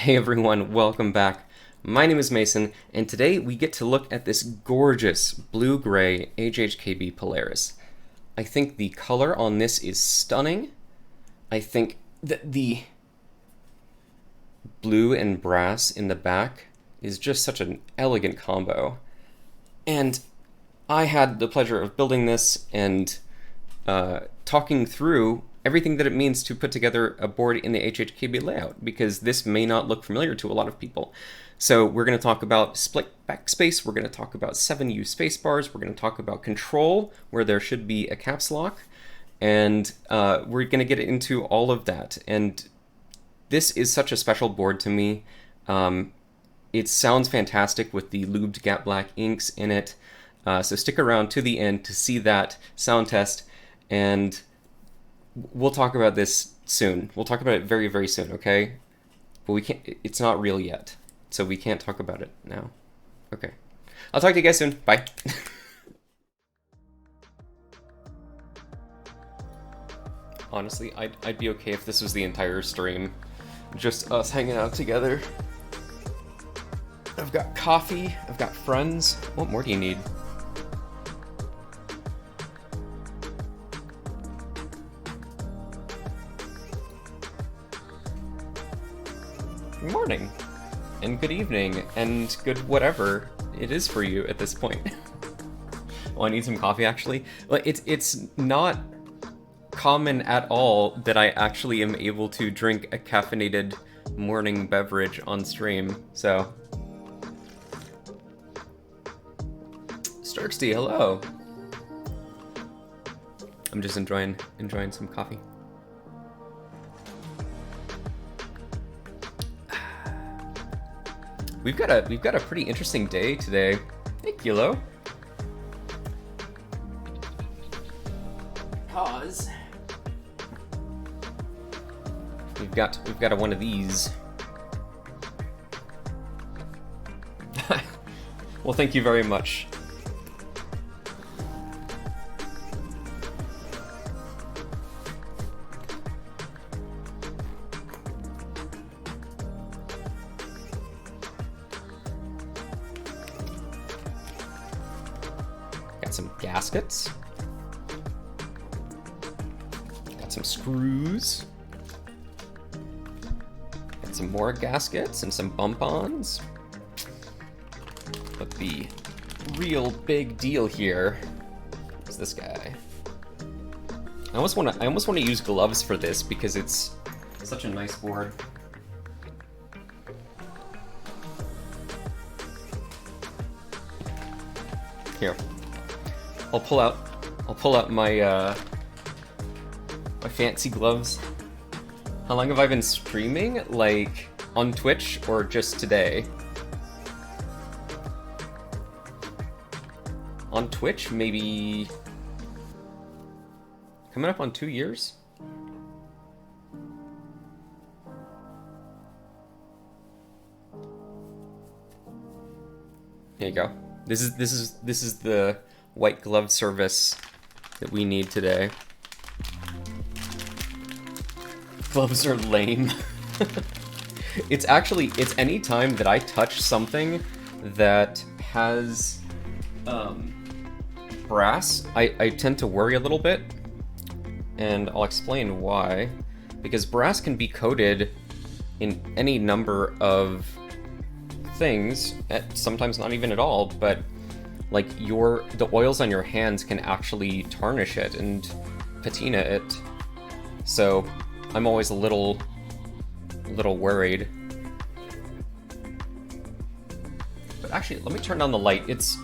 Hey everyone, welcome back. My name is Mason, and today we get to look at this gorgeous blue-gray HHKB Polaris. I think the color on this is stunning. I think that the blue and brass in the back is just such an elegant combo. And I had the pleasure of building this and talking through everything that it means to put together a board in the HHKB layout, because this may not look familiar to a lot of people. So we're going to talk about split backspace, we're going to talk about 7U spacebars, we're going to talk about control, where there should be a caps lock, and we're going to get into all of that. And this is such a special board to me. It sounds fantastic with the Lubed Gap Black inks in it, so stick around to the end to see that sound test, and we'll talk about this soon. We'll talk about it very, very soon, okay? But we can't, it's not real yet, so we can't talk about it now. Okay. I'll talk to you guys soon. Bye. Honestly, I'd be okay if this was the entire stream. Just us hanging out together. I've got coffee, I've got friends. What more do you need? Good morning, and good evening, and good whatever it is for you at this point. Well, I need some coffee, actually. Like, it's not common at all that I actually am able to drink a caffeinated morning beverage on stream, so... Starksty, hello! I'm just enjoying some coffee. We've got a pretty interesting day today. Hey, Kilo. Pause. We've got one of these. Well, thank you very much. Some gaskets. Got some screws. Got some more gaskets and some bump-ons. But the real big deal here is this guy. I almost want to use gloves for this because it's such a nice board. Here. I'll pull out my my fancy gloves. How long have I been streaming? Like on Twitch or just today? On Twitch, maybe coming up on 2 years. Here you go. This is the white glove service that we need today. Gloves are lame. It's any time that I touch something that has brass, I tend to worry a little bit, and I'll explain why. Because brass can be coated in any number of things, sometimes not even at all, but like the oils on your hands can actually tarnish it and patina it. So I'm always a little worried. But actually, let me turn down the light. It's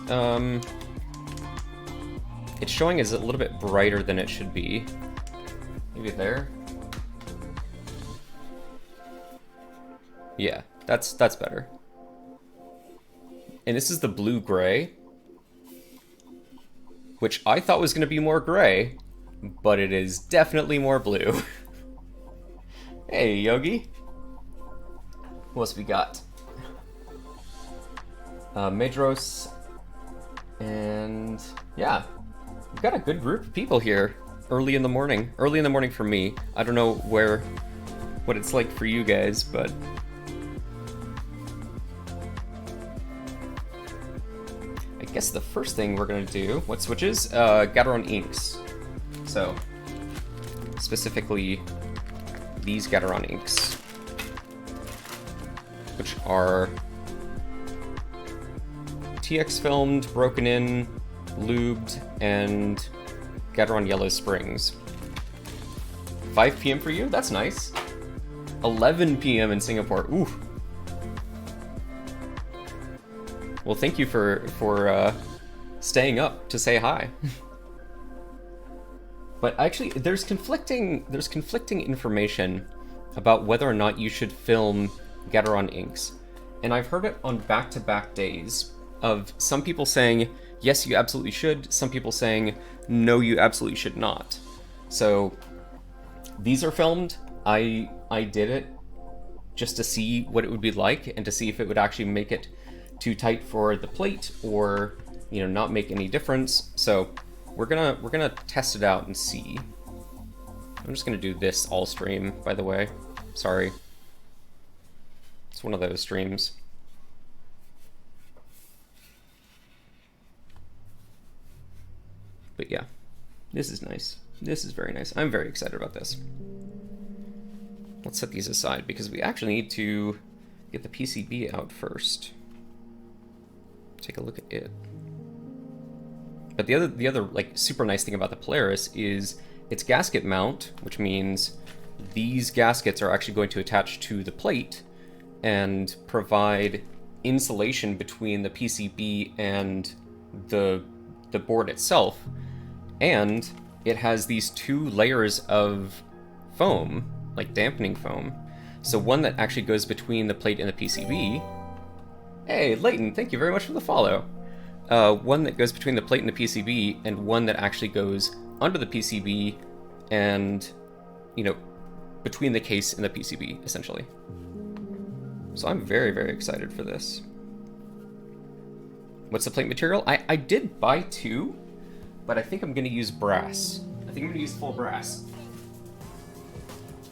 showing as a little bit brighter than it should be. Maybe there. Yeah, that's better. And this is the blue-gray, which I thought was going to be more gray, but it is definitely more blue. Hey, Yogi. Who else we got? Medros, and yeah, we've got a good group of people here early in the morning. Early in the morning for me. I don't know what it's like for you guys, but guess the first thing we're going to do, what switches? Gateron inks. So, specifically, these gateron inks, which are TX filmed, broken in, lubed, and gateron yellow springs. 5 p.m. for you? That's nice. 11 p.m. in Singapore. Ooh. Well, thank you for staying up to say hi. But actually, there's conflicting information about whether or not you should film gateron inks, and I've heard it on back-to-back days of some people saying yes, you absolutely should. Some people saying no, you absolutely should not. So these are filmed. I did it just to see what it would be like and to see if it would actually make it too tight for the plate or, you know, not make any difference. So we're gonna test it out and see. I'm just gonna do this all stream, by the way. Sorry. It's one of those streams. But yeah, this is nice. This is very nice. I'm very excited about this. Let's set these aside because we actually need to get the PCB out first. Take a look at it. But the other like super nice thing about the Polaris is its gasket mount, which means these gaskets are actually going to attach to the plate and provide insulation between the PCB and the board itself. And it has these 2 layers of foam, like dampening foam. So one that actually goes between the plate and the PCB. Hey, Leighton, thank you very much for the follow. One that goes between the plate and the PCB, and one that actually goes under the PCB and, you know, between the case and the PCB, essentially. So I'm very, very excited for this. What's the plate material? I did buy 2, but I think I'm going to use brass. I think I'm going to use full brass.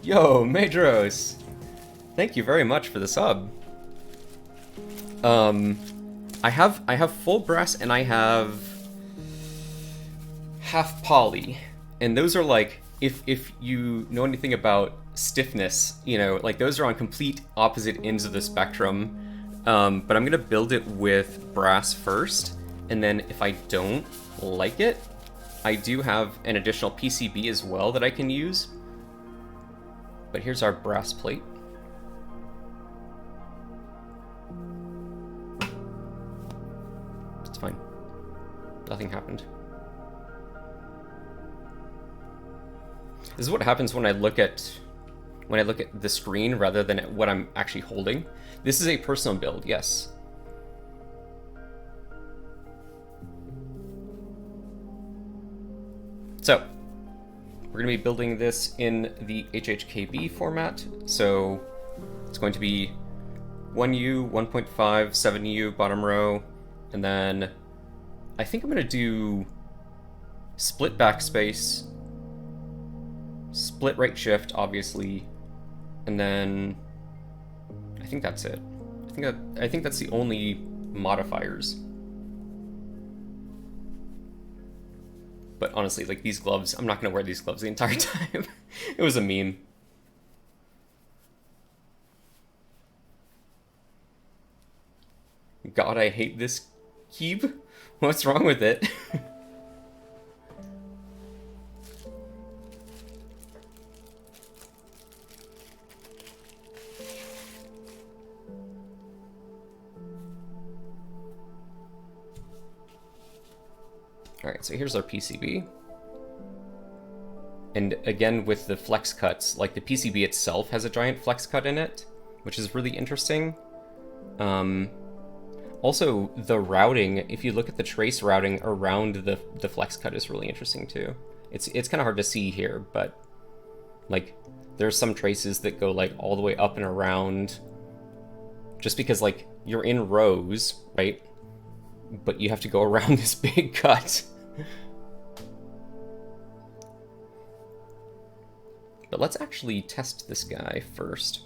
Yo, Medros! Thank you very much for the sub. I have full brass and I have half poly, and those are like, if you know anything about stiffness, you know, like those are on complete opposite ends of the spectrum. But I'm gonna build it with brass first, and then if I don't like it, I do have an additional PCB as well that I can use. But here's our brass plate. It's fine. Nothing happened. This is what happens when I look at the screen rather than at what I'm actually holding. This is a personal build, yes. So, we're going to be building this in the HHKB format. So, it's going to be 1U, 1.5, 7U bottom row, and then I think I'm going to do split backspace, split right shift, obviously, and then I think that's it. I think that's the only modifiers. But honestly, like these gloves, I'm not gonna wear these gloves the entire time. It was a meme. God, I hate this cube. What's wrong with it? Alright, so here's our PCB. And again, with the flex cuts, like the PCB itself has a giant flex cut in it, which is really interesting. Also, the routing, if you look at the trace routing around the flex cut is really interesting too. It's kind of hard to see here, but like there's some traces that go like all the way up and around, just because like you're in rows, right? But you have to go around this big cut. But let's actually test this guy first.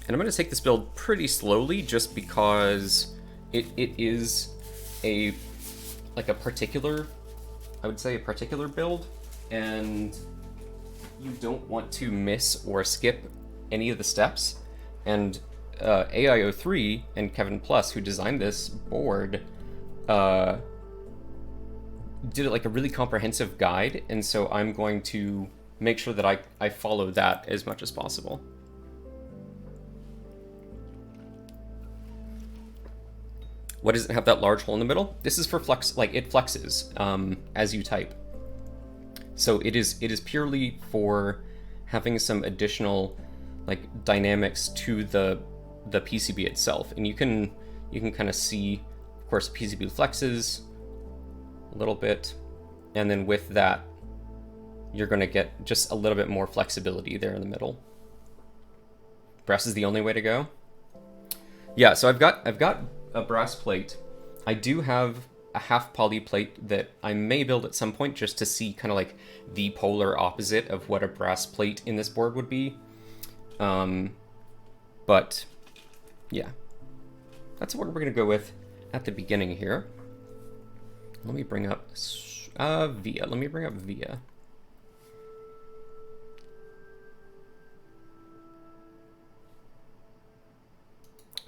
And I'm going to take this build pretty slowly just because it is a particular, I would say a particular build, and you don't want to miss or skip any of the steps. And AIO3 and Kevin Plus, who designed this board, did like a really comprehensive guide, and so I'm going to make sure that I follow that as much as possible. What does it have that large hole in the middle? This is for flex, like it flexes as you type. So it is purely for having some additional like dynamics to the PCB itself. And you can kind of see, of course, the PCB flexes a little bit, and then with that you're going to get just a little bit more flexibility there in the middle. Brass is the only way to go. Yeah, so I've got a brass plate. I do have a half poly plate that I may build at some point just to see kind of like the polar opposite of what a brass plate in this board would be. But yeah, that's what we're going to go with at the beginning here. Let me bring up Via. Let me bring up Via.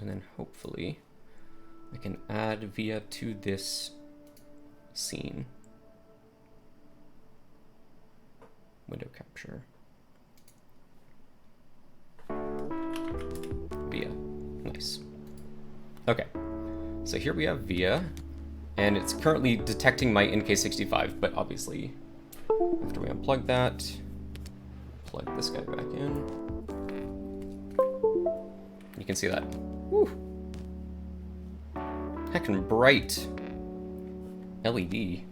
And then hopefully I can add Via to this scene. Window capture. Via. Nice. Okay. So here we have Via, and it's currently detecting my NK65, but obviously after we unplug that, plug this guy back in. You can see that. Woo. Heckin' bright LED.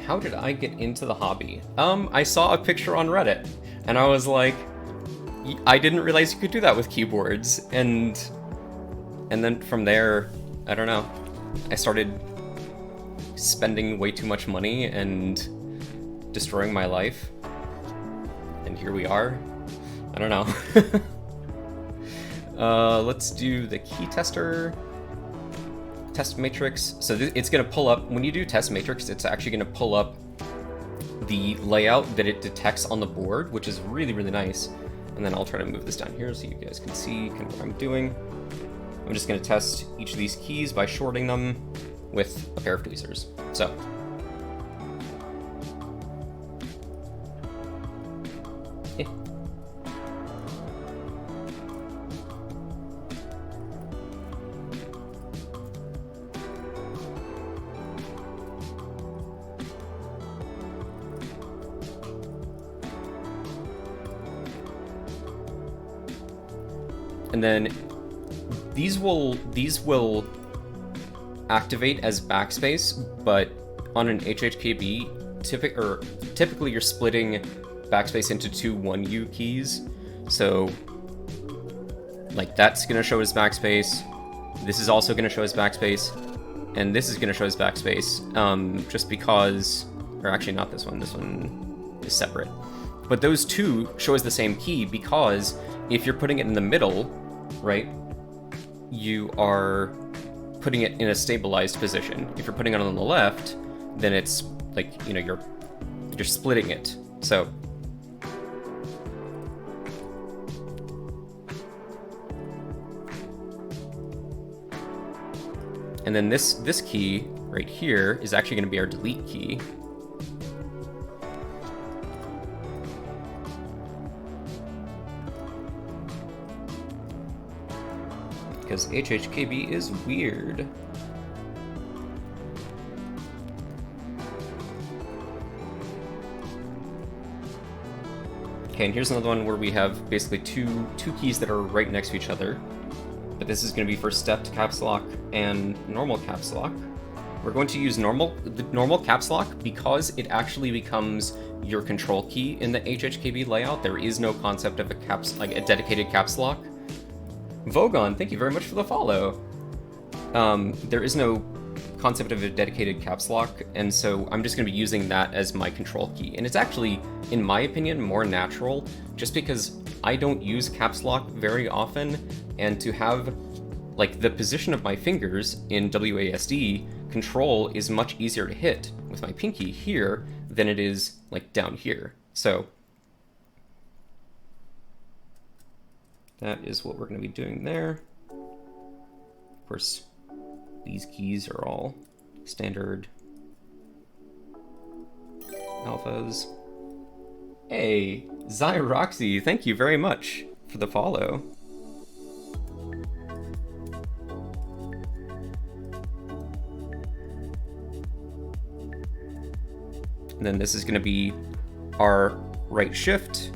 How did I get into the hobby? I saw a picture on Reddit, and I was like, I didn't realize you could do that with keyboards, and then from there, I don't know, I started spending way too much money and destroying my life, and here we are. I don't know. Let's do the key tester. Test matrix. So it's going to pull up, when you do test matrix, it's actually going to pull up the layout that it detects on the board, which is really, really nice. And then I'll try to move this down here so you guys can see kind of what I'm doing. I'm just going to test each of these keys by shorting them with a pair of tweezers. So yeah. And then these will activate as backspace, but on an HHKB, typically you're splitting backspace into two 1U keys. So like that's gonna show as backspace. This is also gonna show as backspace, and this is gonna show as backspace. Just because, or actually not this one. This one is separate. But those two show as the same key because if you're putting it in the middle, right, you are putting it in a stabilized position. If you're putting it on the left, then it's like, you know, you're splitting it. So and then this key right here is actually going to be our delete key. Because HHKB is weird. Okay, and here's another one where we have basically two keys that are right next to each other. But this is going to be for stepped caps lock and normal caps lock. We're going to use the normal caps lock because it actually becomes your control key in the HHKB layout. There is no concept of a dedicated caps lock. Vogon, thank you very much for the follow. There is no concept of a dedicated caps lock, and so I'm just going to be using that as my control key. And it's actually, in my opinion, more natural, just because I don't use caps lock very often, and to have like the position of my fingers in WASD, control is much easier to hit with my pinky here than it is like down here. So that is what we're going to be doing there. Of course, these keys are all standard alphas. Hey, Zyroxy, thank you very much for the follow. And then this is going to be our right shift.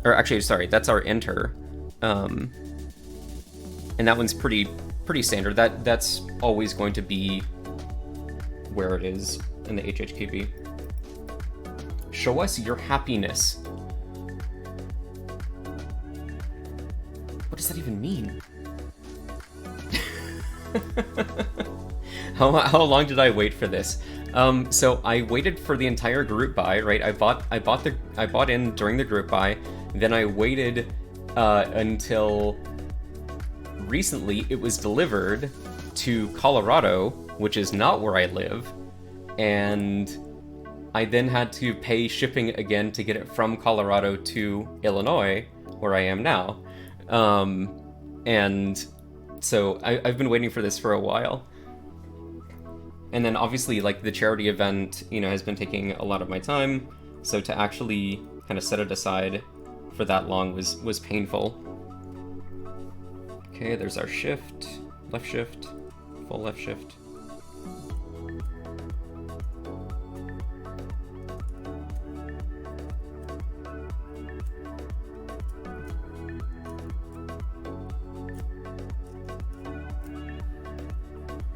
Or actually, sorry, that's our enter. And that one's pretty standard. That's always going to be where it is in the HHKB. Show us your happiness. What does that even mean? How long did I wait for this? So I waited for the entire group buy, right? I bought in during the group buy, then I waited until recently it was delivered to Colorado, which is not where I live, and I then had to pay shipping again to get it from Colorado to Illinois, where I am now. And so I've been waiting for this for a while. And then obviously, like, the charity event, you know, has been taking a lot of my time, so to actually kind of set it aside for that long was painful. Okay, there's our shift, left shift, full left shift.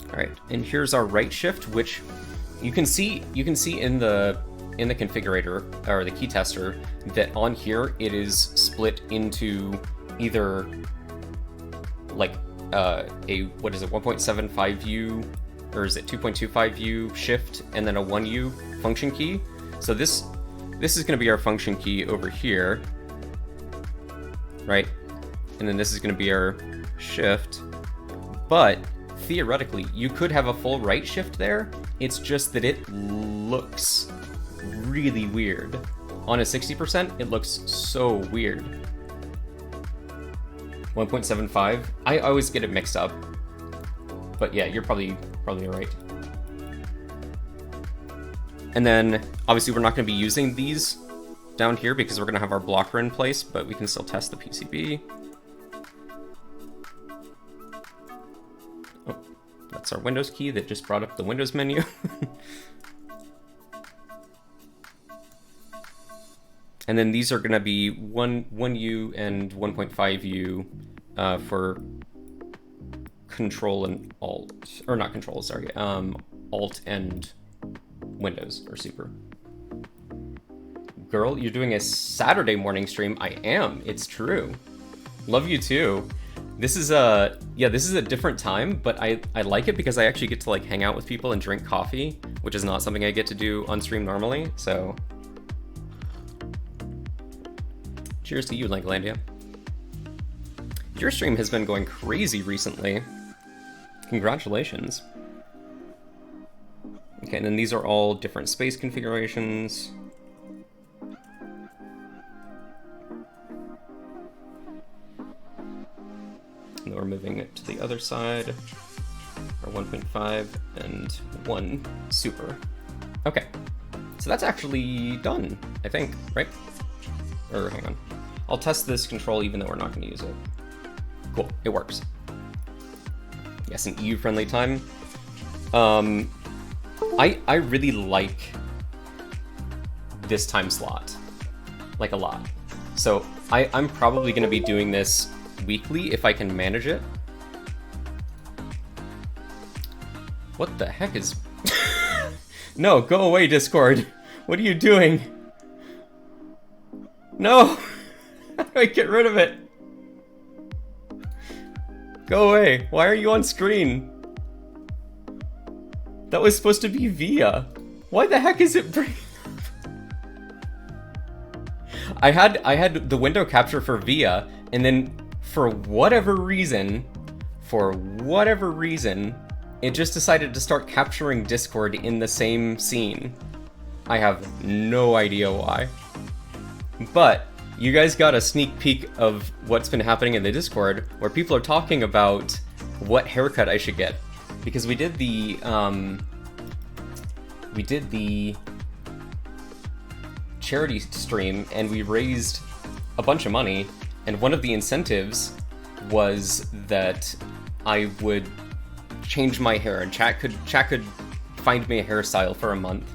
All right, and here's our right shift, which you can see in the configurator or the key tester that on here it is split into either like a 1.75U or is it 2.25U shift and then a 1U function key. So this is going to be our function key over here, right? And then this is going to be our shift, but theoretically, you could have a full right shift there. It's just that it looks really weird. On a 60%, it looks so weird. 1.75. I always get it mixed up. But yeah, you're probably right. And then, obviously, we're not going to be using these down here because we're going to have our blocker in place, but we can still test the PCB. That's our Windows key that just brought up the Windows menu. And then these are going to be 1U and 1.5U for control and alt, or not control, sorry, alt and Windows or super. Girl, you're doing a Saturday morning stream. I am, it's true. Love you too. This is a different time, but I like it because I actually get to like hang out with people and drink coffee, which is not something I get to do on stream normally. So, cheers to you, Langlandia. Your stream has been going crazy recently. Congratulations. Okay, and then these are all different space configurations. And we're moving it to the other side. Our 1.5 and 1 super. Okay, so that's actually done, I think, right? Or hang on. I'll test this control even though we're not going to use it. Cool, it works. Yes, an EU-friendly time. I really like this time slot, like a lot. So I'm probably going to be doing this weekly if I can manage it. What the heck is... No, go away, Discord. What are you doing? No! How do I get rid of it? Go away. Why are you on screen? That was supposed to be Via. Why the heck is it bringing... I had the window capture for Via, and then for whatever reason, it just decided to start capturing Discord in the same scene. I have no idea why. But you guys got a sneak peek of what's been happening in the Discord, where people are talking about what haircut I should get. Because we did the charity stream, and we raised a bunch of money, and one of the incentives was that I would change my hair, and chat could find me a hairstyle for a month.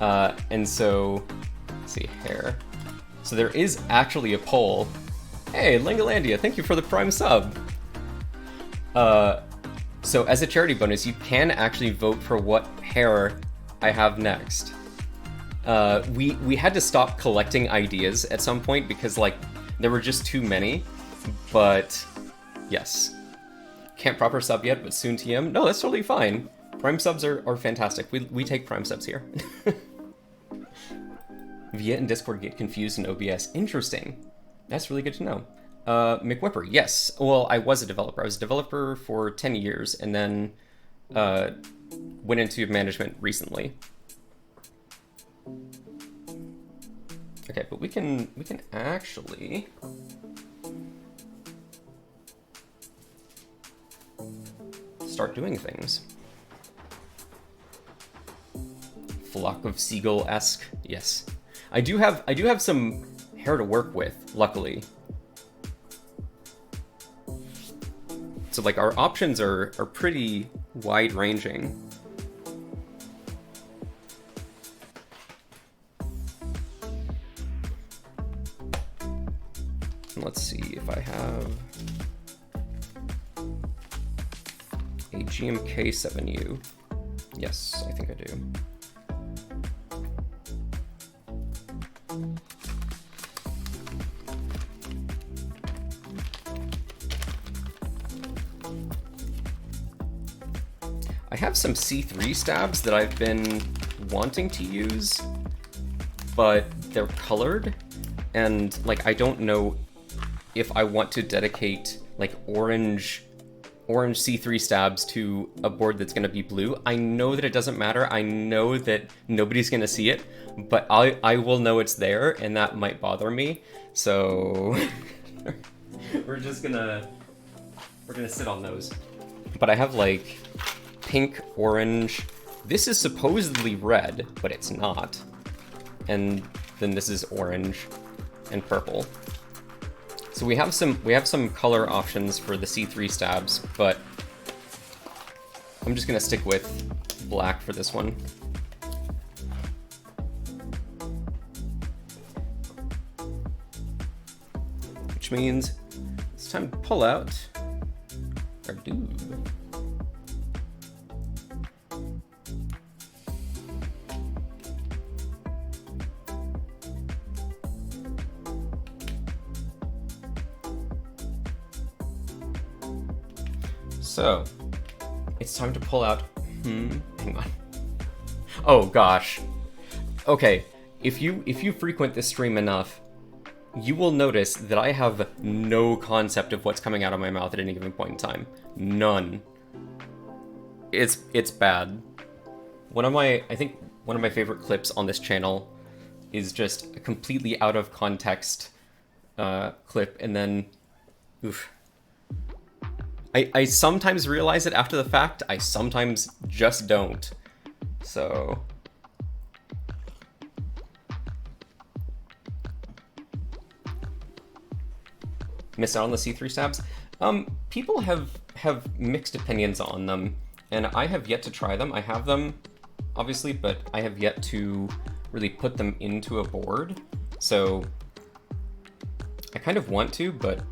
And so, let's see, hair. So there is actually a poll. Hey, Lingolandia, thank you for the Prime sub. So as a charity bonus, you can actually vote for what hair I have next. We had to stop collecting ideas at some point because, like, there were just too many. But yes, can't proper sub yet, but soon TM. No, that's totally fine. Prime subs are fantastic. We take Prime subs here. Via and Discord get confused in OBS. Interesting. That's really good to know. McWhipper, yes. Well, I was a developer. I was a developer for 10 years and then went into management recently. Okay, but we can actually start doing things. Flock of Seagull-esque, yes. I do have some hair to work with, luckily. So, like, our options are pretty wide-ranging. Let's see if I have a GMK7U. Yes, I think I do. I have some C3 stabs that I've been wanting to use, but they're colored, and, like, I don't know if I want to dedicate, like, orange C3 stabs to a board that's going to be blue. I know that it doesn't matter. I know that nobody's going to see it, but I will know it's there, and that might bother me. So we're gonna sit on those. But I have, like, pink, orange. This is supposedly red, but it's not. And then this is orange and purple. So we have some color options for the C3 stabs, but I'm just gonna stick with black for this one. Which means it's time to pull out our Lubed. So, it's time to pull out, hang on. Oh gosh. Okay, if you frequent this stream enough, you will notice that I have no concept of what's coming out of my mouth at any given point in time. None. It's bad. I think one of my favorite clips on this channel is just a completely out of context clip, and then, oof. I sometimes realize it after the fact, I sometimes just don't. So... Miss out on the C3 stabs? People have mixed opinions on them, and I have yet to try them. I have them, obviously, but I have yet to really put them into a board. So I kind of want to, but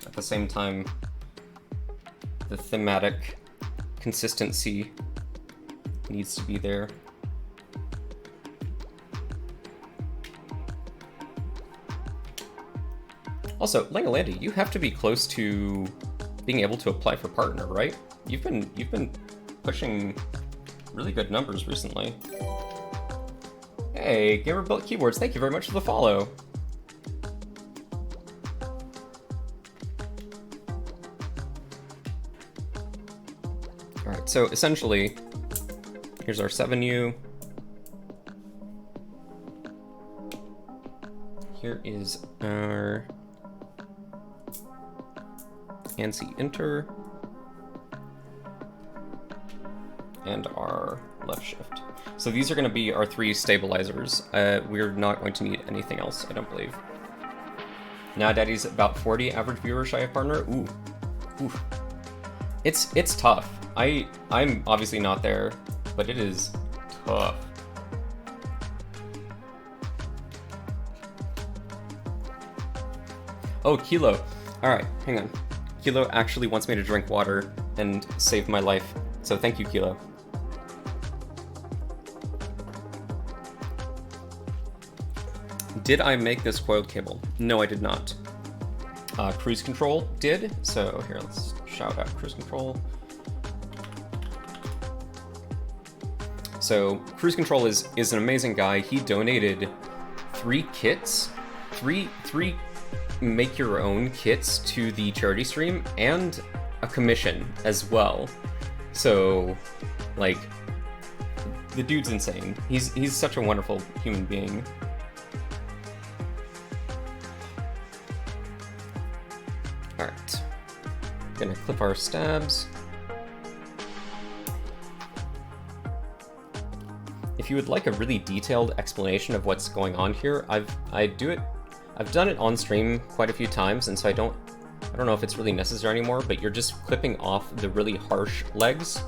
at the same time, the thematic consistency needs to be there. Also, Langolandi, you have to be close to being able to apply for partner, right? You've been pushing really good numbers recently. Hey, Gamer Built Keyboards, thank you very much for the follow. Alright, so essentially, here's our 7U. Here is our ANSI enter and our left shift. So these are going to be our 3 stabilizers. We're not going to need anything else, I don't believe. Now Daddy's about 40 average viewer shy of partner. Ooh. It's tough. I'm obviously not there, but it is tough. Oh, Kilo. Alright, hang on. Kilo actually wants me to drink water and save my life. So thank you, Kilo. Did I make this coiled cable? No, I did not. Cruise Control did. So here, let's shout out Cruise Control. So Cruise Control is an amazing guy. He donated 3 kits, three make your own kits to the charity stream and a commission as well. So like the dude's insane. He's such a wonderful human being. All right, gonna clip our stabs. If you would like a really detailed explanation of what's going on here, I've done it on stream quite a few times, and so I don't know if it's really necessary anymore, but you're just clipping off the really harsh legs,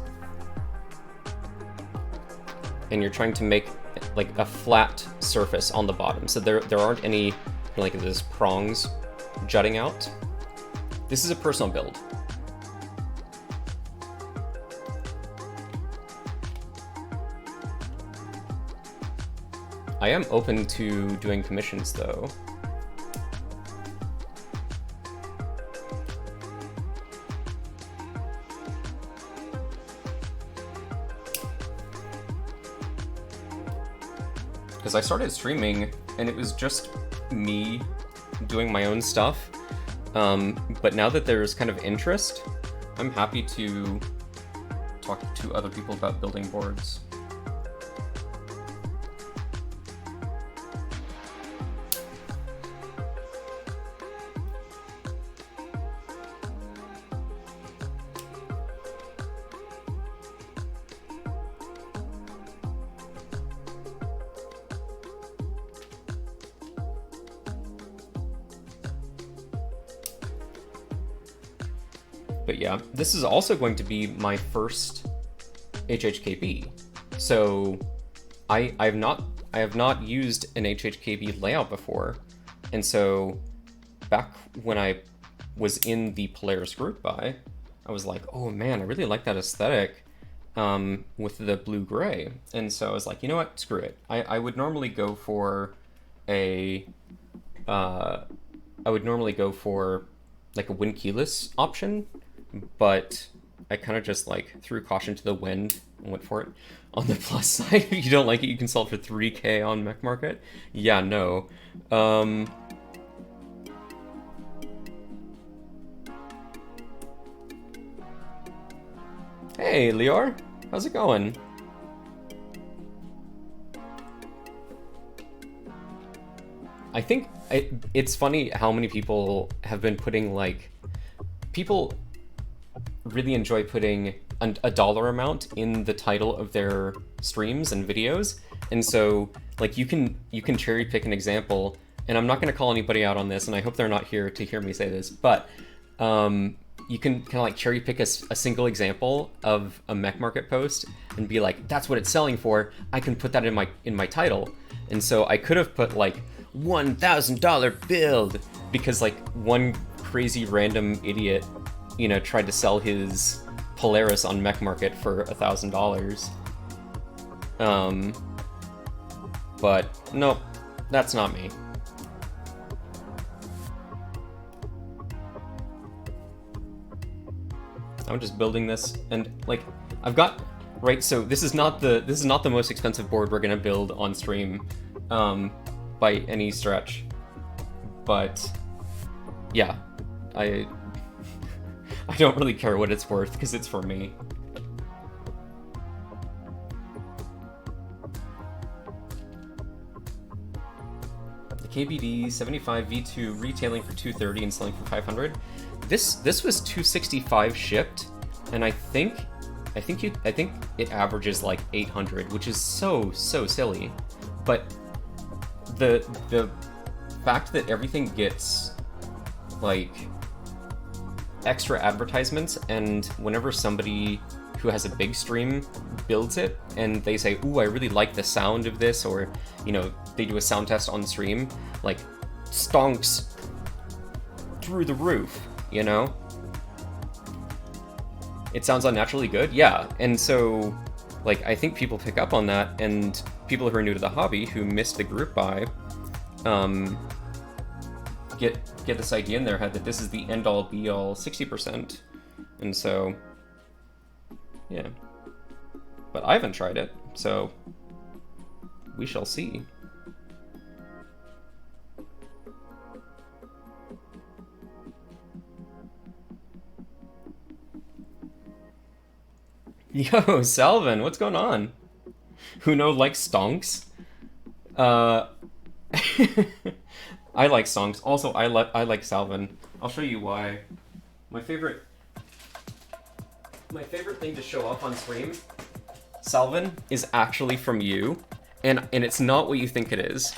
and you're trying to make like a flat surface on the bottom, so there aren't any like these prongs jutting out. This is a personal build. I am open to doing commissions though. Because I started streaming and it was just me doing my own stuff. But now that there's kind of interest, I'm happy to talk to other people about building boards. But yeah, this is also going to be my first HHKB. So I have not used an HHKB layout before. And so back when I was in the Polaris group buy, I was like, oh man, I really like that aesthetic with the blue-gray. And so I was like, you know what, screw it. I would normally go for like a wind keyless option, but I kind of just like threw caution to the wind and went for it. On the plus side, if you don't like it, you can sell it for 3K on Mech Market. Yeah, no. Hey, Lior, how's it going? I think it's funny how many people have been putting like, people really enjoy putting a dollar amount in the title of their streams and videos, and so like you can cherry pick an example, and I'm not going to call anybody out on this, and I hope they're not here to hear me say this, but you can kind of like cherry pick a single example of a Mech Market post and be like, that's what it's selling for, I can put that in my title. And so I could have put like $1,000 build because like one crazy random idiot, you know, tried to sell his Polaris on Mech Market for $1,000. But nope, that's not me. I'm just building this, and like I've got right. So this is not the most expensive board we're gonna build on stream, by any stretch. But yeah, I don't really care what it's worth because it's for me. The KBD 75 V2 retailing for $230 and selling for $500. This was $265 shipped, and I think it averages like 800, which is so silly. But the fact that everything gets like extra advertisements, and whenever somebody who has a big stream builds it and they say, ooh, I really like the sound of this, or you know, they do a sound test on stream, like stonks through the roof, you know? It sounds unnaturally good, yeah. And so like I think people pick up on that, and people who are new to the hobby who missed the group buy get this idea in their head that this is the end-all be-all 60%. And so yeah. But I haven't tried it, so we shall see. Yo, Salvin, what's going on? Who likes stonks? I like stonks. Also, I like Salvin. I'll show you why. My favorite thing to show off on stream, Salvin, is actually from you, and it's not what you think it is.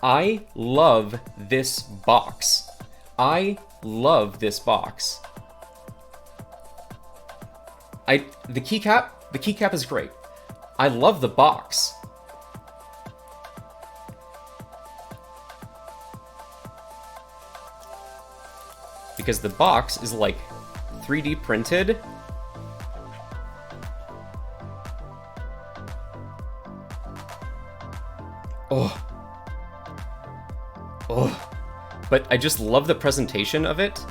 I love this box. I love this box. The keycap is great. I love the box. Because the box is like 3D printed. Oh. Oh. But I just love the presentation of it.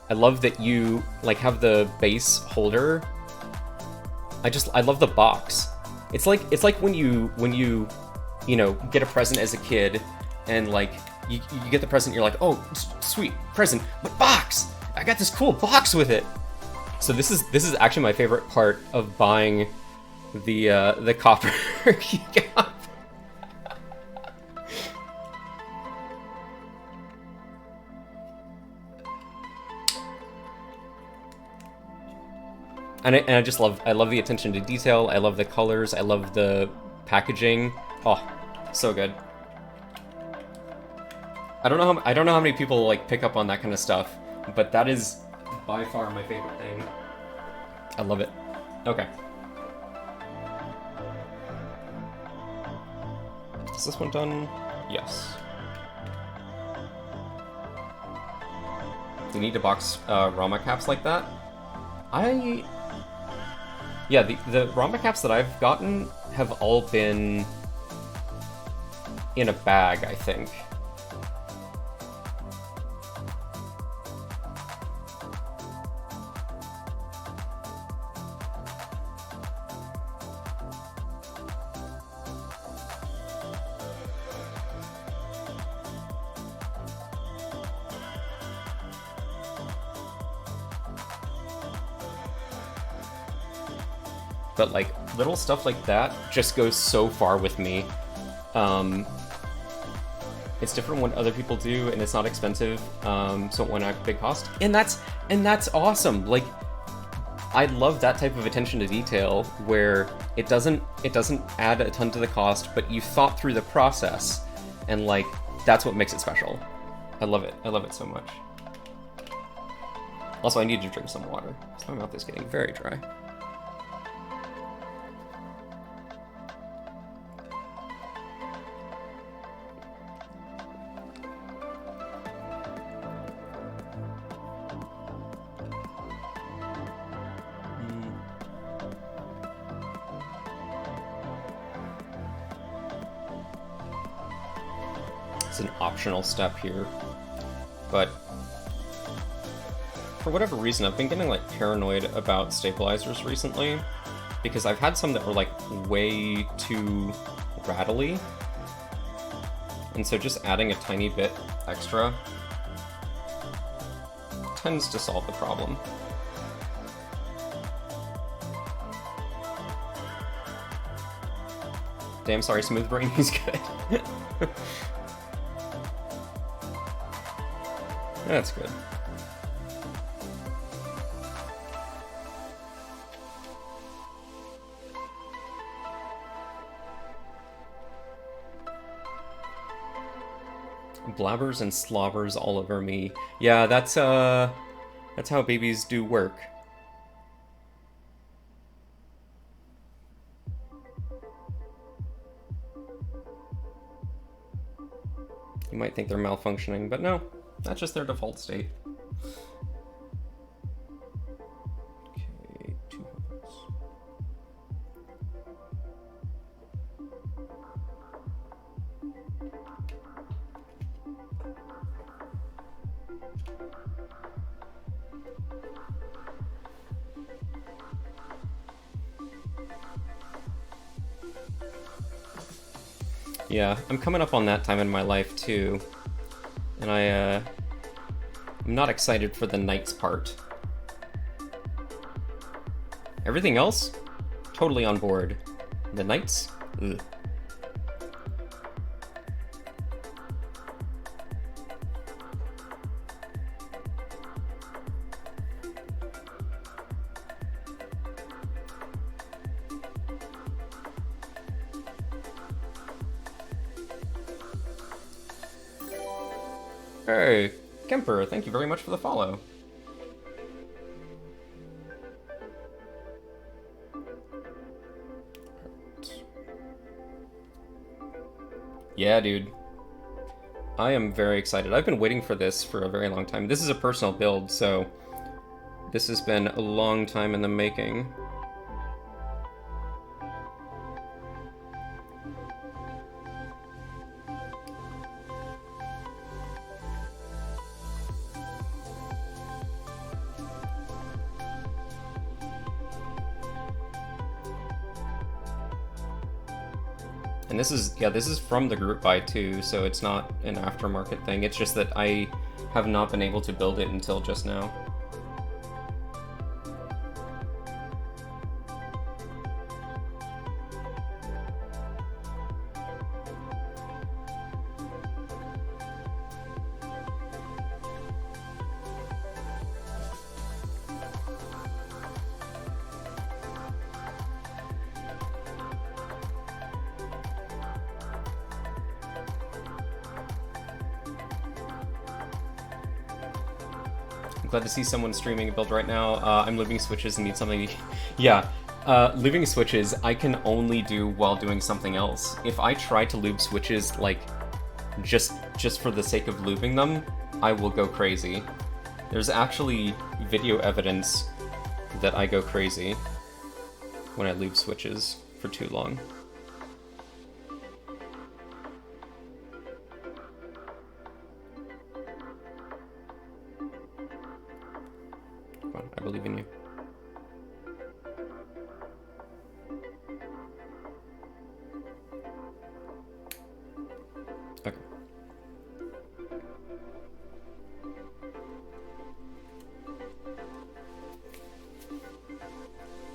I love that you like have the base holder. I love the box. It's like when you know, get a present as a kid, and like you get the present, you're like, oh, sweet present, but box! I got this cool box with it. So this is actually my favorite part of buying the copper keycap. And I just love the attention to detail. I love the colors. I love the packaging. Oh, so good. I don't know how many people like pick up on that kind of stuff, but that is by far my favorite thing. I love it. Okay. Is this one done? Yes. Do you need to box Rama caps like that? Yeah, the Rama caps that I've gotten have all been in a bag, I think. But like little stuff like that just goes so far with me. It's different when other people do, and it's not expensive, so it won't have big cost. And that's awesome. Like, I love that type of attention to detail where it doesn't add a ton to the cost, but you thought through the process, and like that's what makes it special. I love it. I love it so much. Also, I need to drink some water. So my mouth is getting very dry. It's an optional step here, but for whatever reason, I've been getting like paranoid about stabilizers recently, because I've had some that were like way too rattly, and so just adding a tiny bit extra tends to solve the problem. Damn, sorry, smooth brain is good. That's good. Blabbers and slobbers all over me. Yeah, that's how babies do work. You might think they're malfunctioning, but no, that's just their default state. Okay, 2 hearts. Yeah, I'm coming up on that time in my life too, and I'm not excited for the nights part. Everything else, totally on board. The nights, ugh. Hey, Kemper, thank you very much for the follow. Yeah, dude. I am very excited. I've been waiting for this for a very long time. This is a personal build, so this has been a long time in the making. And this is from the group buy too, so it's not an aftermarket thing. It's just that I have not been able to build it until just now. Glad to see someone streaming a build right now. I'm looping switches and need something. Yeah, looping switches I can only do while doing something else. If I try to loop switches like just for the sake of looping them, I will go crazy. There's actually video evidence that I go crazy when I loop switches for too long. I believe in you. Okay.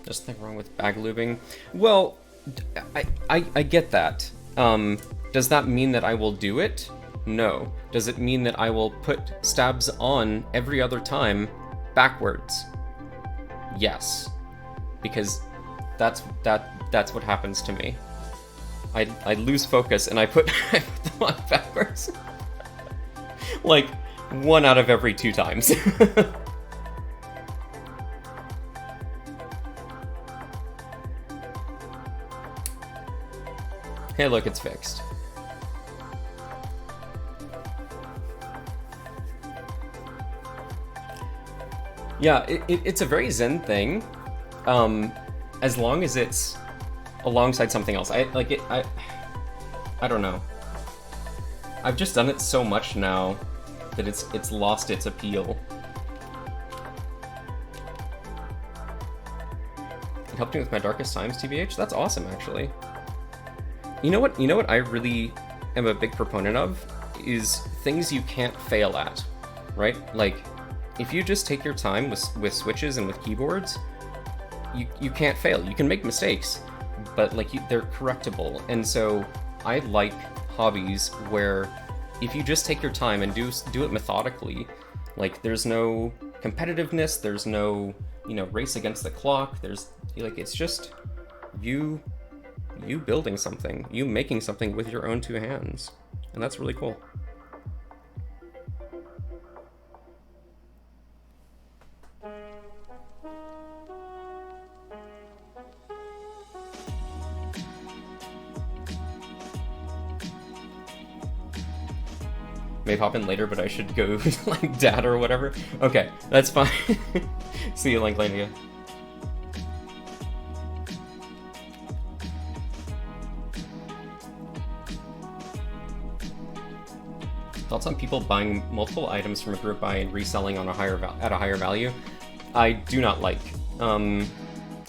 There's nothing wrong with bag lubing. Well, I get that. Does that mean that I will do it? No. Does it mean that I will put stabs on every other time backwards? Yes, because that's what happens to me. I lose focus and I put them on backwards. Like 1 out of every 2 times. Hey, look, it's fixed. Yeah, it's a very zen thing, as long as it's alongside something else. I don't know. I've just done it so much now that it's lost its appeal. helped me with my darkest times, TBH. That's awesome, actually. You know what I really am a big proponent of is things you can't fail at, right? Like, if you just take your time with switches and with keyboards, you can't fail. You can make mistakes, but like they're correctable. And so I like hobbies where if you just take your time and do it methodically, like there's no competitiveness, there's no, race against the clock. There's like, it's just you building something, you making something with your own two hands. And that's really cool. May pop in later, but I should go like dad or whatever. Okay, that's fine. See you, Link Lane. Thoughts on people buying multiple items from a group buy and reselling on at a higher value? I do not like.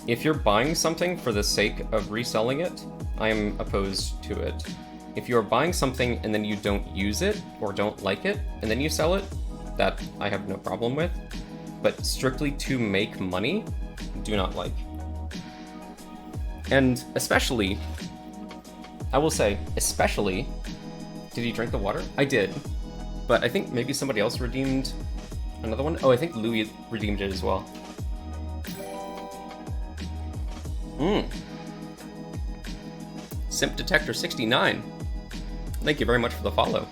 If you're buying something for the sake of reselling it, I am opposed to it. If you're buying something and then you don't use it or don't like it and then you sell it, that I have no problem with. But strictly to make money, do not like. And especially, I will say, especially, did you drink the water? I did. But I think maybe somebody else redeemed another one. Oh, I think Louis redeemed it as well. Simp Detector 69. Thank you very much for the follow.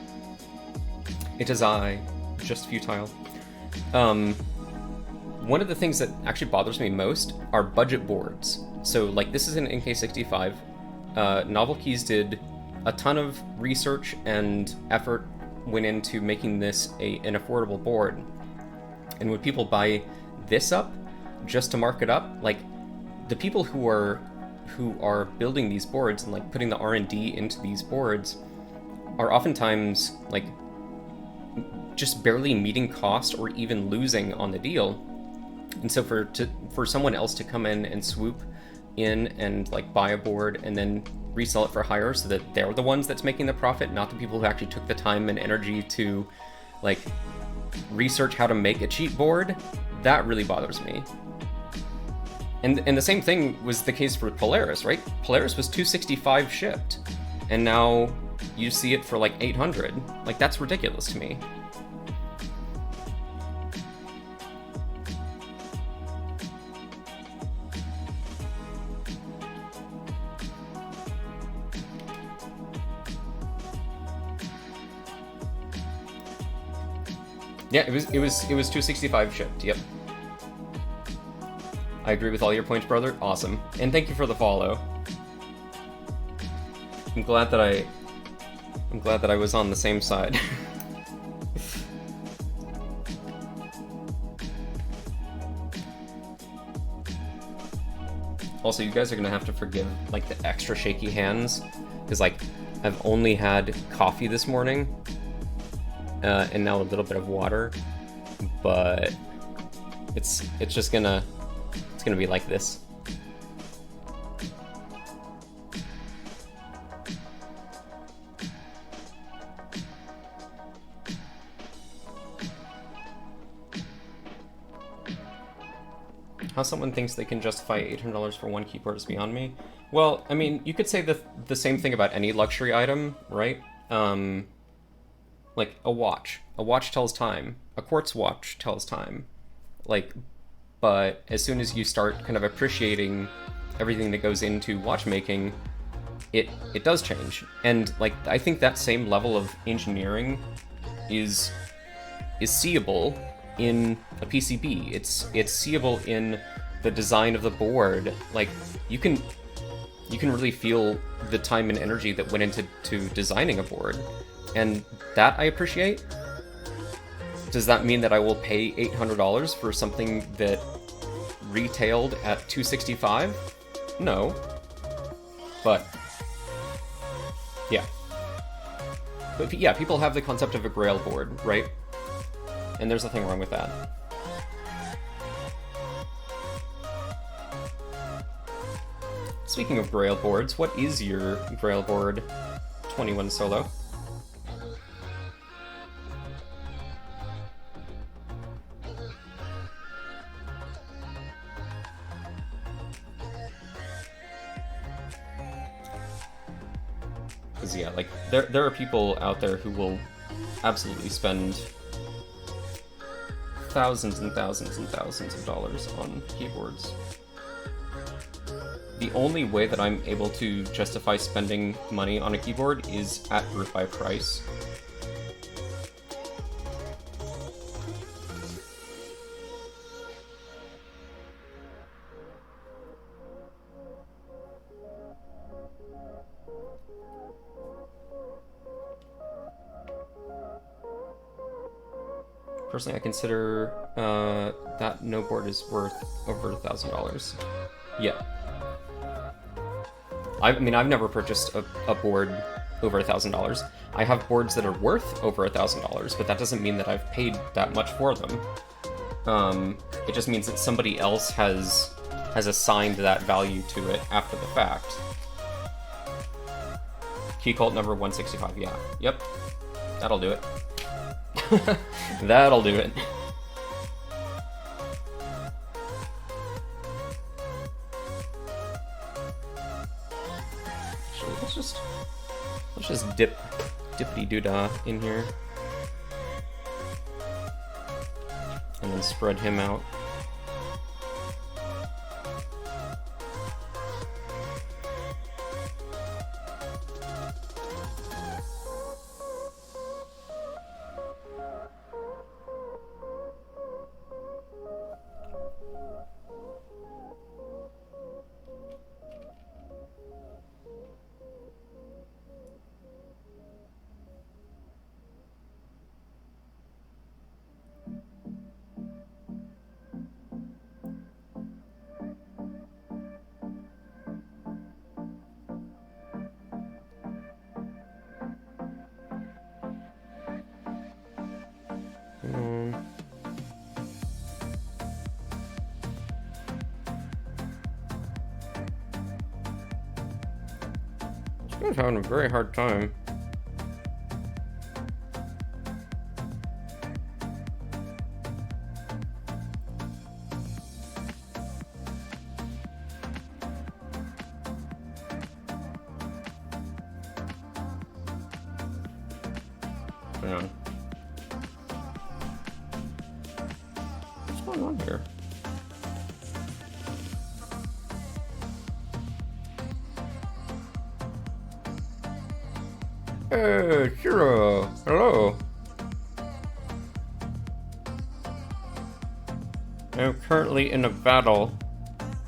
It is I, just futile. One of the things that actually bothers me most are budget boards. So, like, this is an NK65. Novel Keys did a ton of research and effort went into making this an affordable board. And when people buy this up just to mark it up, like, the people who are building these boards and like putting the R&D into these boards are oftentimes like just barely meeting cost or even losing on the deal. And so for someone else to come in and swoop in and like buy a board and then resell it for higher so that they're the ones that's making the profit, not the people who actually took the time and energy to like research how to make a cheap board, that really bothers me. And the same thing was the case for Polaris, right? Polaris was $265 shipped, and now you see it for like $800. Like, that's ridiculous to me. Yeah, it was $265 shipped. Yep. I agree with all your points, brother. Awesome. And thank you for the follow. I'm glad that I was on the same side. Also, you guys are gonna have to forgive like the extra shaky hands, because like I've only had coffee this morning, and now a little bit of water, but it's just gonna be like this. How someone thinks they can justify $800 for one keyboard is beyond me. Well, I mean, you could say the same thing about any luxury item, right? Like a watch. A watch tells time. A quartz watch tells time. Like, but as soon as you start kind of appreciating everything that goes into watchmaking, it does change. And like, I think that same level of engineering is seeable in a PCB. It's seeable in the design of the board. Like, you can really feel the time and energy that went into designing a board, and that I appreciate. Does that mean that I will pay $800 for something that retailed at $265? No. But yeah. But yeah, people have the concept of a grail board, right? And there's nothing wrong with that. Speaking of Grail boards, what is your Grail board 21 solo? Because yeah, like there are people out there who will absolutely spend thousands and thousands and thousands of dollars on keyboards. The only way that I'm able to justify spending money on a keyboard is at Group by price. Personally, I consider that no board is worth over $1,000. Yeah. I mean, I've never purchased a board over $1,000. I have boards that are worth over $1,000, but that doesn't mean that I've paid that much for them. It just means that somebody else has assigned that value to it after the fact. Key cult number 165, yeah. Yep. That'll do it. That'll do it. Let's just dippity doodah in here, and then spread him out. I'm having a very hard time. Yeah. What's going on here? Hey, Shiro! Hello! I'm currently in a battle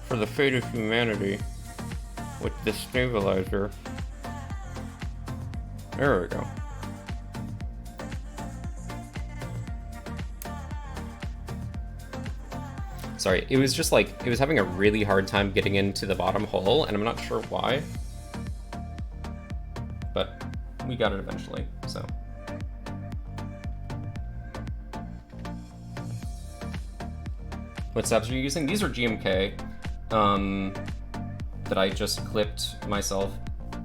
for the fate of humanity with this stabilizer. There we go. Sorry, it was just like, it was having a really hard time getting into the bottom hole, and I'm not sure why. But we got it eventually, so. What stabs are you using? These are GMK, that I just clipped myself.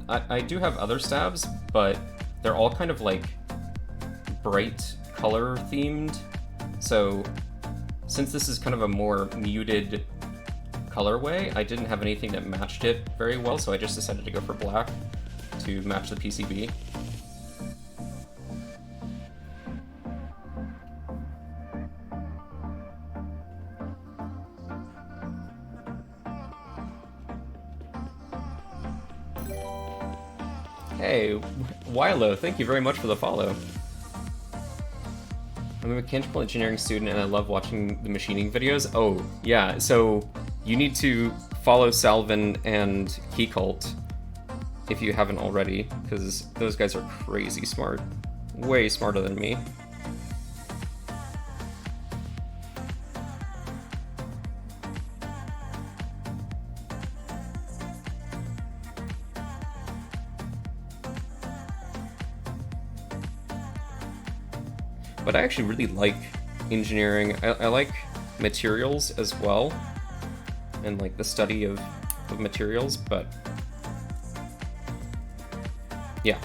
I do have other stabs, but they're all kind of like bright color themed. So since this is kind of a more muted colorway, I didn't have anything that matched it very well, so I just decided to go for black to match the PCB. Hey, Wilo, thank you very much for the follow. I'm a mechanical engineering student and I love watching the machining videos. Oh, yeah, so you need to follow Salvin and Keycult if you haven't already, because those guys are crazy smart. Way smarter than me. But I actually really like engineering. I like materials as well, and like the study of of materials, but yeah.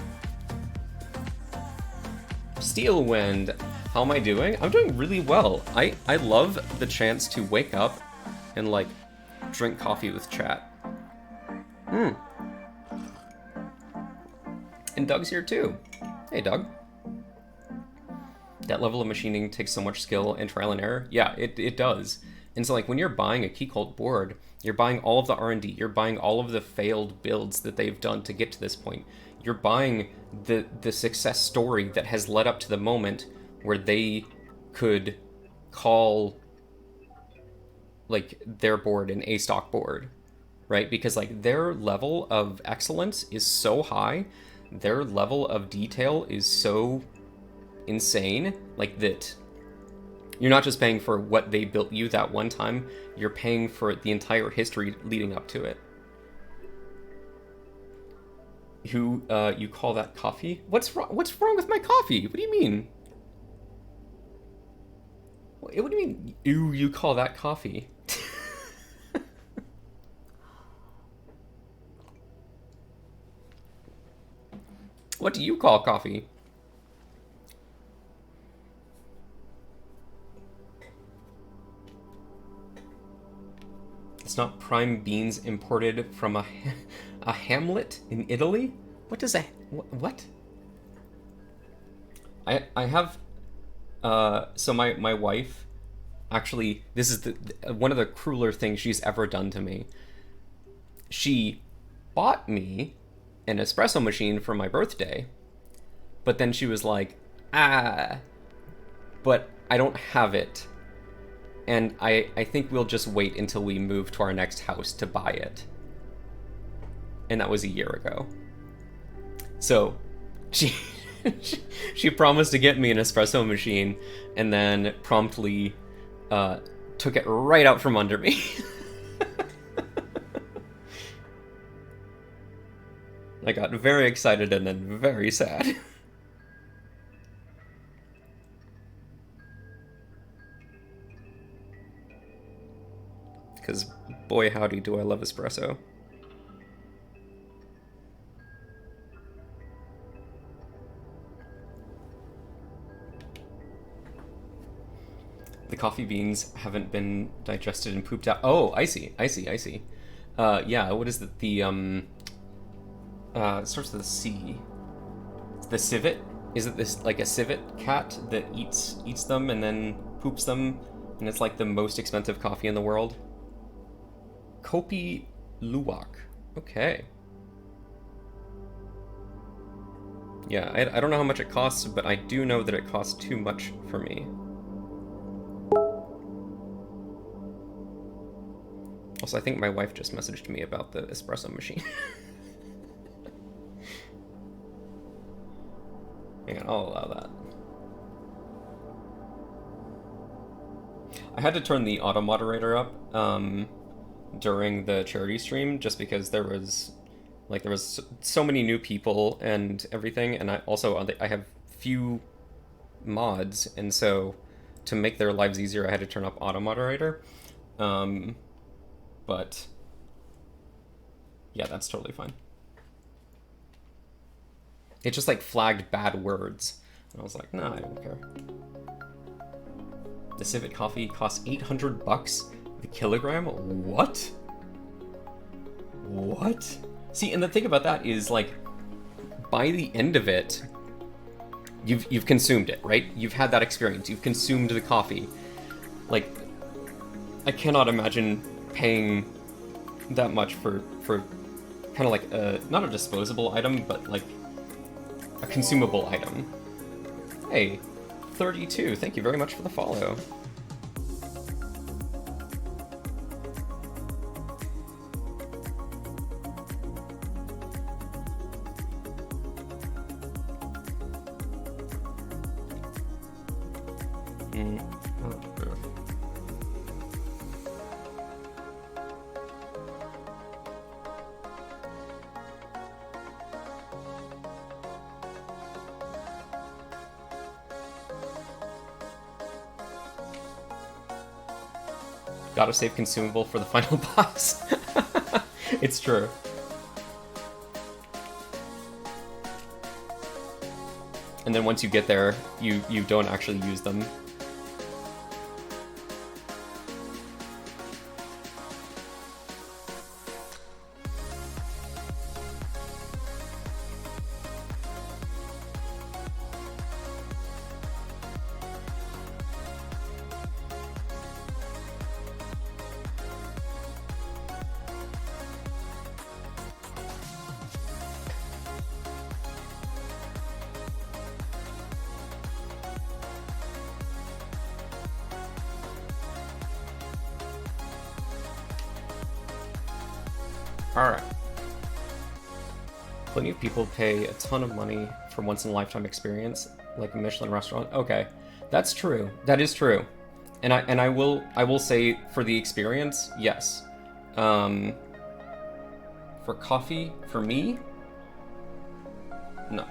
Steel Wind, how am I doing? I'm doing really well. I love the chance to wake up and, like, drink coffee with chat. And Doug's here too. Hey, Doug. That level of machining takes so much skill and trial and error. Yeah, it does. And so, like, when you're buying a Keycult board, you're buying all of the R&D, you're buying all of the failed builds that they've done to get to this point. You're buying the success story that has led up to the moment where they could call, like, their board an A-stock board, right? Because, like, their level of excellence is so high, their level of detail is so insane, like, that you're not just paying for what they built you that one time, you're paying for the entire history leading up to it. Who, you call that coffee? What's wrong with my coffee? What do you mean? What do you mean, you call that coffee? What do you call coffee? It's not prime beans imported from a hamlet in Italy? What does that... What? I have... So my wife... Actually, this is one of the crueler things she's ever done to me. She bought me an espresso machine for my birthday, but then she was like, but I don't have it. And I think we'll just wait until we move to our next house to buy it. And that was a year ago. So she she promised to get me an espresso machine and then promptly took it right out from under me. I got very excited and then very sad. Because boy howdy do I love espresso. The coffee beans haven't been digested and pooped out. Oh, I see. Yeah, what is it? It starts with a C. It's the civet? Is it this, like, a civet cat that eats them and then poops them, and it's like the most expensive coffee in the world? Kopi Luwak. Okay. Yeah, I don't know how much it costs, but I do know that it costs too much for me. Also, I think my wife just messaged me about the espresso machine. Hang on, I'll allow that. I had to turn the auto moderator up during the charity stream just because there was so many new people and everything, and I have few mods, and so to make their lives easier, I had to turn up auto moderator. But yeah, that's totally fine. It just, like, flagged bad words. And I was like, nah, I don't care. The civet coffee costs $800 the kilogram? What? What? See, and the thing about that is, like, by the end of it, you've consumed it, right? You've had that experience. You've consumed the coffee. Like, I cannot imagine paying that much for kind of like not a disposable item, but like a consumable item. Hey, 32, thank you very much for the follow. Gotta save consumable for the final boss. It's true. And then once you get there, you don't actually use them. Alright. Plenty of people pay a ton of money for once-in-a-lifetime experience, like a Michelin restaurant. Okay, that's true. That is true. And I will say for the experience, yes. For coffee, for me, no.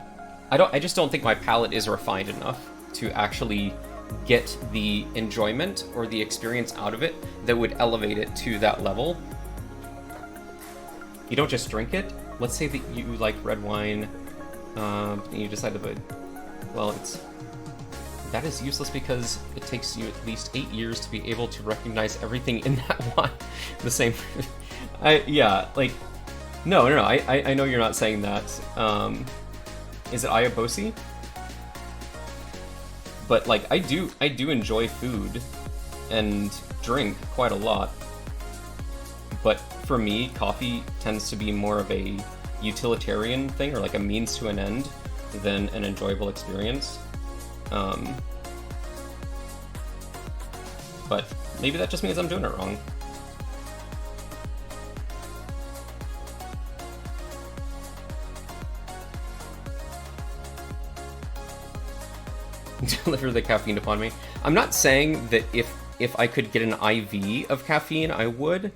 I just don't think my palate is refined enough to actually get the enjoyment or the experience out of it that would elevate it to that level. You don't just drink it. Let's say that you like red wine, and you decide to, well, that is useless because it takes you at least 8 years to be able to recognize everything in that wine. The same, yeah, like, no, I know you're not saying that. Is it Ayabosi? But like, I do enjoy food and drink quite a lot. But for me, coffee tends to be more of a utilitarian thing, or like a means to an end, than an enjoyable experience. But maybe that just means I'm doing it wrong. Deliver the caffeine upon me. I'm not saying that if I could get an IV of caffeine, I would.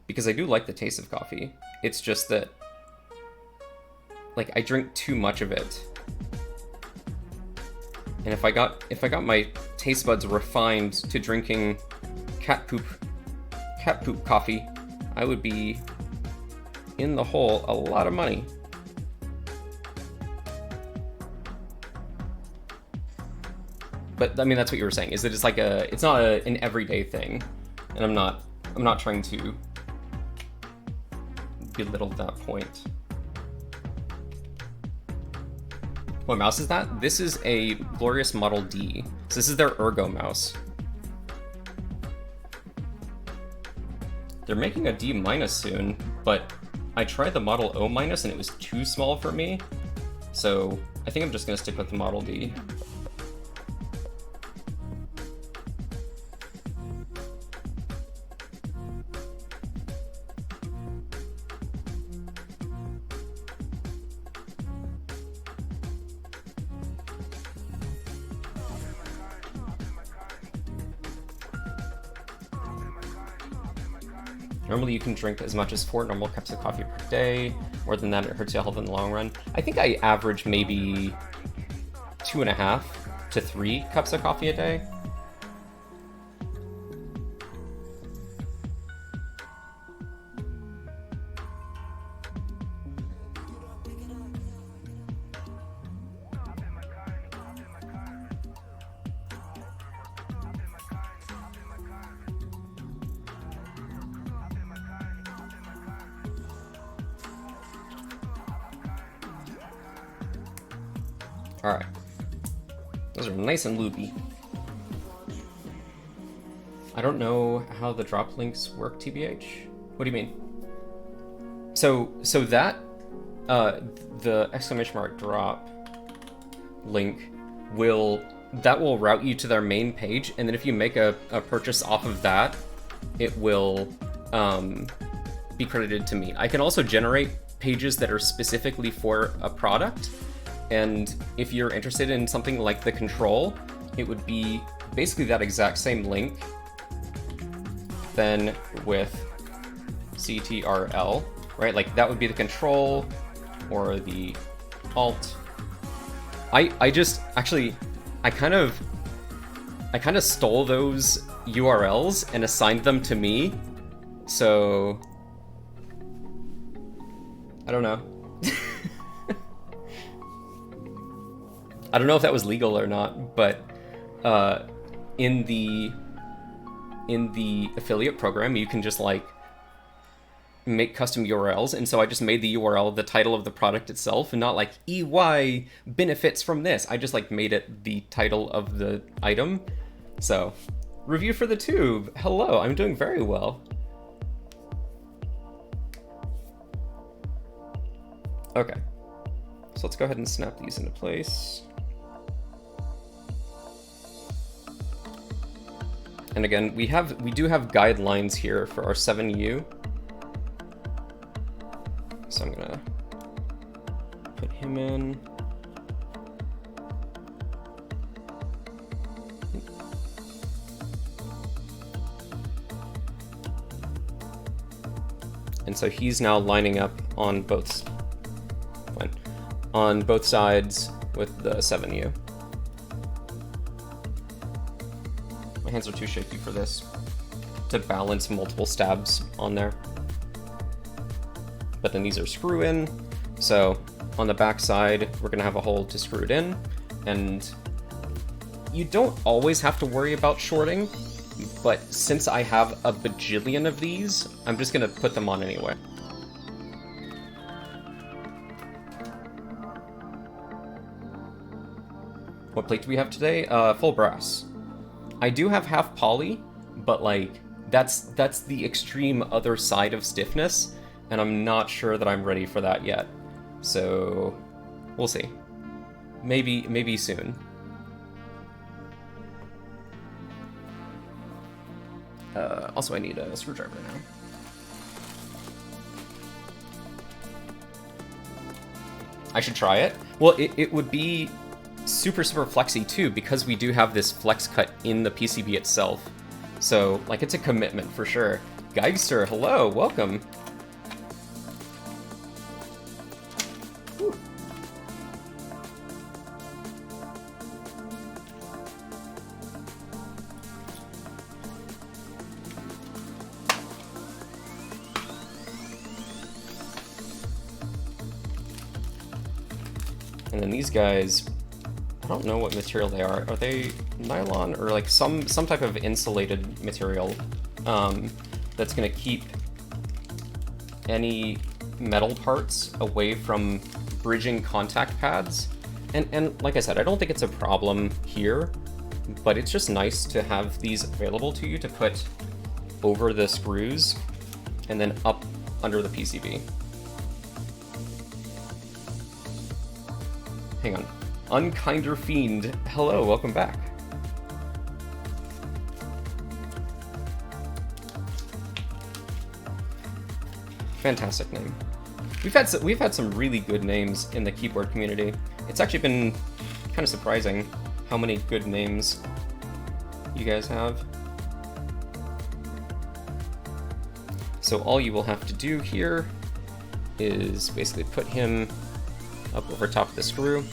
Because I do like the taste of coffee. It's just that, like, I drink too much of it. And if I got my taste buds refined to drinking cat poop coffee, I would be in the hole a lot of money. But I mean, that's what you were saying, is that it's not an everyday thing, and I'm not trying to belittle that point. What mouse is that? This is a Glorious Model D. So this is their Ergo mouse. They're making a D- soon, but I tried the Model O- and it was too small for me. So I think I'm just gonna stick with the Model D. Normally you can drink as much as 4 normal cups of coffee per day. More than that, it hurts your health in the long run. I think I average maybe 2.5 to 3 cups of coffee a day. Alright. Those are nice and loopy. I don't know how the drop links work, TBH. What do you mean? So that, the ! drop link will route you to their main page, and then if you make a purchase off of that, it will be credited to me. I can also generate pages that are specifically for a product. And if you're interested in something like the control, it would be basically that exact same link, then with CTRL, right? Like that would be the control or the alt. I just actually I kind of stole those URLs and assigned them to me So I don't know. I don't know if that was legal or not, but in the affiliate program, you can just like make custom URLs, and so I just made the URL the title of the product itself, and not like EY benefits from this. I just like made it the title of the item. So, review for the tube. Hello, I'm doing very well. Okay, so let's go ahead and snap these into place. And again, we do have guidelines here for our 7U. So I'm gonna put him in. And so he's now lining up on both sides with the 7U. My hands are too shaky for this to balance multiple stabs on there. But then these are screw in. So on the back side, we're gonna have a hole to screw it in. And you don't always have to worry about shorting, but since I have a bajillion of these, I'm just gonna put them on anyway. What plate do we have today? Full brass. I do have half poly, but like that's the extreme other side of stiffness, and I'm not sure that I'm ready for that yet. So we'll see. Maybe soon. Also, I need a screwdriver now. I should try it. Well, it would be super flexy too, because we do have this flex cut in the PCB itself. So, like, it's a commitment for sure. Geigster, hello, welcome. Whew. And then these guys, I don't know what material they are. Are they nylon or like some type of insulated material that's gonna keep any metal parts away from bridging contact pads? And like I said, I don't think it's a problem here, but it's just nice to have these available to you to put over the screws and then up under the PCB. Hang on. Unkinder Fiend, hello, welcome back. Fantastic name. We've had some really good names in the keyboard community. It's actually been kind of surprising how many good names you guys have. So all you will have to do here is basically put him up over top of the screw.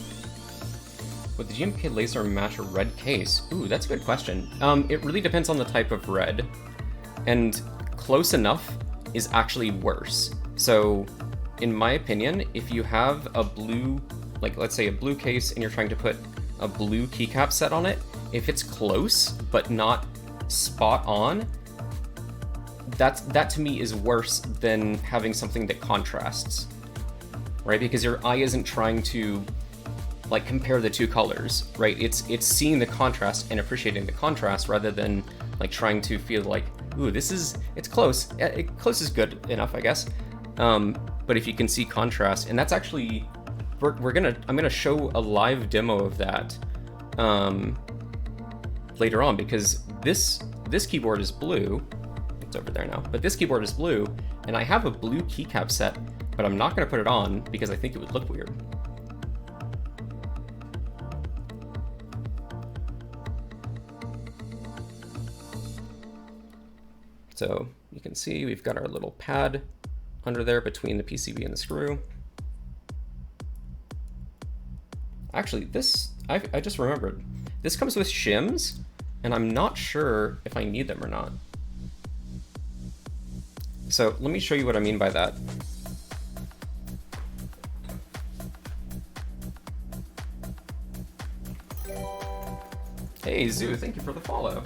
Would the GMK laser match a red case? Ooh, that's a good question. It really depends on the type of red, and close enough is actually worse. So, in my opinion, if you have a blue, like let's say a blue case, and you're trying to put a blue keycap set on it, if it's close but not spot on, that to me is worse than having something that contrasts, right? Because your eye isn't trying to like compare the two colors, right? It's seeing the contrast and appreciating the contrast rather than like trying to feel like, ooh, it's close. Close is good enough, I guess. But if you can see contrast, and that's actually, I'm gonna show a live demo of that later on, because this keyboard is blue. It's over there now, but this keyboard is blue, and I have a blue keycap set, but I'm not gonna put it on because I think it would look weird. So you can see we've got our little pad under there between the PCB and the screw. Actually, I just remembered. This comes with shims, and I'm not sure if I need them or not. So let me show you what I mean by that. Hey, Zoo, thank you for the follow.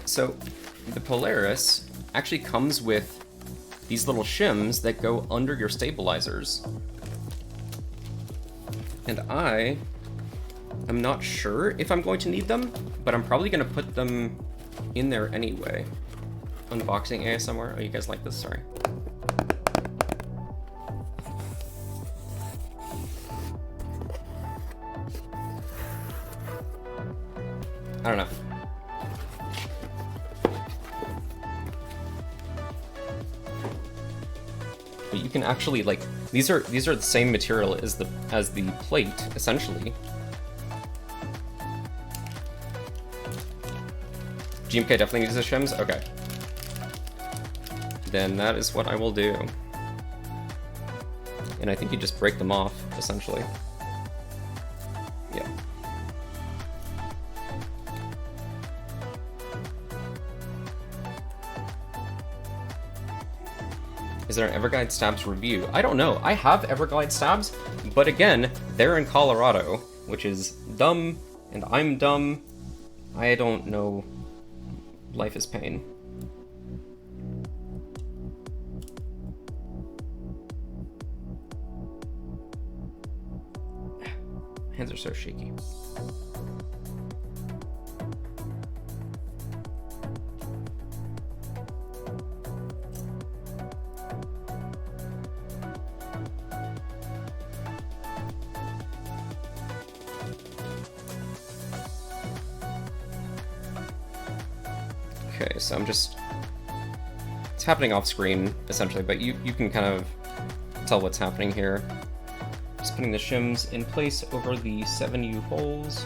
So the Polaris actually comes with these little shims that go under your stabilizers. And I am not sure if I'm going to need them, but I'm probably going to put them in there anyway. Unboxing ASMR. Oh, you guys like this? Sorry. I don't know. But you can actually, like, these are the same material as the plate, essentially. GMK definitely needs the shims? Okay. Then that is what I will do. And I think you just break them off, essentially. Yeah. Is there an Everglide Stabs review? I don't know. I have Everglide Stabs, but again, they're in Colorado, which is dumb, and I'm dumb. I don't know. Life is pain. Hands are so shaky. Okay, so I'm just... It's happening off screen, essentially, but you can kind of tell what's happening here. Just putting the shims in place over the 7U holes.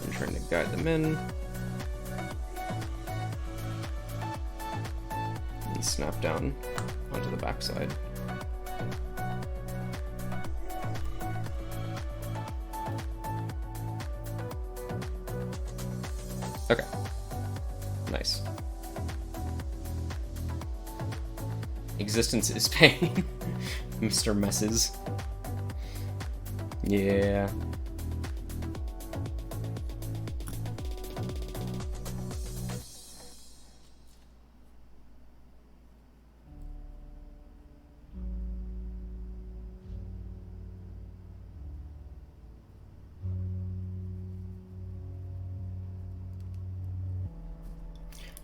I'm trying to guide them in. And snap down onto the backside. Okay. Nice. Existence is pain. Mr. Messes. Yeah.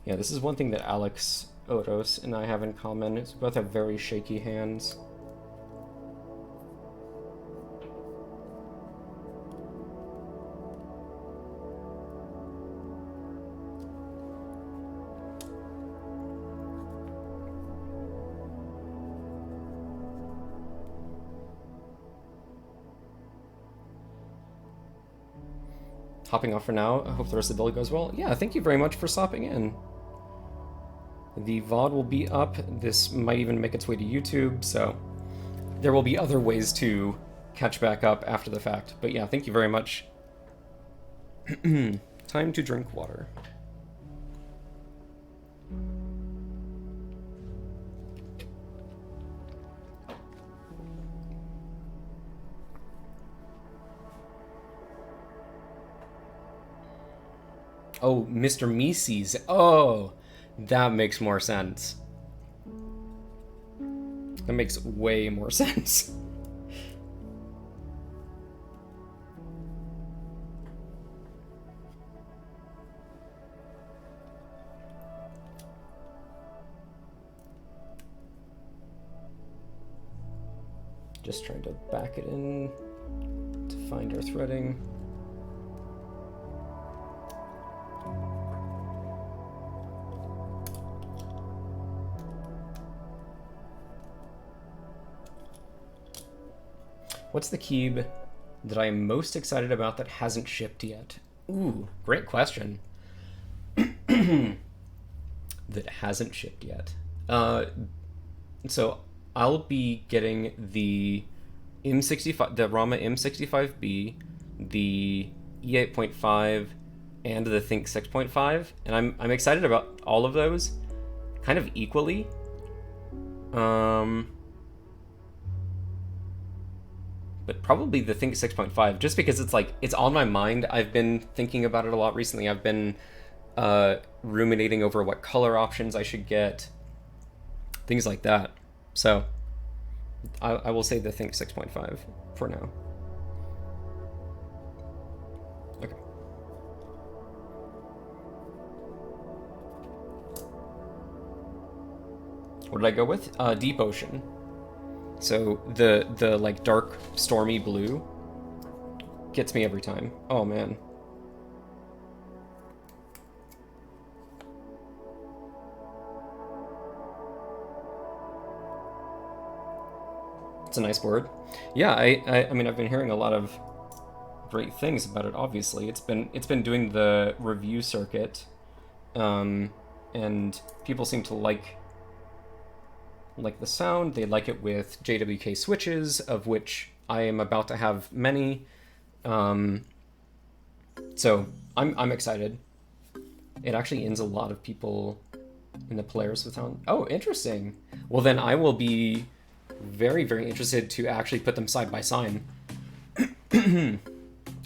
Yeah, this is one thing that Alex Oros and I have in common, is we both have very shaky hands. Hopping off for now. I hope the rest of the build goes well. Yeah, thank you very much for stopping in. The VOD will be up. This might even make its way to YouTube, so there will be other ways to catch back up after the fact. But yeah, thank you very much. Time to drink water. Oh, Mr. Mises. Oh, that makes more sense. That makes way more sense. Just trying to back it in to find our threading. What's the Keeb that I am most excited about that hasn't shipped yet? Ooh, great question. That hasn't shipped yet. So I'll be getting the M65, the Rama M65B, the E8.5, and the Think 6.5, and I'm excited about all of those, kind of equally. But probably the Think 6.5, just because it's like, it's on my mind. I've been thinking about it a lot recently. I've been ruminating over what color options I should get, things like that. So I will say the Think 6.5 for now. Okay. What did I go with? Deep Ocean. So the like dark stormy blue gets me every time. Oh man. It's a nice board. Yeah, I mean I've been hearing a lot of great things about it. Obviously, it's been doing the review circuit, and people seem to like the sound. They like it with JWK switches, of which I am about to have many. So I'm excited. It actually ends a lot of people in the Polaris with sound. Oh, interesting. Well, then I will be very, very interested to actually put them side by side.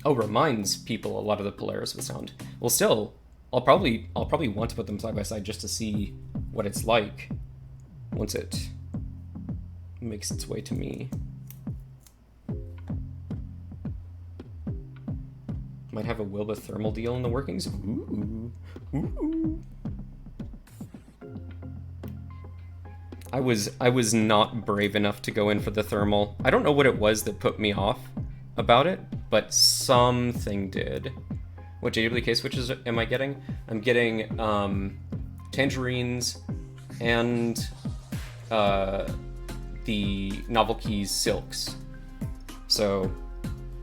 Oh, reminds people a lot of the Polaris with sound. Well, still, I'll probably want to put them side by side just to see what it's like once it makes its way to me. Might have a Wilba thermal deal in the workings. Ooh. Ooh. I was not brave enough to go in for the thermal. I don't know what it was that put me off about it, but something did. What JWK switches am I getting? I'm getting Tangerines and the Novel Keys Silks. So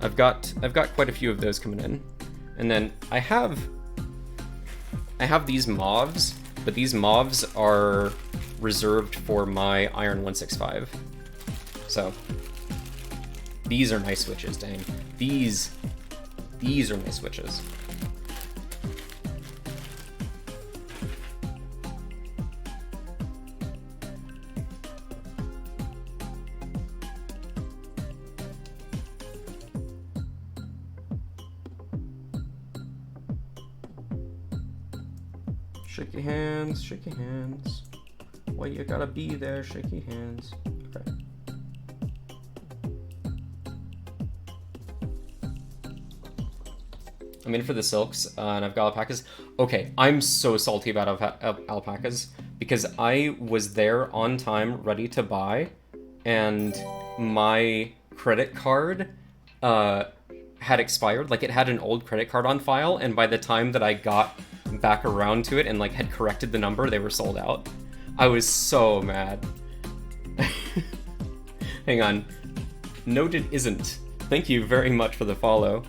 I've got quite a few of those coming in. And then I have these mauves, but these mauves are reserved for my Iron 165. So these are nice switches, dang. These are nice switches. Shake your hands, shake your hands. Well, you gotta be there, shake your hands. Okay. I'm in for the silks, and I've got alpacas. Okay, I'm so salty about alpacas, because I was there on time, ready to buy, and my credit card had expired. Like, it had an old credit card on file, and by the time that I got back around to it and like had corrected the number, they were sold out. I was so mad. Hang on. Noted isn't. Thank you very much for the follow.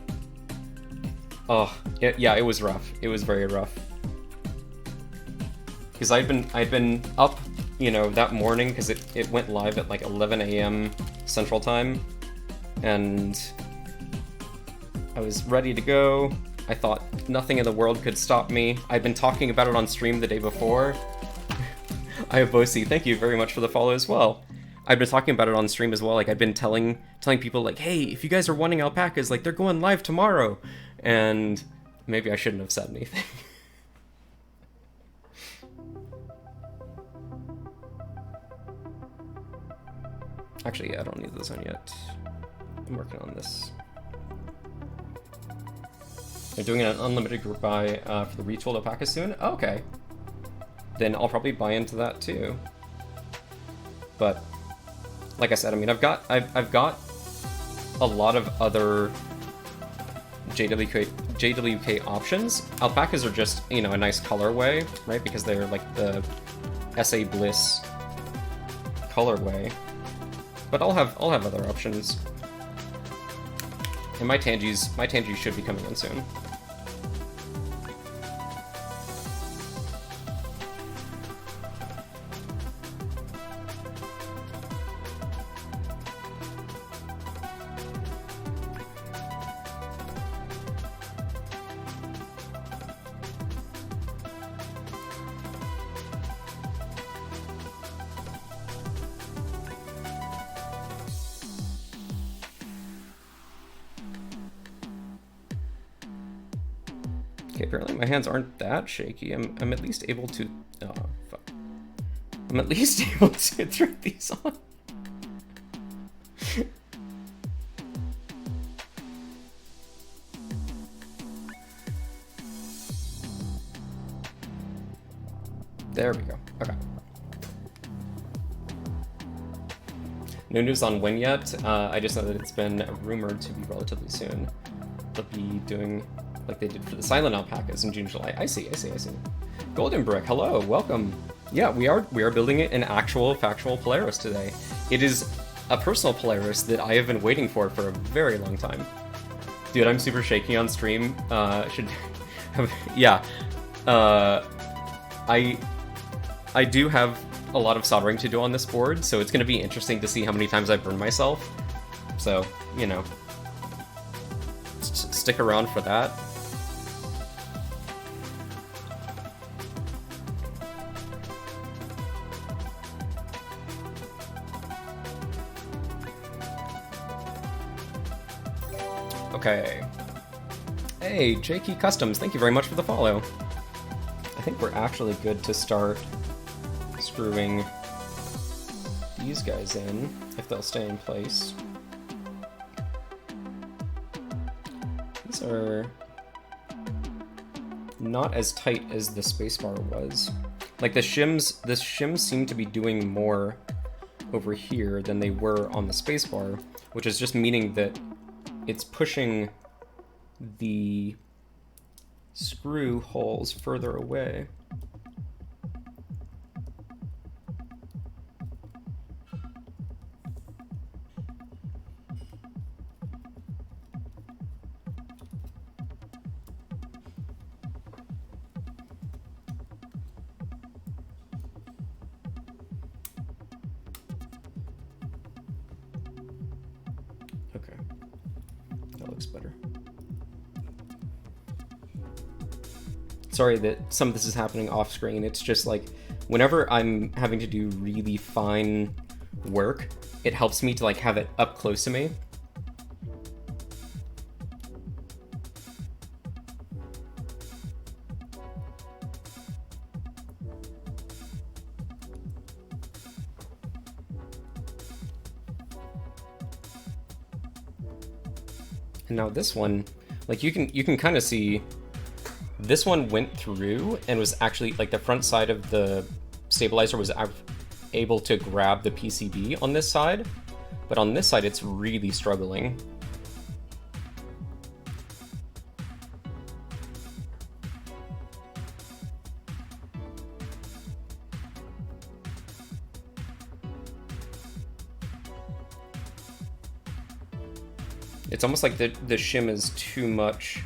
Oh, yeah, it was rough. It was very rough. Because I'd been up, you know, that morning, because it went live at like 11 a.m. Central Time, and I was ready to go. I thought nothing in the world could stop me. I'd been talking about it on stream the day before. I have Bosi, thank you very much for the follow as well. I've been talking about it on stream as well. Like, I've been telling people, like, hey, if you guys are wanting alpacas, like, they're going live tomorrow. And maybe I shouldn't have said anything. Actually, yeah, I don't need this on yet. I'm working on this. They're doing an unlimited group buy for the retooled alpacas soon? Oh, okay. Then I'll probably buy into that too. But like I said, I mean, I've got a lot of other JWK options. Alpacas are just, you know, a nice colorway, right? Because they're like the SA Bliss colorway. But I'll have other options. And my Tangies should be coming in soon. Okay, apparently my hands aren't that shaky. I'm at least able to... Oh, fuck. I'm at least able to throw these on. There we go. Okay. No news on when yet. I just know that it's been rumored to be relatively soon. They'll be doing like they did for the Silent Alpacas in June, July. I see. Golden Brick, hello, welcome. Yeah, we are building an actual factual Polaris today. It is a personal Polaris that I have been waiting for a very long time. Dude, I'm super shaky on stream. Should have, yeah. I do have a lot of soldering to do on this board, so it's going to be interesting to see how many times I burn myself. So, you know, stick around for that. Okay. Hey, JK Customs, thank you very much for the follow. I think we're actually good to start screwing these guys in, if they'll stay in place. These are not as tight as the spacebar was. Like the shims seem to be doing more over here than they were on the spacebar, which is just meaning that it's pushing the screw holes further away. Better. Sorry that some of this is happening off screen. It's just like whenever I'm having to do really fine work, it helps me to like have it up close to me. And now this one, like you can kind of see, this one went through and was actually like the front side of the stabilizer was able to grab the PCB on this side, but on this side it's really struggling. It's almost like the shim is too much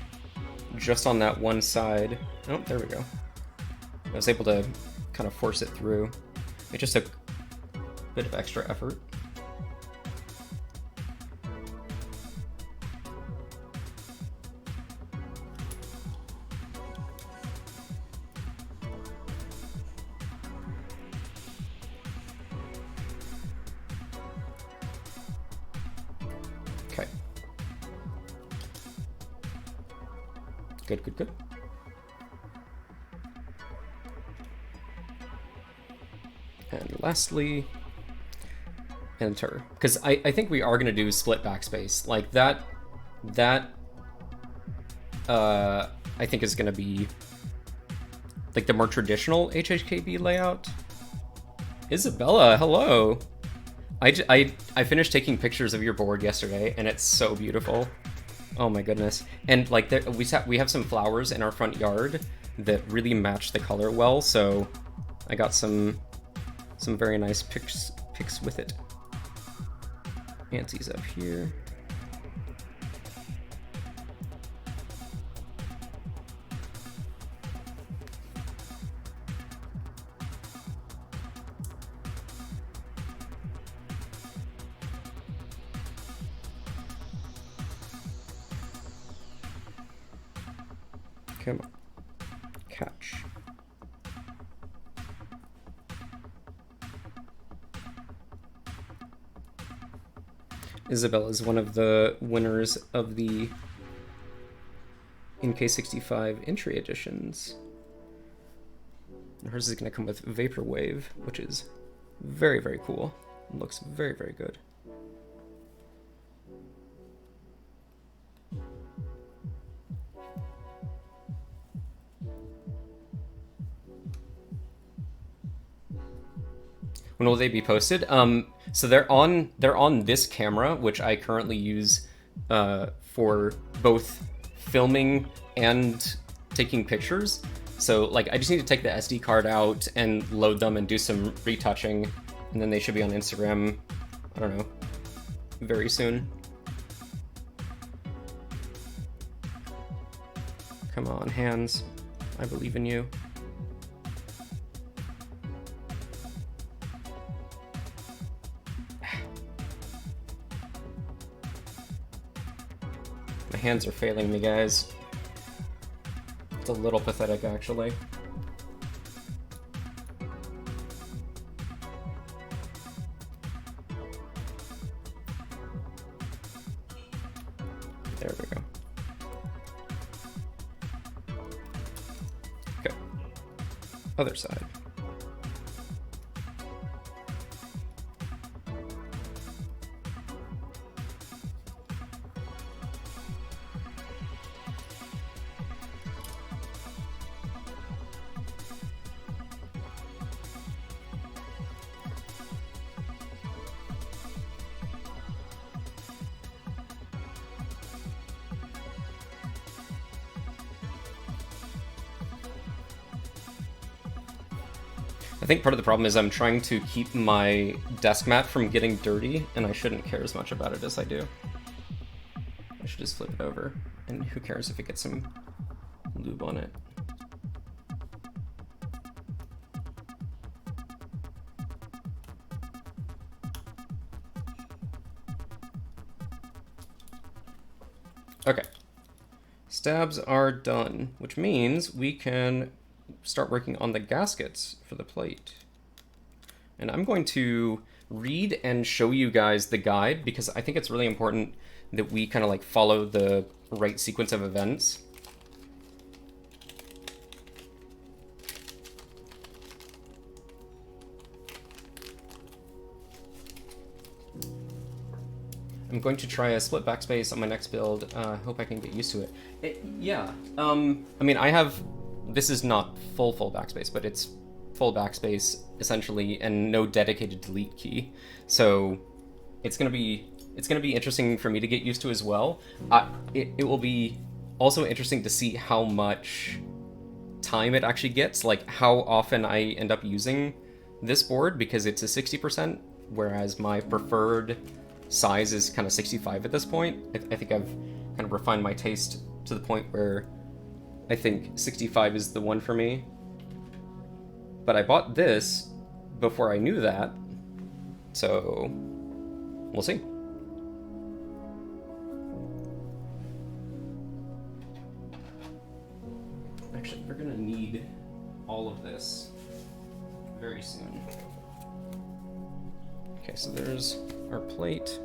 just on that one side. Oh, there we go. I was able to kind of force it through. It just took a bit of extra effort. Okay. Good. And lastly, enter. Because I think we are going to do split backspace. Like that I think is going to be like the more traditional HHKB layout. Isabella, hello. I finished taking pictures of your board yesterday, and it's so beautiful. Oh my goodness. And like we have some flowers in our front yard that really match the color well, so I got some very nice pics with it. Nancy's up here. Come on. Catch. Isabella is one of the winners of the NK65 entry editions. And hers is going to come with Vaporwave, which is very, very cool. It looks very, very good. When will they be posted? So they're on this camera, which I currently use for both filming and taking pictures. So like I just need to take the SD card out and load them and do some retouching, and then they should be on Instagram, I don't know, very soon. Come on, hands. I believe in you. My hands are failing me, guys. It's a little pathetic, actually. There we go. Okay. Other side. I think part of the problem is I'm trying to keep my desk mat from getting dirty, and I shouldn't care as much about it as I do. I should just flip it over, and who cares if it gets some lube on it. Okay. Stabs are done, which means we can start working on the gaskets for the plate. And I'm going to read and show you guys the guide because I think it's really important that we kind of like follow the right sequence of events. I'm going to try a split backspace on my next build. Hope I can get used to it. Yeah. I mean, this is not full backspace, but it's full backspace essentially, and no dedicated delete key. So it's gonna be interesting for me to get used to as well. It will be also interesting to see how much time it actually gets, like how often I end up using this board, because it's a 60%, whereas my preferred size is kind of 65 at this point. I think I've kind of refined my taste to the point where I think 65 is the one for me. But I bought this before I knew that, so we'll see. Actually, we're gonna need all of this very soon. Okay, so there's our plate.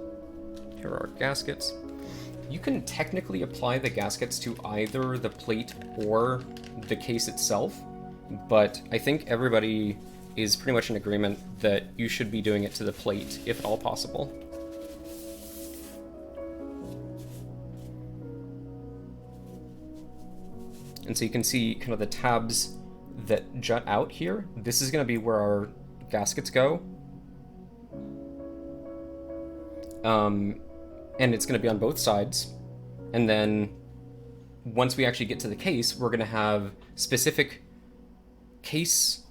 Here are our gaskets. You can technically apply the gaskets to either the plate or the case itself, but I think everybody is pretty much in agreement that you should be doing it to the plate, if at all possible. And so you can see kind of the tabs that jut out here. This is going to be where our gaskets go. And it's going to be on both sides. And then once we actually get to the case, we're going to have specific case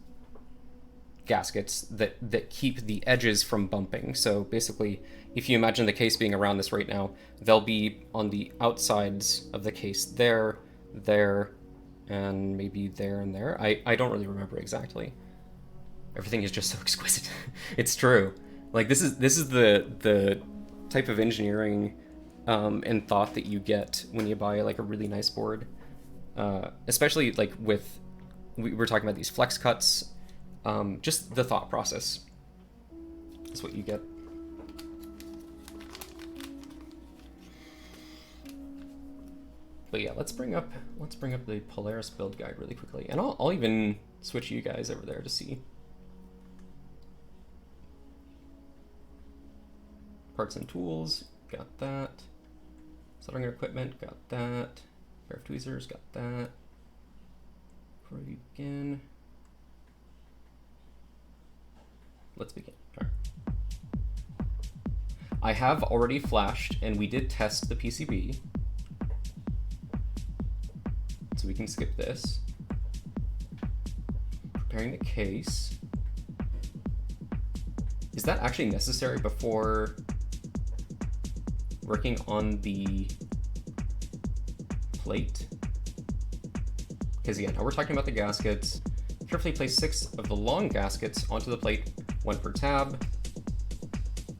gaskets that keep the edges from bumping. So basically, if you imagine the case being around this right now, they'll be on the outsides of the case there, and maybe there and there. I don't really remember exactly. Everything is just so exquisite. It's true. Like this is the type of engineering and thought that you get when you buy like a really nice board. especially like with, we were talking about these flex cuts, just the thought process is what you get. But yeah, let's bring up the Polaris build guide really quickly, and I'll even switch you guys over there to see. Parts and tools, got that. Soldering equipment, got that. Pair of tweezers, got that. Before we begin, let's begin. All right. I have already flashed, and we did test the PCB. So we can skip this. Preparing the case. Is that actually necessary before working on the plate? Because again, now we're talking about the gaskets. Carefully place 6 of the long gaskets onto the plate, 1 per tab.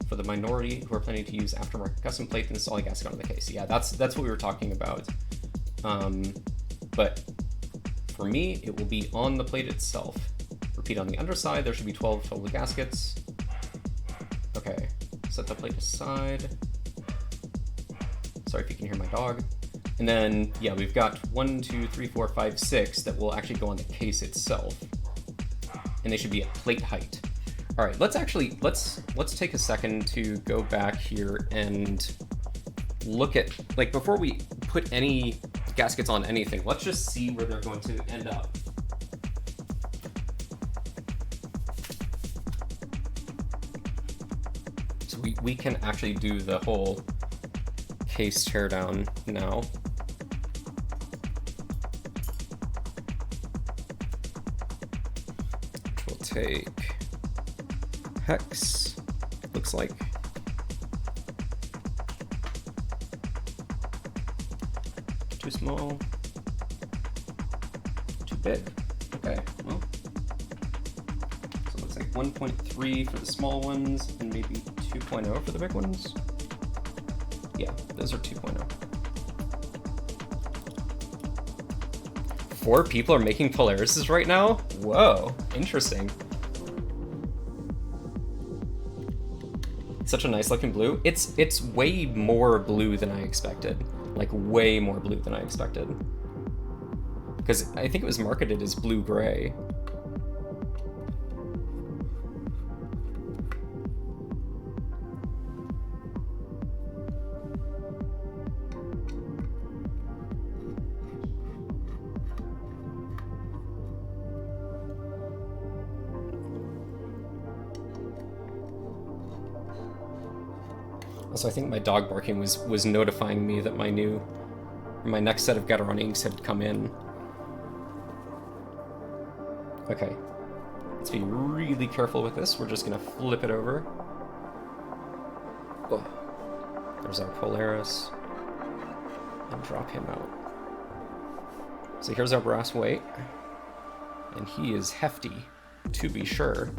For the minority who are planning to use aftermarket custom plate, install a gasket on the case. Yeah, that's what we were talking about. But for me, it will be on the plate itself. Repeat on the underside, there should be 12 total gaskets. Okay, set the plate aside. Sorry if you can hear my dog. And then, yeah, we've got 1, 2, 3, 4, 5, 6 that will actually go on the case itself. And they should be at plate height. All right, let's take a second to go back here and look at, like, before we put any gaskets on anything, let's just see where they're going to end up. So we can actually do the whole case teardown now. Which will take hex, looks like. Too small, too big. Okay, well, so it looks like 1.3 for the small ones and maybe 2.0 for the big ones. Yeah, those are 2.0. 4 people are making Polarises right now? Whoa, interesting. Such a nice looking blue. It's way more blue than I expected. Like way more blue than I expected. Because I think it was marketed as blue-gray. Also, I think my dog barking was notifying me that my next set of gateron inks had come in. Okay, let's be really careful with this. We're just gonna flip it over. Oh, there's our Polaris, and drop him out. So here's our brass weight, and he is hefty, to be sure.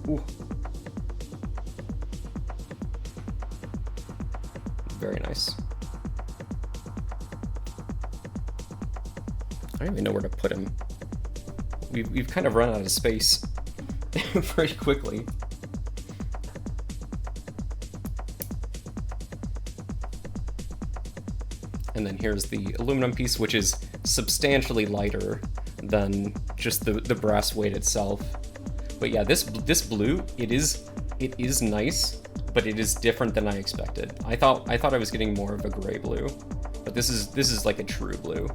Ooh. Very nice. I don't even know where to put him. We've kind of run out of space very quickly. And then here's the aluminum piece, which is substantially lighter than just the brass weight itself. But yeah, this blue, it is nice, but it is different than I expected. I thought I was getting more of a gray blue, but this is like a true blue.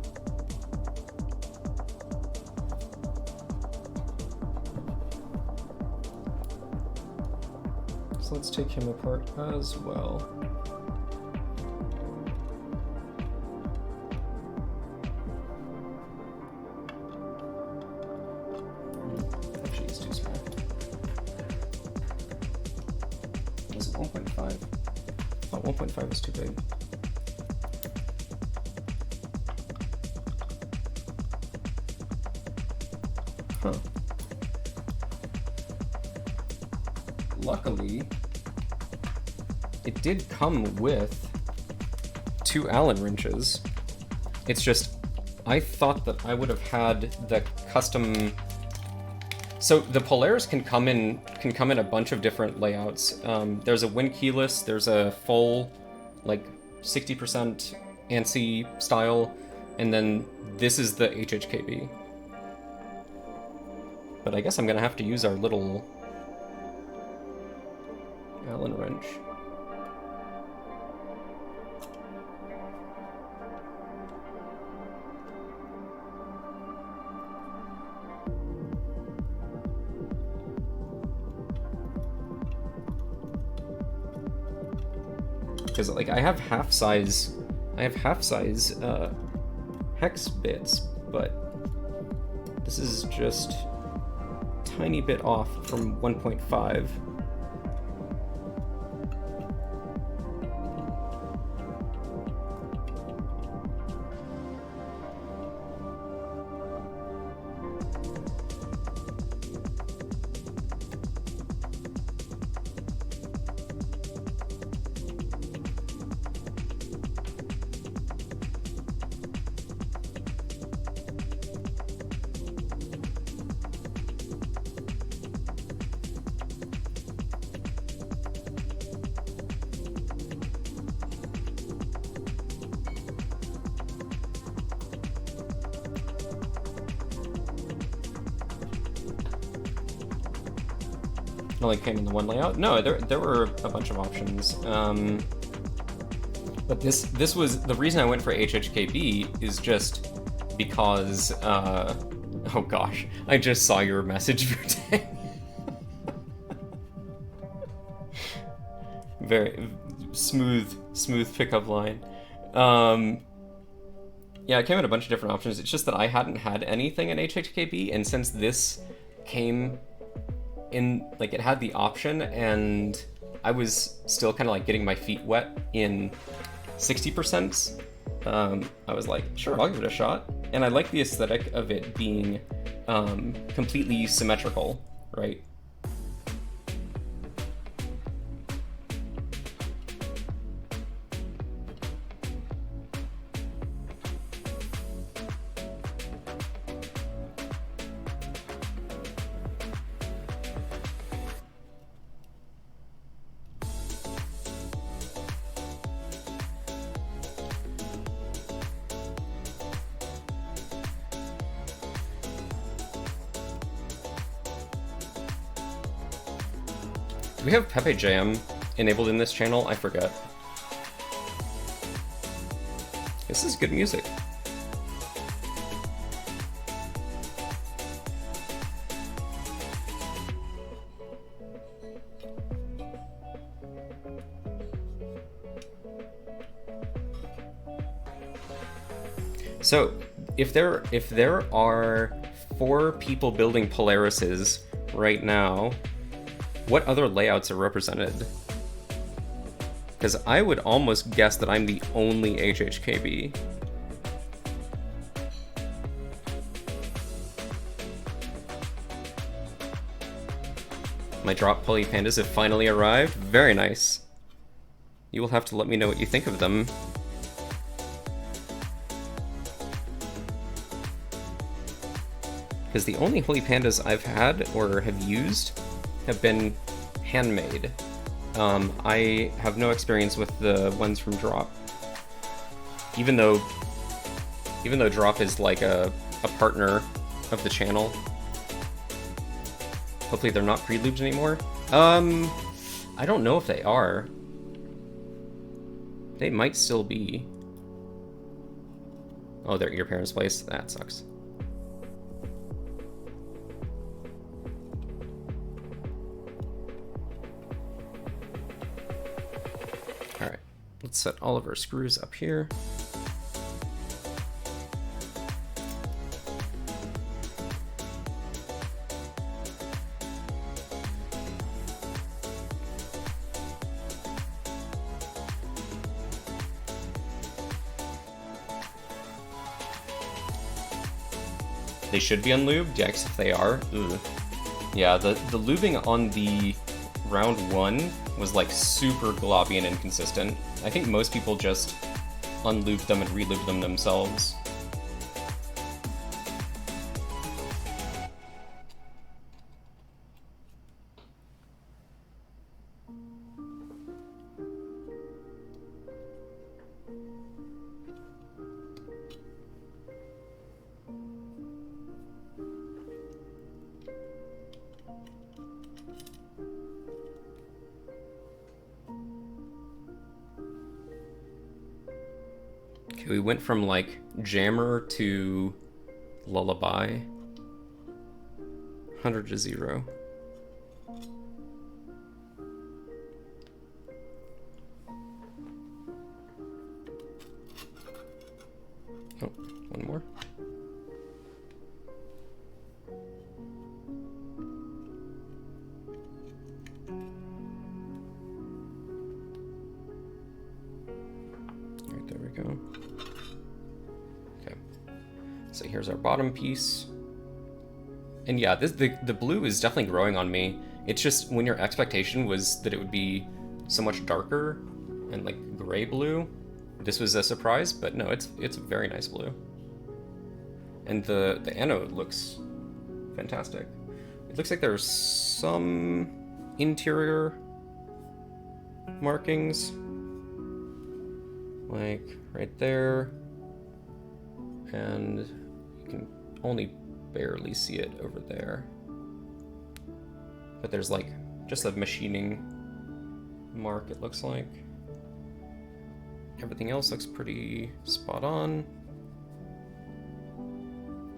So let's take him apart as well. Actually, it's too small. Was it 1.5? Oh, 1.5 was too big. Huh. Luckily, it did come with 2 Allen wrenches. It's just I thought that I would have had the custom. So the Polaris can come in a bunch of different layouts. There's a win keyless, there's a full, like 60% ANSI style, and then this is the HHKB. But I guess I'm gonna have to use our little Allen wrench. Because like I have half size hex bits, but this is just a tiny bit off from 1.5. It only came in the one layout. No, there were a bunch of options. But this was the reason I went for HHKB is just because oh gosh, I just saw your message, Vutang. Very smooth pickup line. Yeah, it came in a bunch of different options. It's just that I hadn't had anything in HHKB, and since this came in, like, it had the option, and I was still kind of like getting my feet wet in 60%. I was like, sure, I'll give it a shot. And I like the aesthetic of it being completely symmetrical, right? Do we have Pepe Jam enabled in this channel? I forget. This is good music. So, if there are 4 people building Polarises right now, what other layouts are represented? Because I would almost guess that I'm the only HHKB. My drop pulley pandas have finally arrived. Very nice. You will have to let me know what you think of them. Because the only holy pandas I've had or have used have been handmade. I have no experience with the ones from Drop. Even though Drop is like a partner of the channel. Hopefully they're not pre-lubed anymore. I don't know if they are. They might still be. Oh, they're at your parents' place? That sucks. Let's set all of our screws up here. They should be unlubed? Yeah, if they are. Ugh. Yeah, the lubing on the round 1 was like super globby and inconsistent. I think most people just unlube them and relube them themselves. Okay, we went from like Jammer to Lullaby. 100 to 0. Oh, one more. Alright, there we go. Okay. So here's our bottom piece. And yeah, the blue is definitely growing on me. It's just when your expectation was that it would be so much darker and like gray blue, this was a surprise, but no, it's a very nice blue. And the anode looks fantastic. It looks like there's some interior markings, like right there, and you can only barely see it over there. But there's like just a machining mark, it looks like. Everything else looks pretty spot on.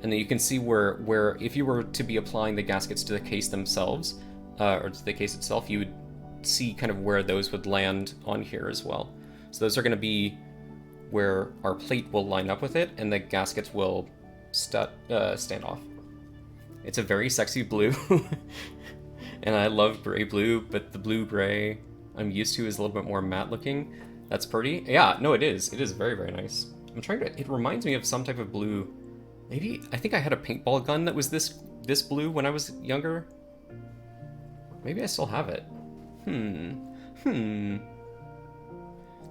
And then you can see where if you were to be applying the gaskets to the case themselves, or to the case itself, you would see kind of where those would land on here as well. So those are going to be where our plate will line up with it, and the gaskets will stand off. It's a very sexy blue, and I love gray blue, but the blue-gray I'm used to is a little bit more matte looking. That's pretty. Yeah, no, it is. It is very, very nice. I'm trying to... It reminds me of some type of blue. Maybe... I think I had a paintball gun that was this blue when I was younger. Maybe I still have it.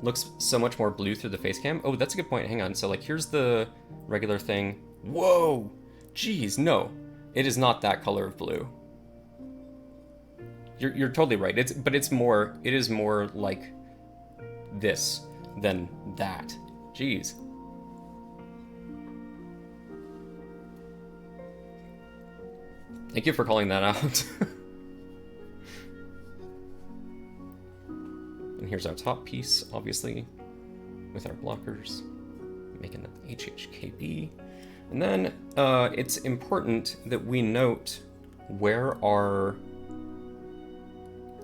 Looks so much more blue through the face cam. Oh, that's a good point. Hang on. So, like, here's the regular thing. Whoa! Jeez, no. It is not that color of blue. You're totally right. It is more like this than that. Jeez. Thank you for calling that out. And here's our top piece, obviously, with our blockers, making it HHKB. And then it's important that we note where our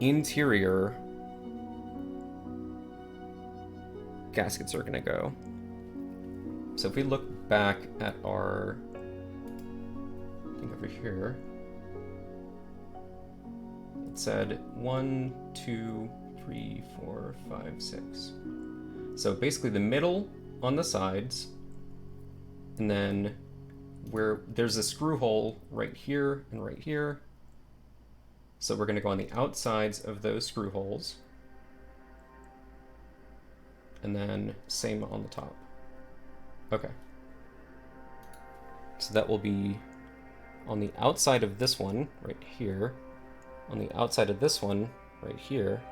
interior gaskets are gonna go. So if we look back at our thing over here, it said 1, 2, 3, 4, 5, 6. So basically the middle on the sides, and then where there's a screw hole right here and right here. So we're gonna go on the outsides of those screw holes. And then same on the top. Okay. So that will be on the outside of this one right here, on the outside of this one right here,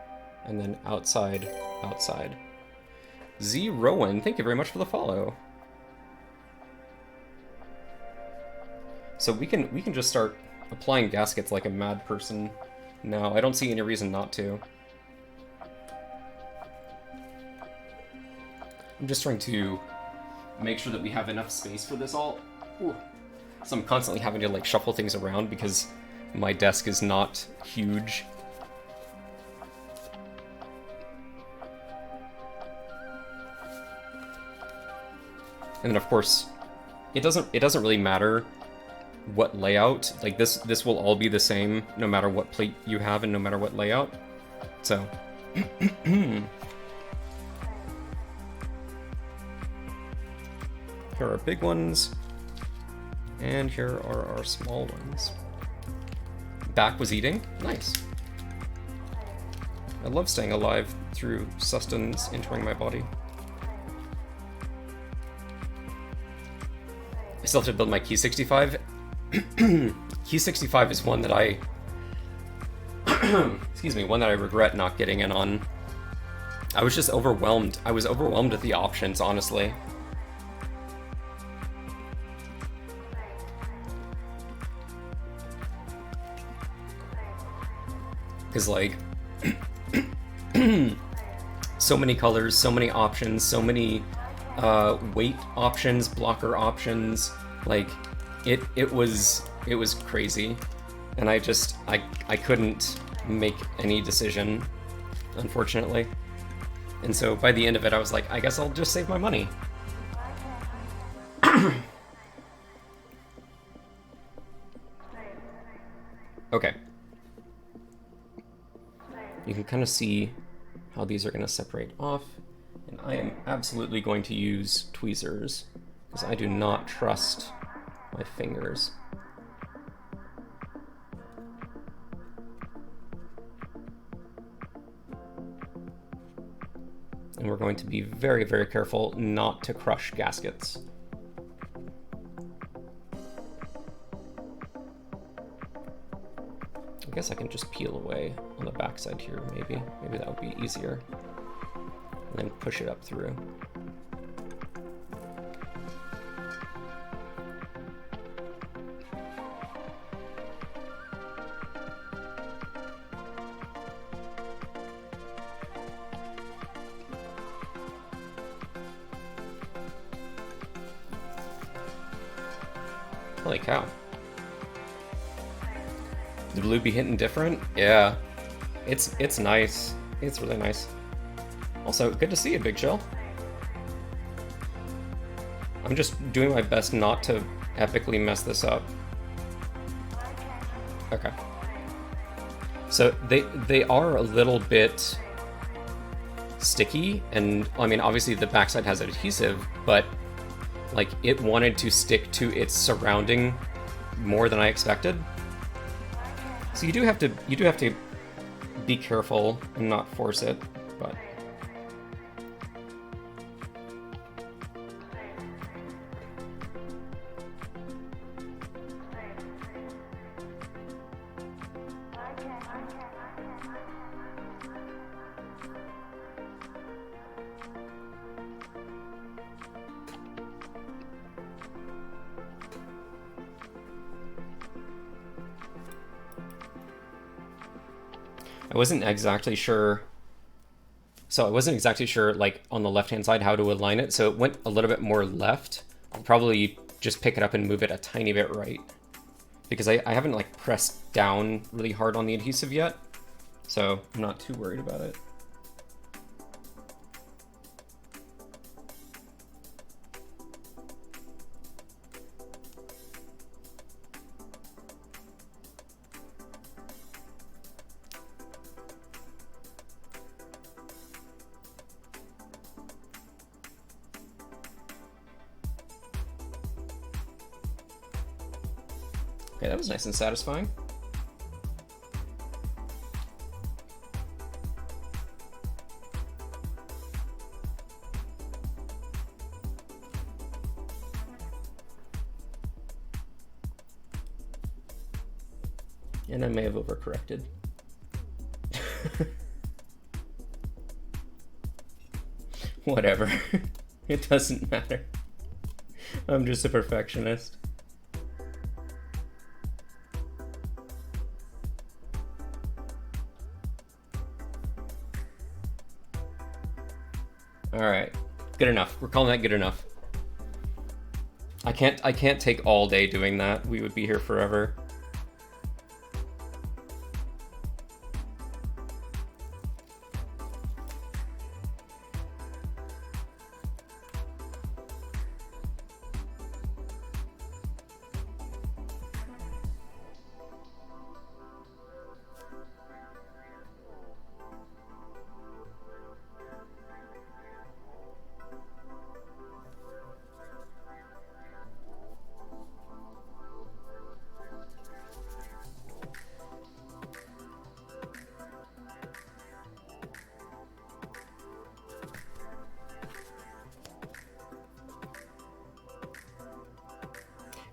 and then outside. Z Rowan, thank you very much for the follow. So we can just start applying gaskets like a mad person now. I don't see any reason not to. I'm just trying to make sure that we have enough space for this all. Ooh. So I'm constantly having to like shuffle things around because my desk is not huge. And then of course, it doesn't really matter what layout. Like this will all be the same no matter what plate you have and no matter what layout. So here are our big ones, and here are our small ones. Back was eating? Nice. I love staying alive through sustenance entering my body. I still have to build my Key 65. Key 65 is one that I... excuse me, one that I regret not getting in on. I was just overwhelmed. I was overwhelmed with the options, honestly. Because, like, so many colors, so many options, so many weight options, blocker options. Like, it was crazy, and I couldn't make any decision, unfortunately. And so by the end of it, I was like, I guess I'll just save my money. Okay. You can kind of see how these are going to separate off. And I am absolutely going to use tweezers, because I do not trust my fingers. And we're going to be very, very careful not to crush gaskets. I guess I can just peel away on the backside here, maybe. Maybe that would be easier. And then push it up through. Holy cow. The blue be hitting different? Yeah. It's nice. It's really nice. Also, good to see you, Big Chill. I'm just doing my best not to epically mess this up. Okay. So they are a little bit sticky, and I mean obviously the backside has adhesive, but like it wanted to stick to its surrounding more than I expected. So you do have to be careful and not force it, but I wasn't exactly sure. So I wasn't exactly sure, like, on the left-hand side how to align it, so it went a little bit more left. I'll probably just pick it up and move it a tiny bit right, because I haven't, like, pressed down really hard on the adhesive yet, so I'm not too worried about it. Okay, that was nice and satisfying. And I may have overcorrected. Whatever. It doesn't matter. I'm just a perfectionist. All right, good enough. We're calling that good enough. I can't take all day doing that. We would be here forever.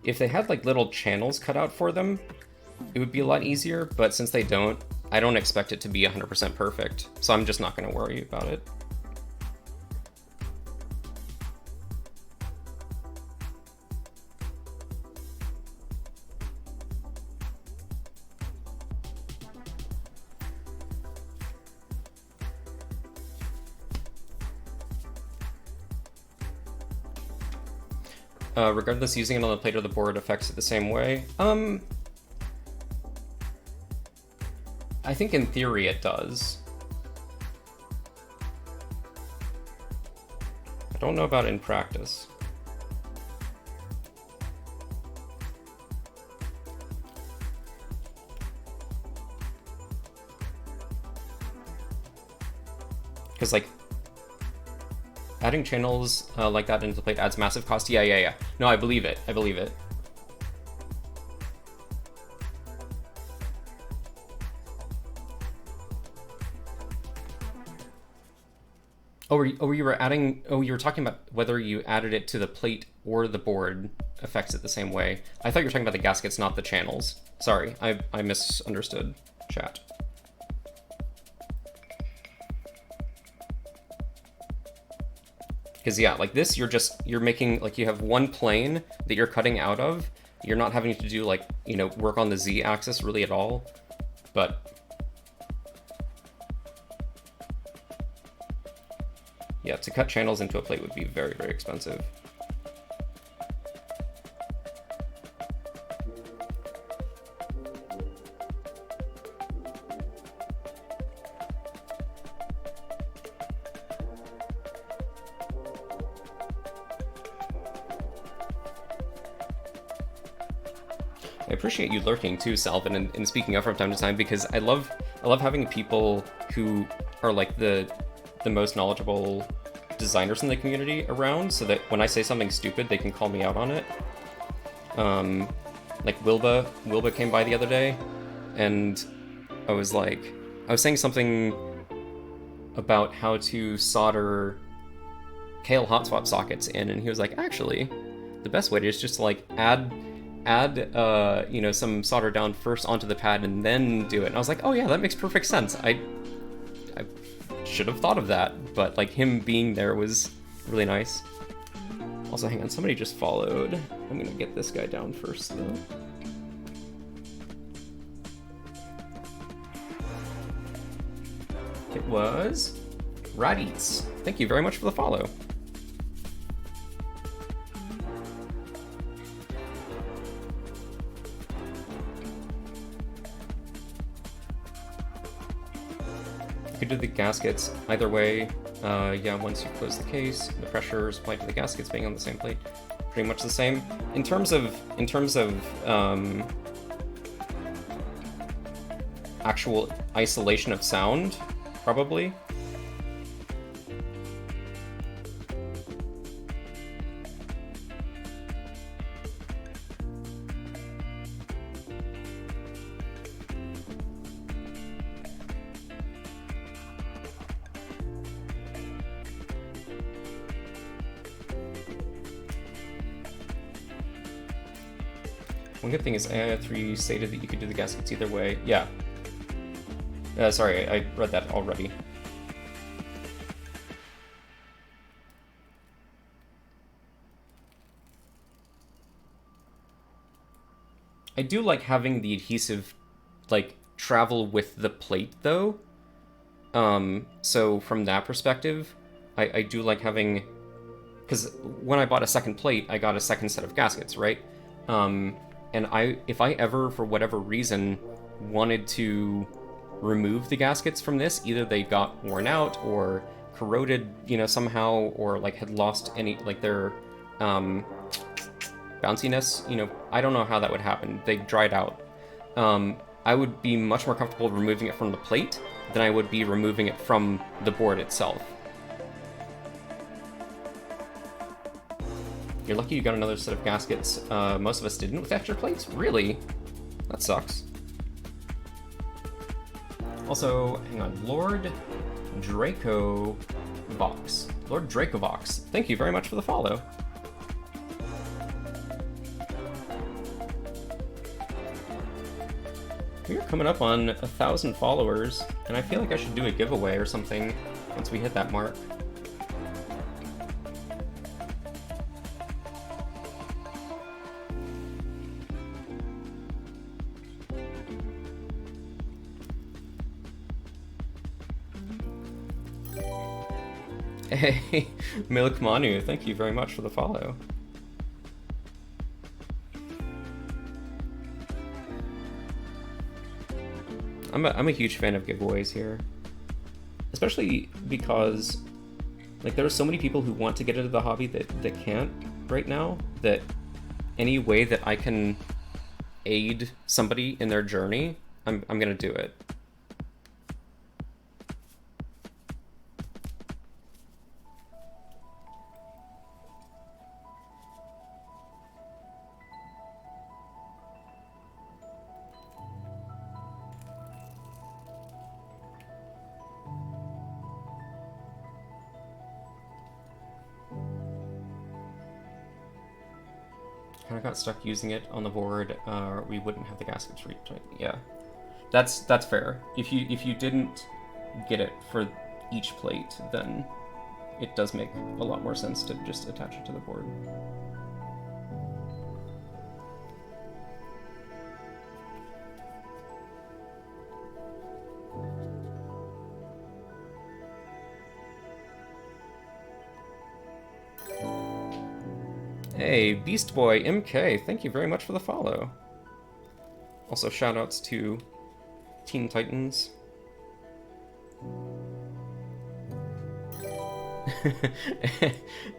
If they had like little channels cut out for them, it would be a lot easier, but since they don't, I don't expect it to be 100% perfect, so I'm just not going to worry about it. Regardless, using it on the plate or the board affects it the same way. I think in theory it does. I don't know about in practice. Because, like, adding channels like that into the plate adds massive cost. Yeah. No, I believe it. I believe it. You were adding... Oh, you were talking about whether you added it to the plate or the board affects it the same way. I thought you were talking about the gaskets, not the channels. Sorry, I misunderstood, chat. Because, yeah, like this, you're making, like, you have one plane that you're cutting out of. You're not having to do, like, you know, work on the z-axis really at all. But... yeah, to cut channels into a plate would be very, very expensive. I appreciate you lurking too, Salvin, and speaking up from time to time, because I love having people who are like the most knowledgeable designers in the community around, so that when I say something stupid, they can call me out on it. Like Wilba came by the other day, and I was saying something about how to solder Kale hot swap sockets in, and he was like, actually, the best way is just to like add you know, some solder down first onto the pad and then do it. And I was like, oh yeah, that makes perfect sense. I should have thought of that, but like him being there was really nice. Also, hang on, somebody just followed. I'm gonna get this guy down first though. It was Raditz. Thank you very much for the follow. You could do the gaskets either way. Yeah, once you close the case, the pressure is applied to the gaskets being on the same plate. Pretty much the same. In terms of actual isolation of sound, probably. One good thing is AI3 stated that you could do the gaskets either way. Yeah. Sorry, I read that already. I do like having the adhesive, like, travel with the plate, though. So from that perspective, I do like having... because when I bought a second plate, I got a second set of gaskets, right? And if I ever, for whatever reason, wanted to remove the gaskets from this, either they got worn out or corroded, you know, somehow, or like had lost any, like their bounciness, you know, I don't know how that would happen. They dried out. I would be much more comfortable removing it from the plate than I would be removing it from the board itself. You're lucky you got another set of gaskets. Most of us didn't with extra plates? Really? That sucks. Also, hang on, Lord Dracovox. Lord Dracovox, thank you very much for the follow. We are coming up on 1,000 followers, and I feel like I should do a giveaway or something once we hit that mark. Hey, Milk Manu, thank you very much for the follow. I'm a huge fan of giveaways here, especially because like there are so many people who want to get into the hobby that can't right now, that any way that I can aid somebody in their journey, I'm gonna do it. I got stuck using it on the board, we wouldn't have the gaskets reach. Yeah, that's fair. If you didn't get it for each plate, then it does make a lot more sense to just attach it to the board. Hey, Beast Boy MK, thank you very much for the follow. Also, shoutouts to Teen Titans.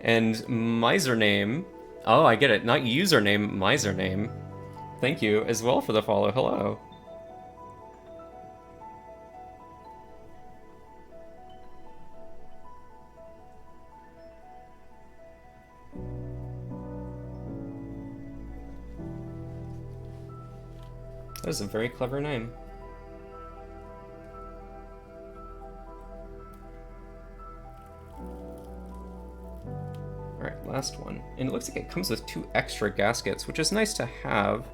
And Miser Name. Oh, I get it. Not username, Miser Name. Thank you as well for the follow. Hello. That is a very clever name. Alright, last one. And it looks like it comes with 2 extra gaskets, which is nice to have,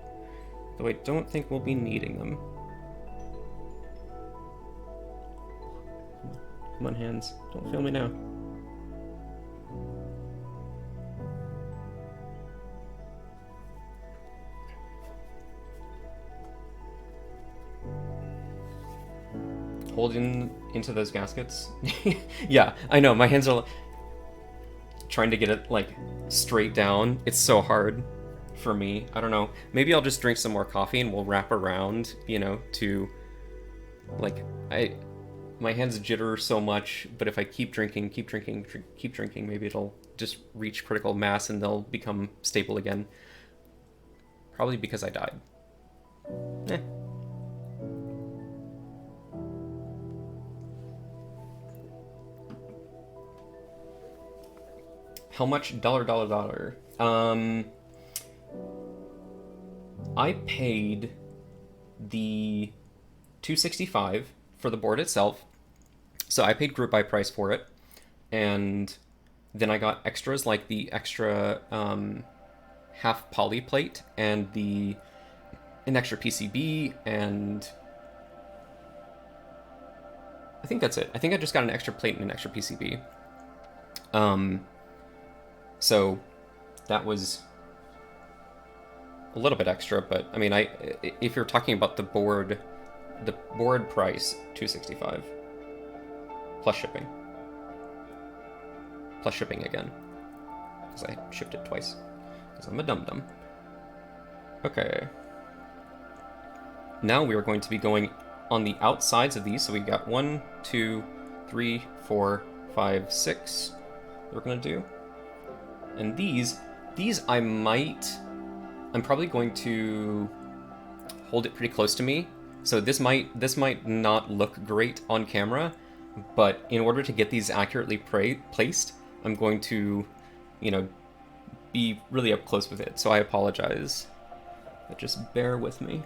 though I don't think we'll be needing them. Come on, hands. Don't fail me now. Holding into those gaskets. Yeah, I know, my hands are trying to get it like straight down. It's so hard for me. I don't know. Maybe I'll just drink some more coffee and we'll wrap around, you know, to like my hands jitter so much, but if I keep drinking, maybe it'll just reach critical mass and they'll become stable again. Probably because I died. Eh. How much? Dollar. I paid the $265 for the board itself, so I paid group buy price for it, and then I got extras like the extra half poly plate and an extra PCB, and I think that's it. I think I just got an extra plate and an extra PCB. So that was a little bit extra, but I mean, if you're talking about the board price, $265 plus shipping again, because I shipped it twice because I'm a dum-dum. Okay, now we are going to be going on the outsides of these. So we got 1, 2, 3, 4, 5, 6 we're gonna do. And these I'm probably going to hold it pretty close to me. So this might not look great on camera, but in order to get these accurately placed, I'm going to, you know, be really up close with it. So I apologize, but just bear with me.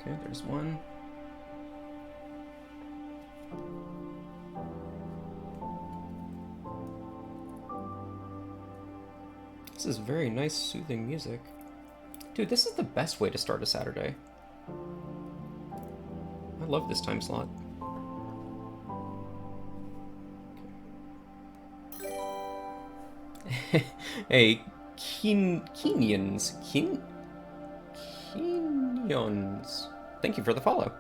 Okay, there's one. This is very nice, soothing music. Dude, this is the best way to start a Saturday. I love this time slot. Hey, Kenyans. Kenyans. Thank you for the follow.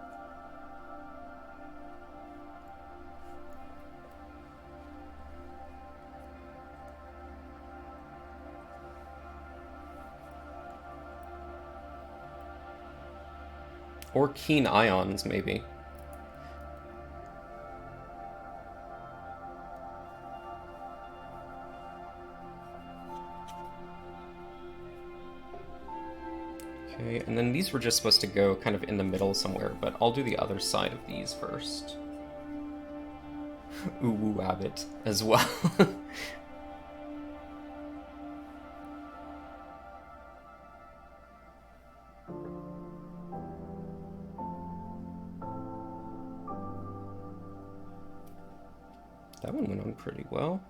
Or keen ions, maybe. Okay, and then these were just supposed to go kind of in the middle somewhere, but I'll do the other side of these first. Ooh, Abbott as well. That one went on pretty well.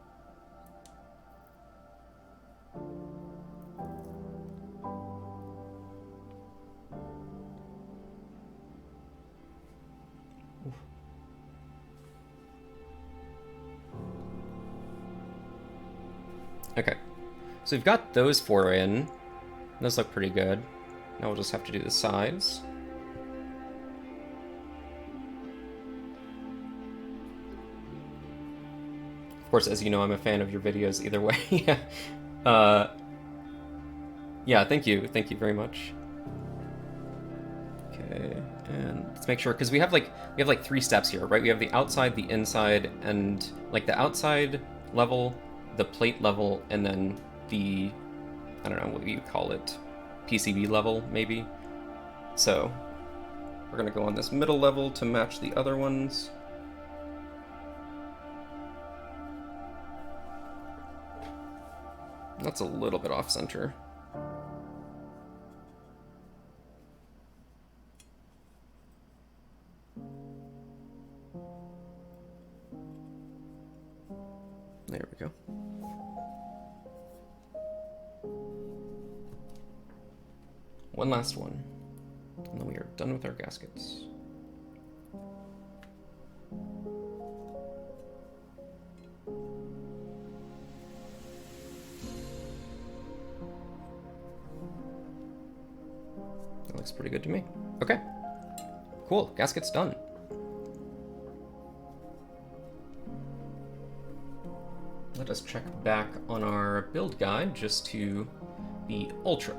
Okay, so we've got those 4 in. Those look pretty good. Now we'll just have to do the sides. Of course, as you know, I'm a fan of your videos either way. Yeah, thank you very much. Okay, and let's make sure, because we have like 3 steps here, right? We have the outside, the inside, and like the outside level, the plate level, and then the, I don't know what you call it, PCB level maybe. So we're gonna go on this middle level to match the other ones. That's a little bit off center. There we go. One last one, and then we are done with our gaskets. That looks pretty good to me. Okay, cool, gasket's done. Let us check back on our build guide just to be ultra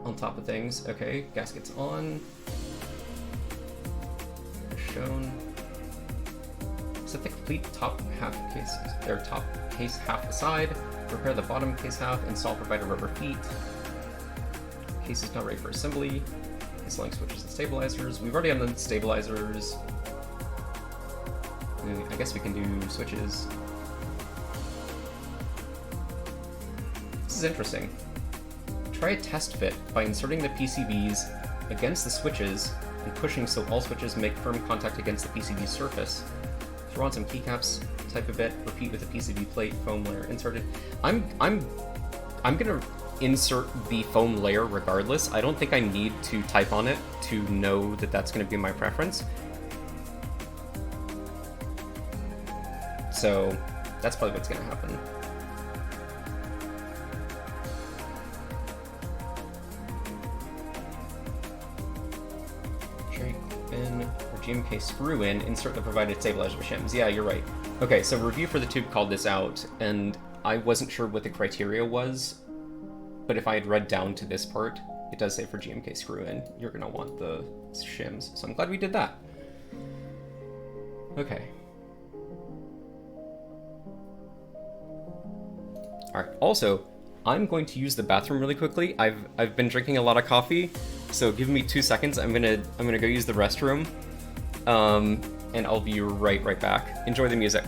on top of things. Okay, gaskets on. Shown. Set the complete top half case, or top case half aside. Repair the bottom case half. Install provided rubber feet. Case is not ready for assembly. Installing switches and stabilizers. We've already done the stabilizers. I guess we can do switches. This is interesting. Try a test fit by inserting the PCBs against the switches and pushing so all switches make firm contact against the PCB surface. Throw on some keycaps, type a bit, repeat with the PCB plate, foam layer inserted. I'm gonna insert the foam layer regardless. I don't think I need to type on it to know that that's gonna be my preference. So that's probably what's gonna happen. Cherry in or GMK screw in, insert the provided stabilizer shims. Yeah, you're right. Okay, so review for the tube called this out, and I wasn't sure what the criteria was, but if I had read down to this part, it does say for GMK screw in, you're gonna want the shims. So I'm glad we did that. Okay. Alright, also, I'm going to use the bathroom really quickly. I've been drinking a lot of coffee, so give me 2 seconds. I'm gonna go use the restroom, and I'll be right back. Enjoy the music.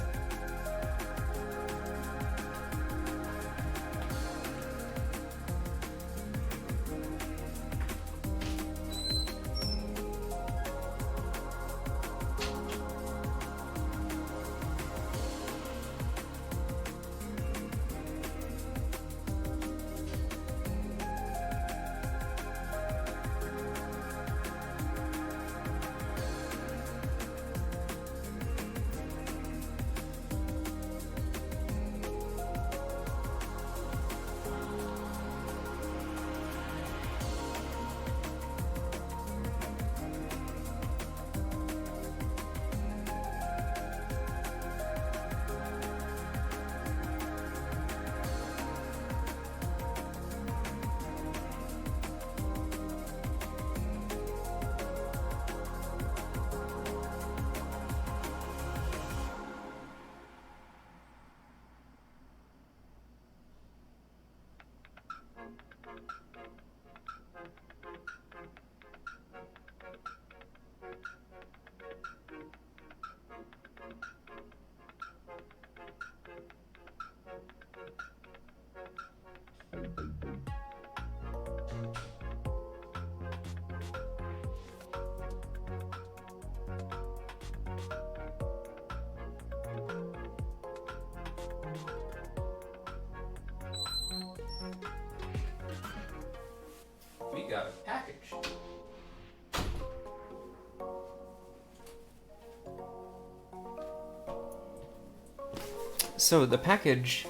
So the package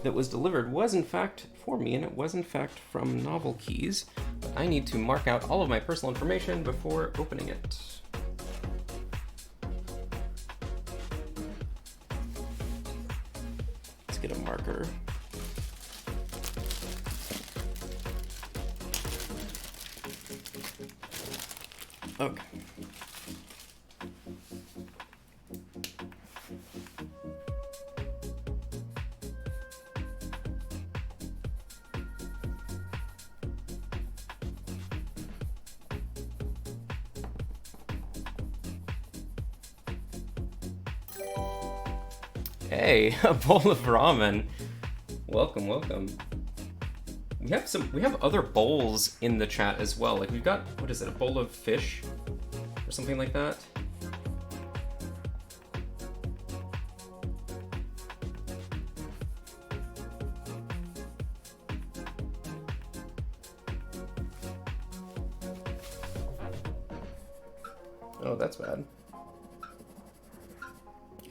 that was delivered was in fact for me, and it was in fact from Novel Keys, but I need to mark out all of my personal information before opening it. Let's get a marker. Okay. Hey, a bowl of ramen. Welcome, welcome. We have other bowls in the chat as well. Like we've got, what is it, a bowl of fish or something like that? Oh, that's bad.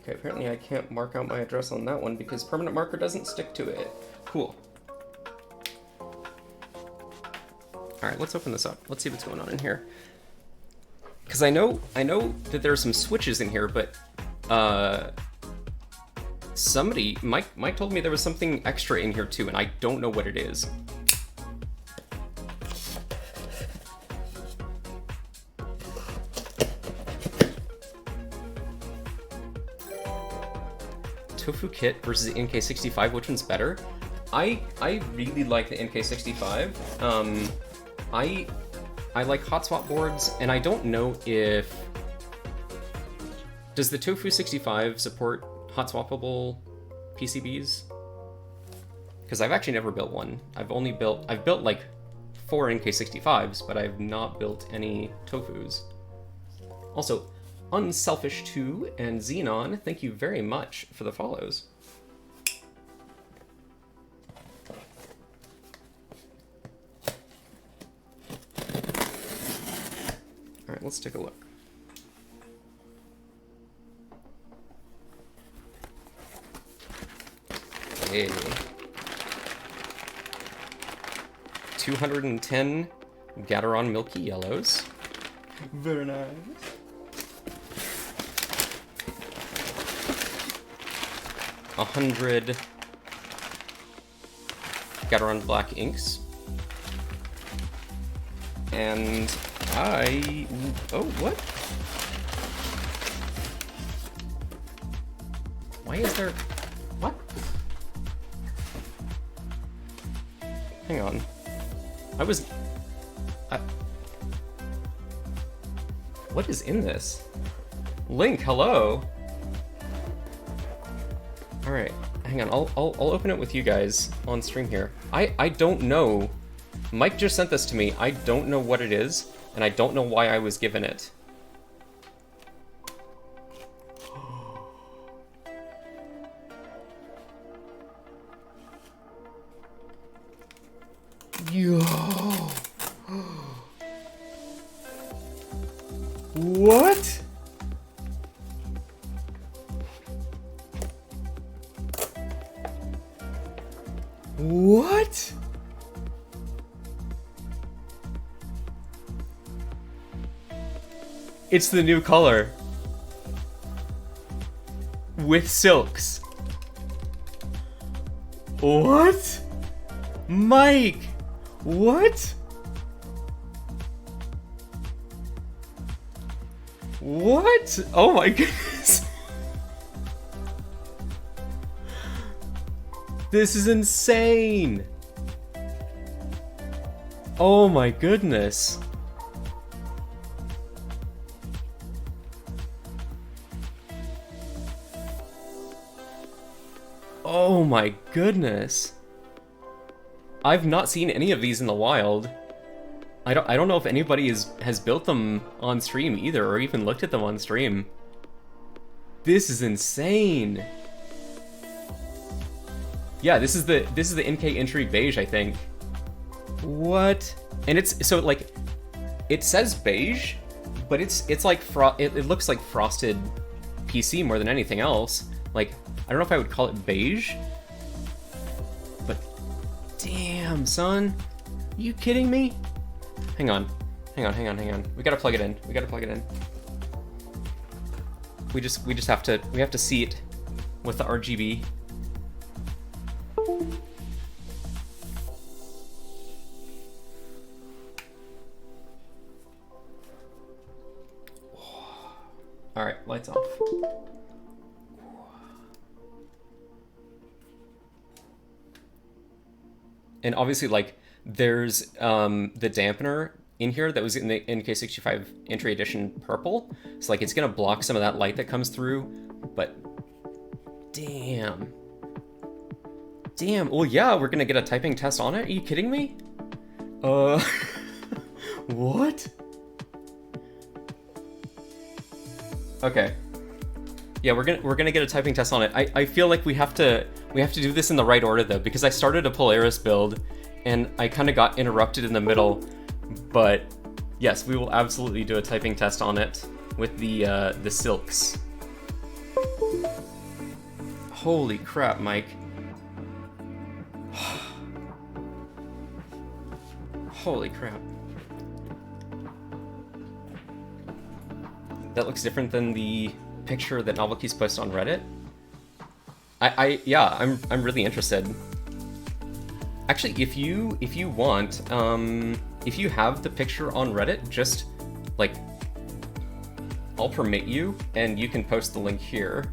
Okay, apparently I can't mark out my address on that one because permanent marker doesn't stick to it. Cool. Alright, let's open this up. Let's see what's going on in here. Because I know that there are some switches in here, but Mike told me there was something extra in here too, and I don't know what it is. Tofu kit versus the NK65, which one's better? I really like the NK65. I like hot swap boards, and I don't know if... Does the Tofu 65 support hot swappable PCBs? Because I've actually never built one. I've built like 4 NK65s, but I've not built any Tofus. Also, Unselfish2 and Xenon, thank you very much for the follows. Alright, let's take a look. Hey. 210 Gateron Milky Yellows. Very nice. 100 Gateron Black Inks. And oh, what? Why is there, what? Hang on. What is in this? Link, hello? Alright, hang on, I'll open it with you guys on stream here. I don't know. Mike just sent this to me. I don't know what it is, and I don't know why I was given it. Yo! What? What? It's the new color. With silks. What? Mike! What? What? Oh my goodness. This is insane. Oh my goodness. Oh my goodness. I've not seen any of these in the wild. I don't know if anybody has built them on stream either, or even looked at them on stream. This is insane. Yeah, this is the NK entry beige, I think. What? And it's so like, it says beige, but it's like it looks like frosted PC more than anything else. like, I don't know if I would call it beige, but damn, son. Are you kidding me? Hang on. We gotta plug it in. We just have to see it with the RGB. All right, lights off. And obviously, like, there's the dampener in here that was in the NK65 entry edition purple. So, like, it's gonna block some of that light that comes through, but damn. Well, yeah, we're gonna get a typing test on it? Are you kidding me? What? Okay. Yeah, we're gonna get a typing test on it. I feel like we have to do this in the right order though, because I started a Polaris build and I kind of got interrupted in the middle. But yes, we will absolutely do a typing test on it with the silks. Holy crap, Mike. Holy crap. That looks different than the picture that Novelkeys posted on Reddit. Yeah, I'm really interested. Actually, if you want, if you have the picture on Reddit, just like, I'll permit you, and you can post the link here.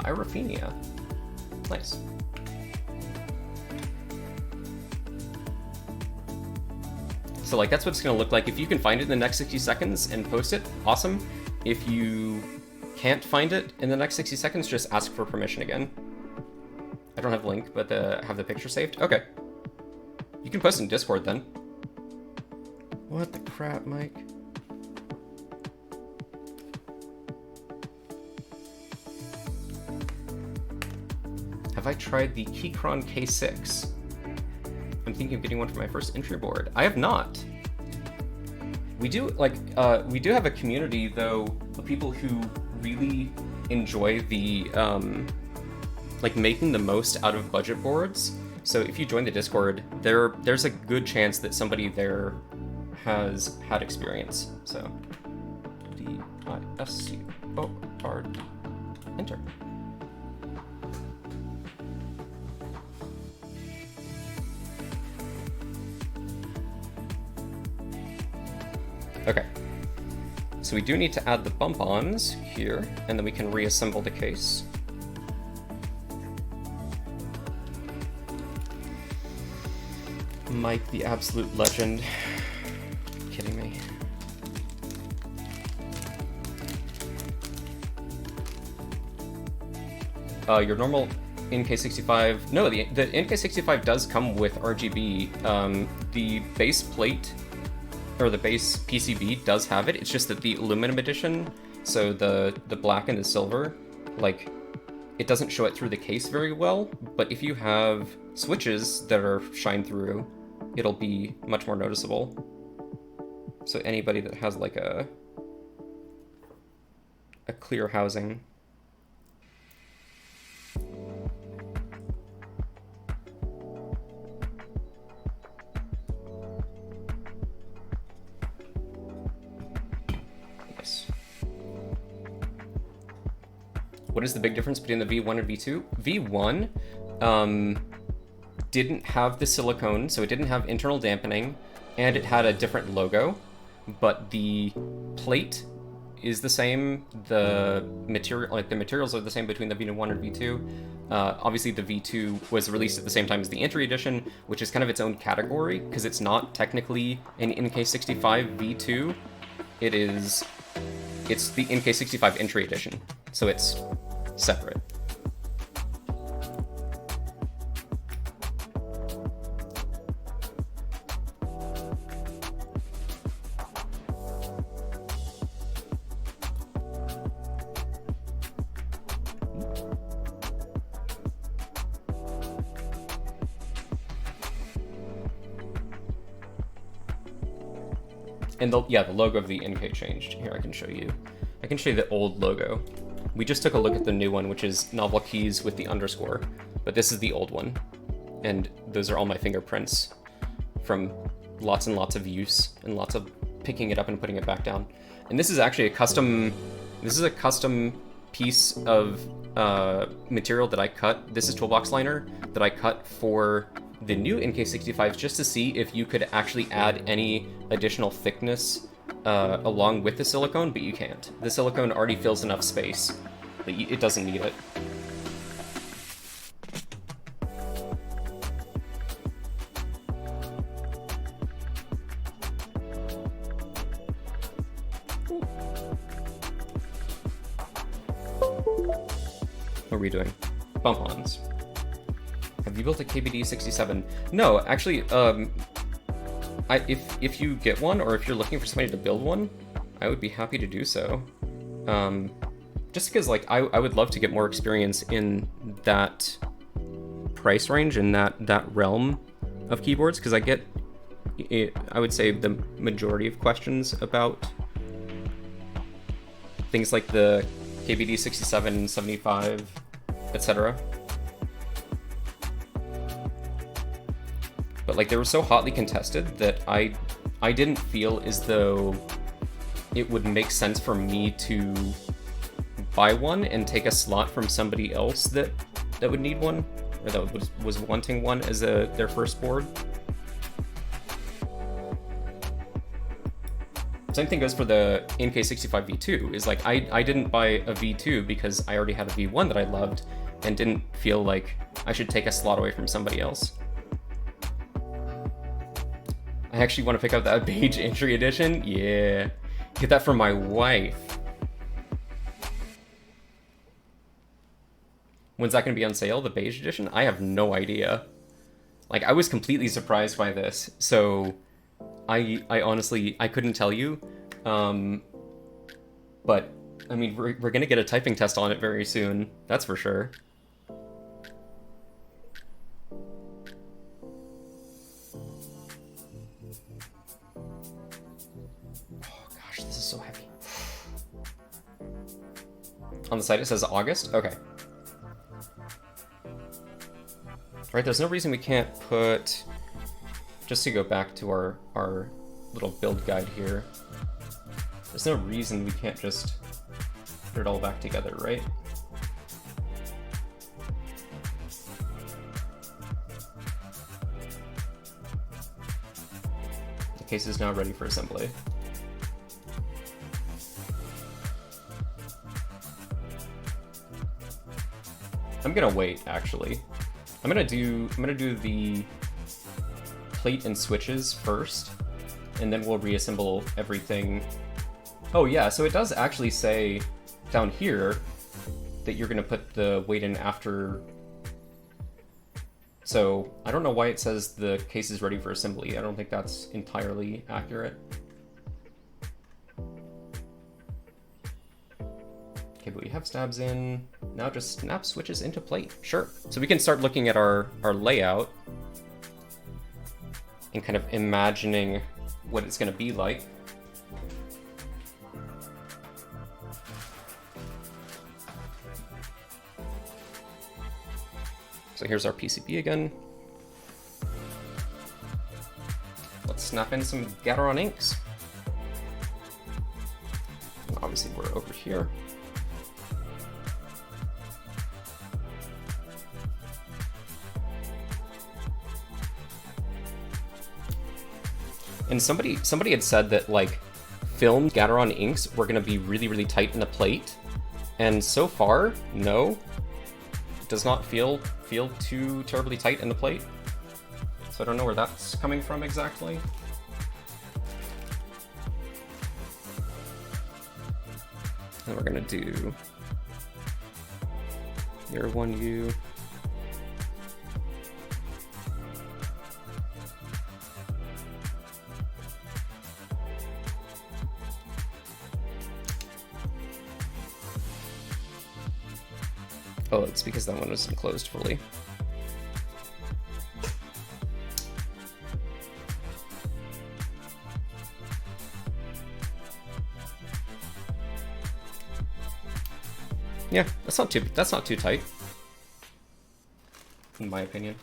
Irophenia. Nice. So like that's what it's gonna look like. If you can find it in the next 60 seconds and post it, awesome. If you can't find it in the next 60 seconds, just ask for permission again. I don't have the link, but have the picture saved. Okay. You can post in Discord then. What the crap, Mike? Have I tried the Keychron K6? I'm thinking of getting one for my first entry board. I have not. We do have a community though of people who really enjoy the like making the most out of budget boards. So if you join the Discord, there's a good chance that somebody there has had experience. So DISCORD, enter. Okay, so we do need to add the bump-ons here, and then we can reassemble the case. Mike, the absolute legend. Kidding me. Your normal NK65... No, the NK65 does come with RGB. The base plate, or the base PCB does have it. It's just that the aluminum edition, so the black and the silver, like, it doesn't show it through the case very well, but if you have switches that are shine through, it'll be much more noticeable. So anybody that has like a clear housing. Nice. What is the big difference between the V1 and V2? V1 didn't have the silicone, so it didn't have internal dampening, and it had a different logo, but the plate is the same. The materials are the same between the V1 and V2. Obviously, the V2 was released at the same time as the entry edition, which is kind of its own category because it's not technically an NK65 V2. It's the NK65 entry edition, so it's separate. And the logo of the NK changed. Here, I can show you. I can show you the old logo. We just took a look at the new one, which is novel keys with the underscore, but this is the old one. And those are all my fingerprints from lots and lots of use and lots of picking it up and putting it back down. And this is actually a custom piece of material that I cut. This is toolbox liner that I cut for the new NK65s just to see if you could actually add any additional thickness along with the silicone, but you can't. The silicone already fills enough space that it doesn't need it. What are we doing? Bump-ons. Have you built a KBD67? No, actually, if you get one, or if you're looking for somebody to build one, I would be happy to do so. Just because, like, I would love to get more experience in that price range, in that realm of keyboards, because I get, I would say, the majority of questions about things like the KBD67, 75, etc. But like they were so hotly contested that I didn't feel as though it would make sense for me to buy one and take a slot from somebody else that would need one, or that was wanting one as their first board. Same thing goes for the NK65 V2, is like I didn't buy a V2 because I already had a V1 that I loved and didn't feel like I should take a slot away from somebody else. I actually want to pick up that beige entry edition. Yeah, get that for my wife. When's that going to be on sale, the beige edition? I have no idea. Like, I was completely surprised by this, so I honestly, I couldn't tell you. But, I mean, we're going to get a typing test on it very soon, that's for sure. So heavy. On the site it says August? Okay. Right, there's no reason we can't put... Just to go back to our little build guide here. There's no reason we can't just put it all back together, right? The case is now ready for assembly. I'm gonna wait, actually. I'm gonna do the plate and switches first, and then we'll reassemble everything. Oh yeah, so it does actually say down here that you're gonna put the weight in after. So I don't know why it says the case is ready for assembly. I don't think that's entirely accurate. Okay, but we have stabs in. Now just snap switches into plate. Sure. So we can start looking at our layout and kind of imagining what it's going to be like. So here's our PCB again. Let's snap in some gateron inks. And obviously we're over here. And somebody had said that like filmed gateron inks were gonna be really, really tight in the plate. And so far, no. It does not feel too terribly tight in the plate. So I don't know where that's coming from exactly. And we're gonna do your 1U. Oh, it's because that one was enclosed fully. Yeah, that's not too tight, in my opinion.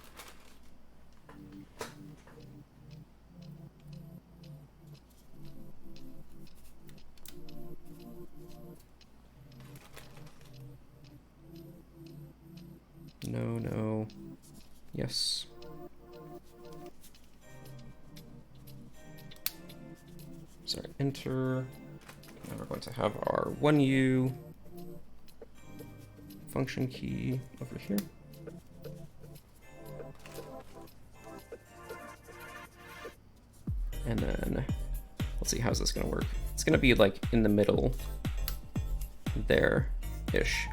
No. Yes. Sorry, enter. Now we're going to have our 1U function key over here. And then, let's see, how's this gonna work? It's gonna be like in the middle there-ish.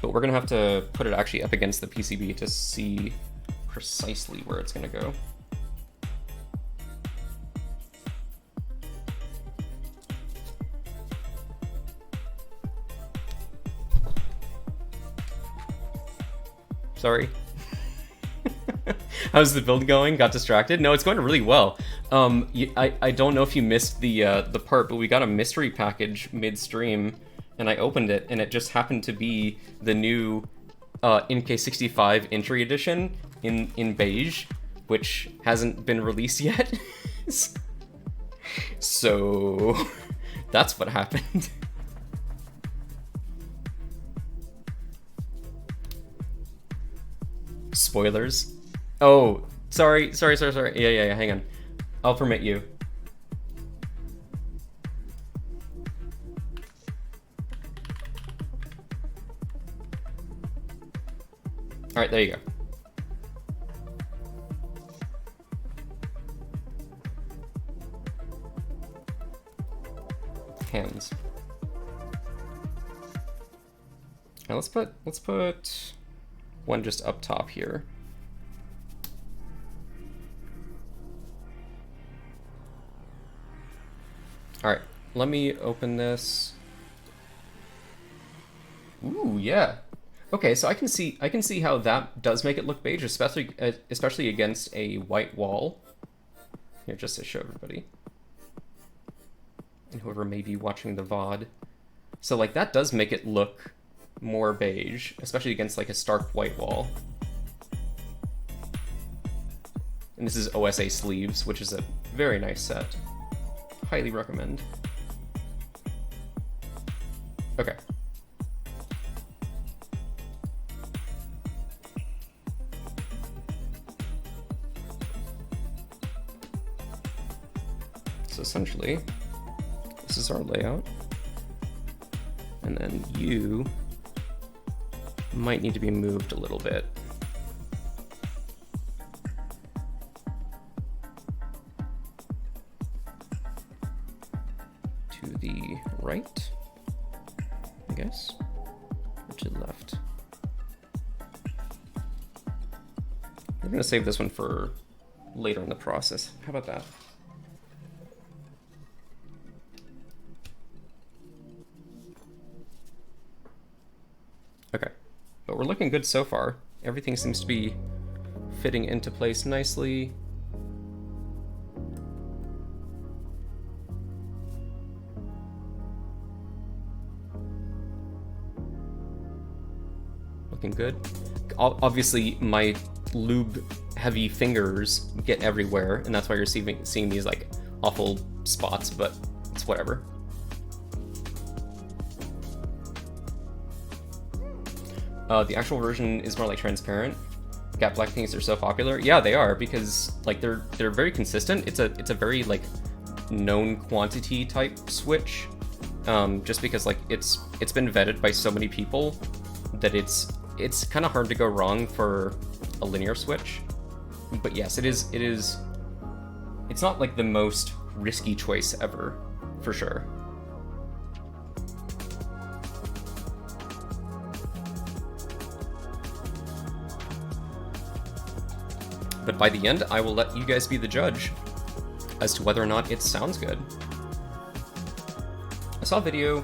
But we're gonna have to put it actually up against the PCB to see precisely where it's gonna go. Sorry. How's the build going? Got distracted? No, it's going really well. I don't know if you missed the part, but we got a mystery package midstream, and I opened it, and it just happened to be the new NK65 entry edition in beige, which hasn't been released yet. So that's what happened. Spoilers. Oh, sorry. Yeah, hang on. I'll permit you. Alright, there you go. Hands. Now let's put one just up top here. Alright, let me open this. Ooh, yeah. Okay, so I can see how that does make it look beige, especially against a white wall. Here, just to show everybody. And whoever may be watching the VOD. So like that does make it look more beige, especially against like a stark white wall. And this is OSA sleeves, which is a very nice set. Highly recommend. Okay. So essentially, this is our layout. And then you might need to be moved a little bit. To the right, I guess, or to the left. We're gonna save this one for later in the process. How about that? Okay, but we're looking good so far. Everything seems to be fitting into place nicely. Looking good. Obviously, my lube heavy fingers get everywhere, and that's why you're seeing these like awful spots, but it's whatever. The actual version is more like transparent. Gap black things are so popular. Yeah, they are, because like they're very consistent. It's a very like known quantity type switch. Just because like it's been vetted by so many people that it's kind of hard to go wrong for a linear switch. But yes, it is. It's not like the most risky choice ever, for sure. But by the end, I will let you guys be the judge as to whether or not it sounds good. I saw a video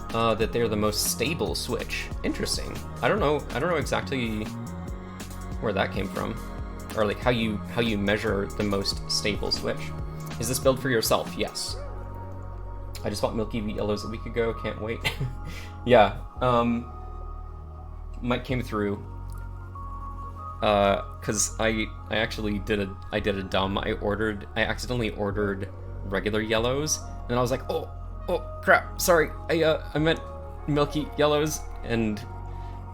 that they're the most stable switch. Interesting. I don't know exactly where that came from, or like how you measure the most stable switch. Is this build for yourself? Yes. I just bought Milky Yellows a week ago. Can't wait. Yeah. Mike came through. Cause I actually did a dumb. I accidentally ordered regular yellows, and I was like, oh crap, sorry, I meant milky yellows, and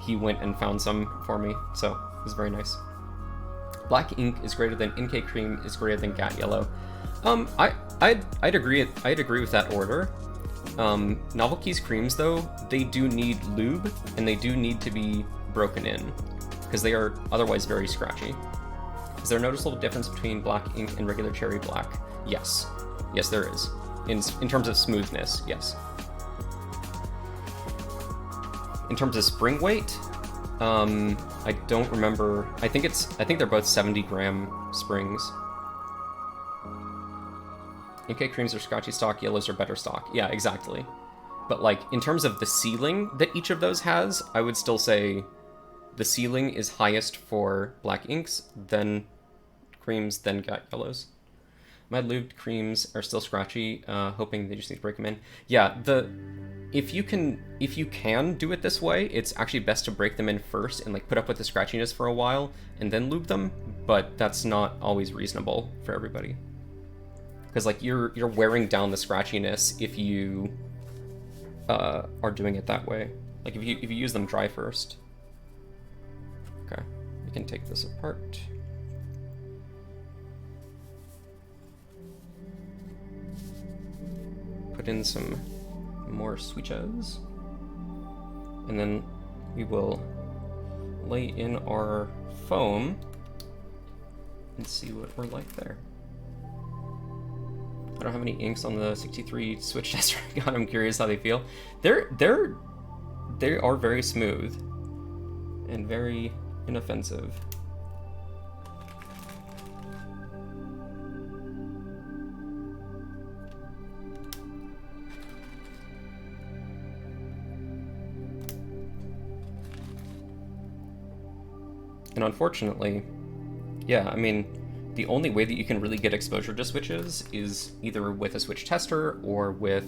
he went and found some for me, so it was very nice. Black ink is greater than NK cream is greater than Gat yellow. I'd agree with that order. Novelty's creams though, they do need lube, and they do need to be broken in, because they are otherwise very scratchy. Is there a noticeable difference between black ink and regular cherry black? Yes. Yes, there is. In terms of smoothness, yes. In terms of spring weight, I don't remember. I think they're both 70-gram springs. NK creams are scratchy stock, yellows are better stock. Yeah, exactly. But like, in terms of the ceiling that each of those has, I would still say the ceiling is highest for black inks, then creams, then Gat yellows. My lubed creams are still scratchy, hoping they just need to break them in. Yeah, if you can do it this way, it's actually best to break them in first and like put up with the scratchiness for a while and then lube them, but that's not always reasonable for everybody. Because like you're wearing down the scratchiness if you are doing it that way. Like if you use them dry first. Okay, we can take this apart. Put in some more switches, and then we will lay in our foam and see what we're like there. I don't have any inks on the 63 switch tester. God, I'm curious how they feel. They are very smooth and very inoffensive. And unfortunately, yeah, I mean, the only way that you can really get exposure to switches is either with a switch tester or with,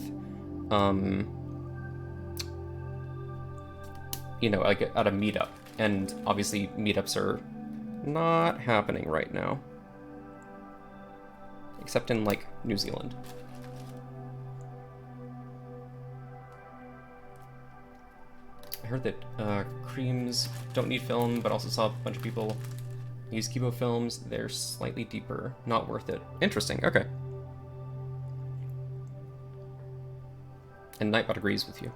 you know, like at a meetup. And obviously meetups are not happening right now. Except in, like, New Zealand. I heard that creams don't need film, but also saw a bunch of people use Kibo films. They're slightly deeper. Not worth it. Interesting. Okay. And Nightbot agrees with you.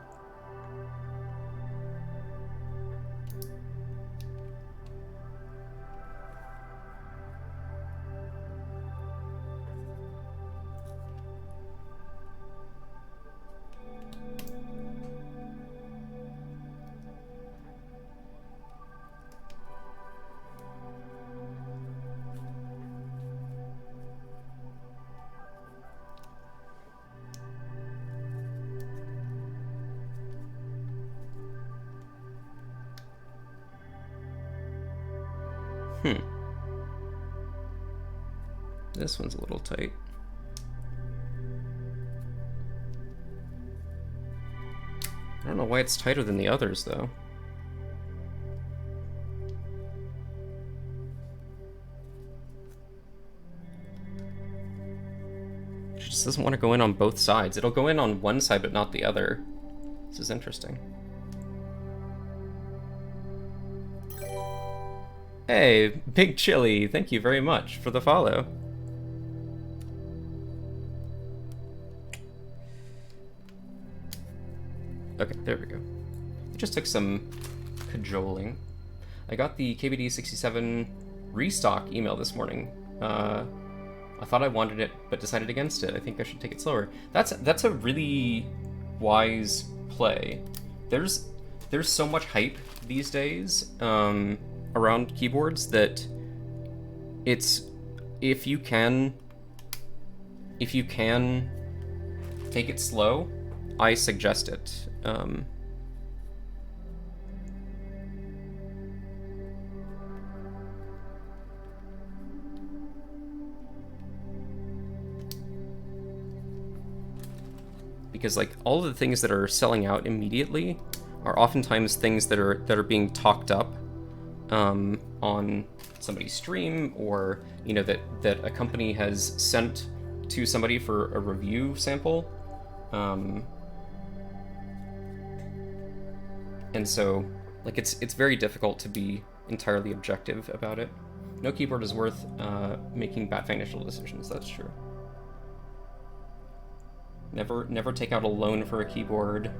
This one's a little tight. I don't know why it's tighter than the others, though. It just doesn't want to go in on both sides. It'll go in on one side, but not the other. This is interesting. Hey, Big Chili, thank you very much for the follow. Okay, there we go. It just took some cajoling. I got the KBD 67 restock email this morning. I thought I wanted it, but decided against it. I think I should take it slower. That's a really wise play. There's so much hype these days around keyboards that it's if you can take it slow, I suggest it. Because like all of the things that are selling out immediately are oftentimes things that are being talked up on somebody's stream, or that a company has sent to somebody for a review sample. And so, like, it's very difficult to be entirely objective about it. No keyboard is worth making bad financial decisions. That's true. Never take out a loan for a keyboard.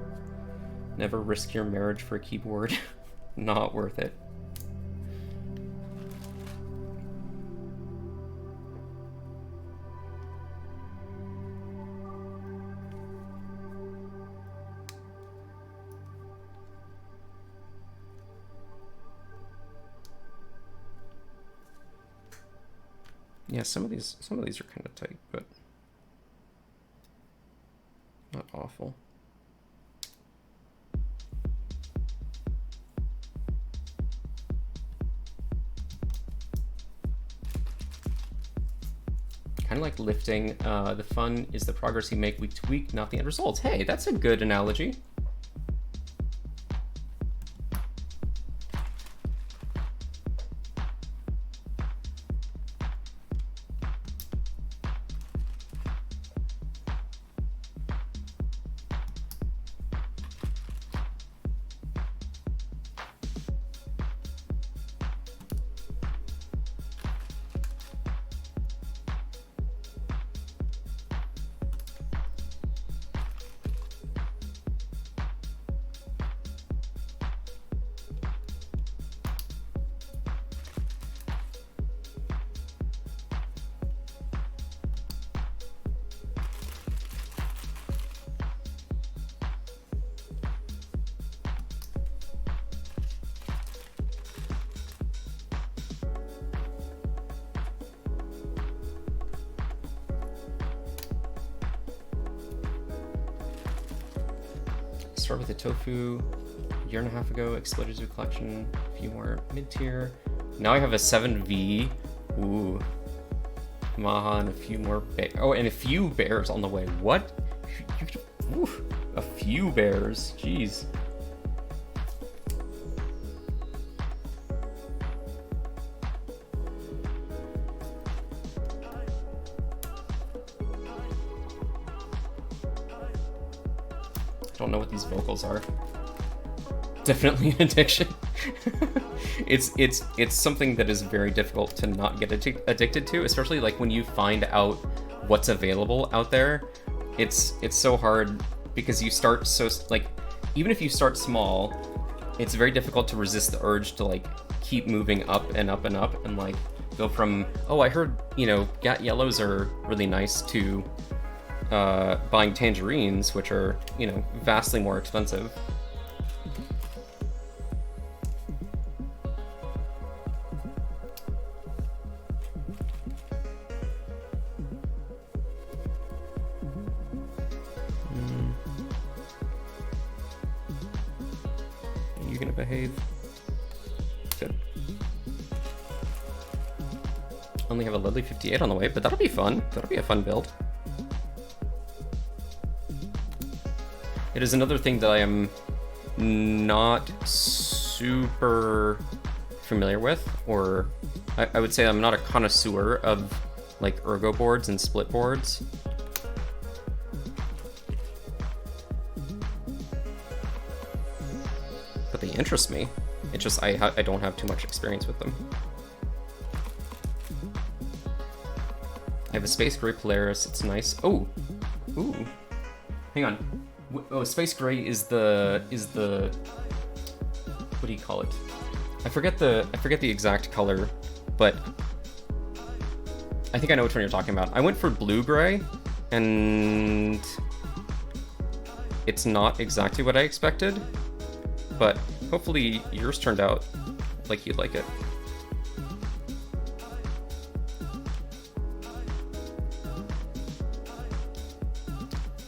Never risk your marriage for a keyboard. Not worth it. Yeah, some of these are kind of tight, but not awful. Kind of like lifting. The fun is the progress you make week to week, not the end results. Hey, that's a good analogy. Start with the tofu. A year and a half ago, exploded to a collection. A few more mid-tier. Now I have a 7V. Ooh. Maha and a few more oh, and a few bears on the way. What? Ooh, a few bears. Jeez. Don't know what these vocals are. Definitely an addiction. It's something that is very difficult to not get addicted to, especially like when you find out what's available out there. It's so hard because you start so, like, even if you start small, it's very difficult to resist the urge to like keep moving up and up and up and like go from, oh, I heard, Gat Yellows are really nice, to buying tangerines, which are, vastly more expensive. Are you gonna behave? Good. Only have a Lily 58 on the way, but that'll be fun. That'll be a fun build. It is another thing that I am not super familiar with, or I would say I'm not a connoisseur of like ergo boards and split boards. But they interest me. It's just I don't have too much experience with them. I have a Space Gray Polaris. It's nice. Oh, ooh, hang on. Oh, Space Gray is the what do you call it? I forget the exact color, but I think I know which one you're talking about. I went for Blue Gray, and it's not exactly what I expected, but hopefully yours turned out like you'd like it.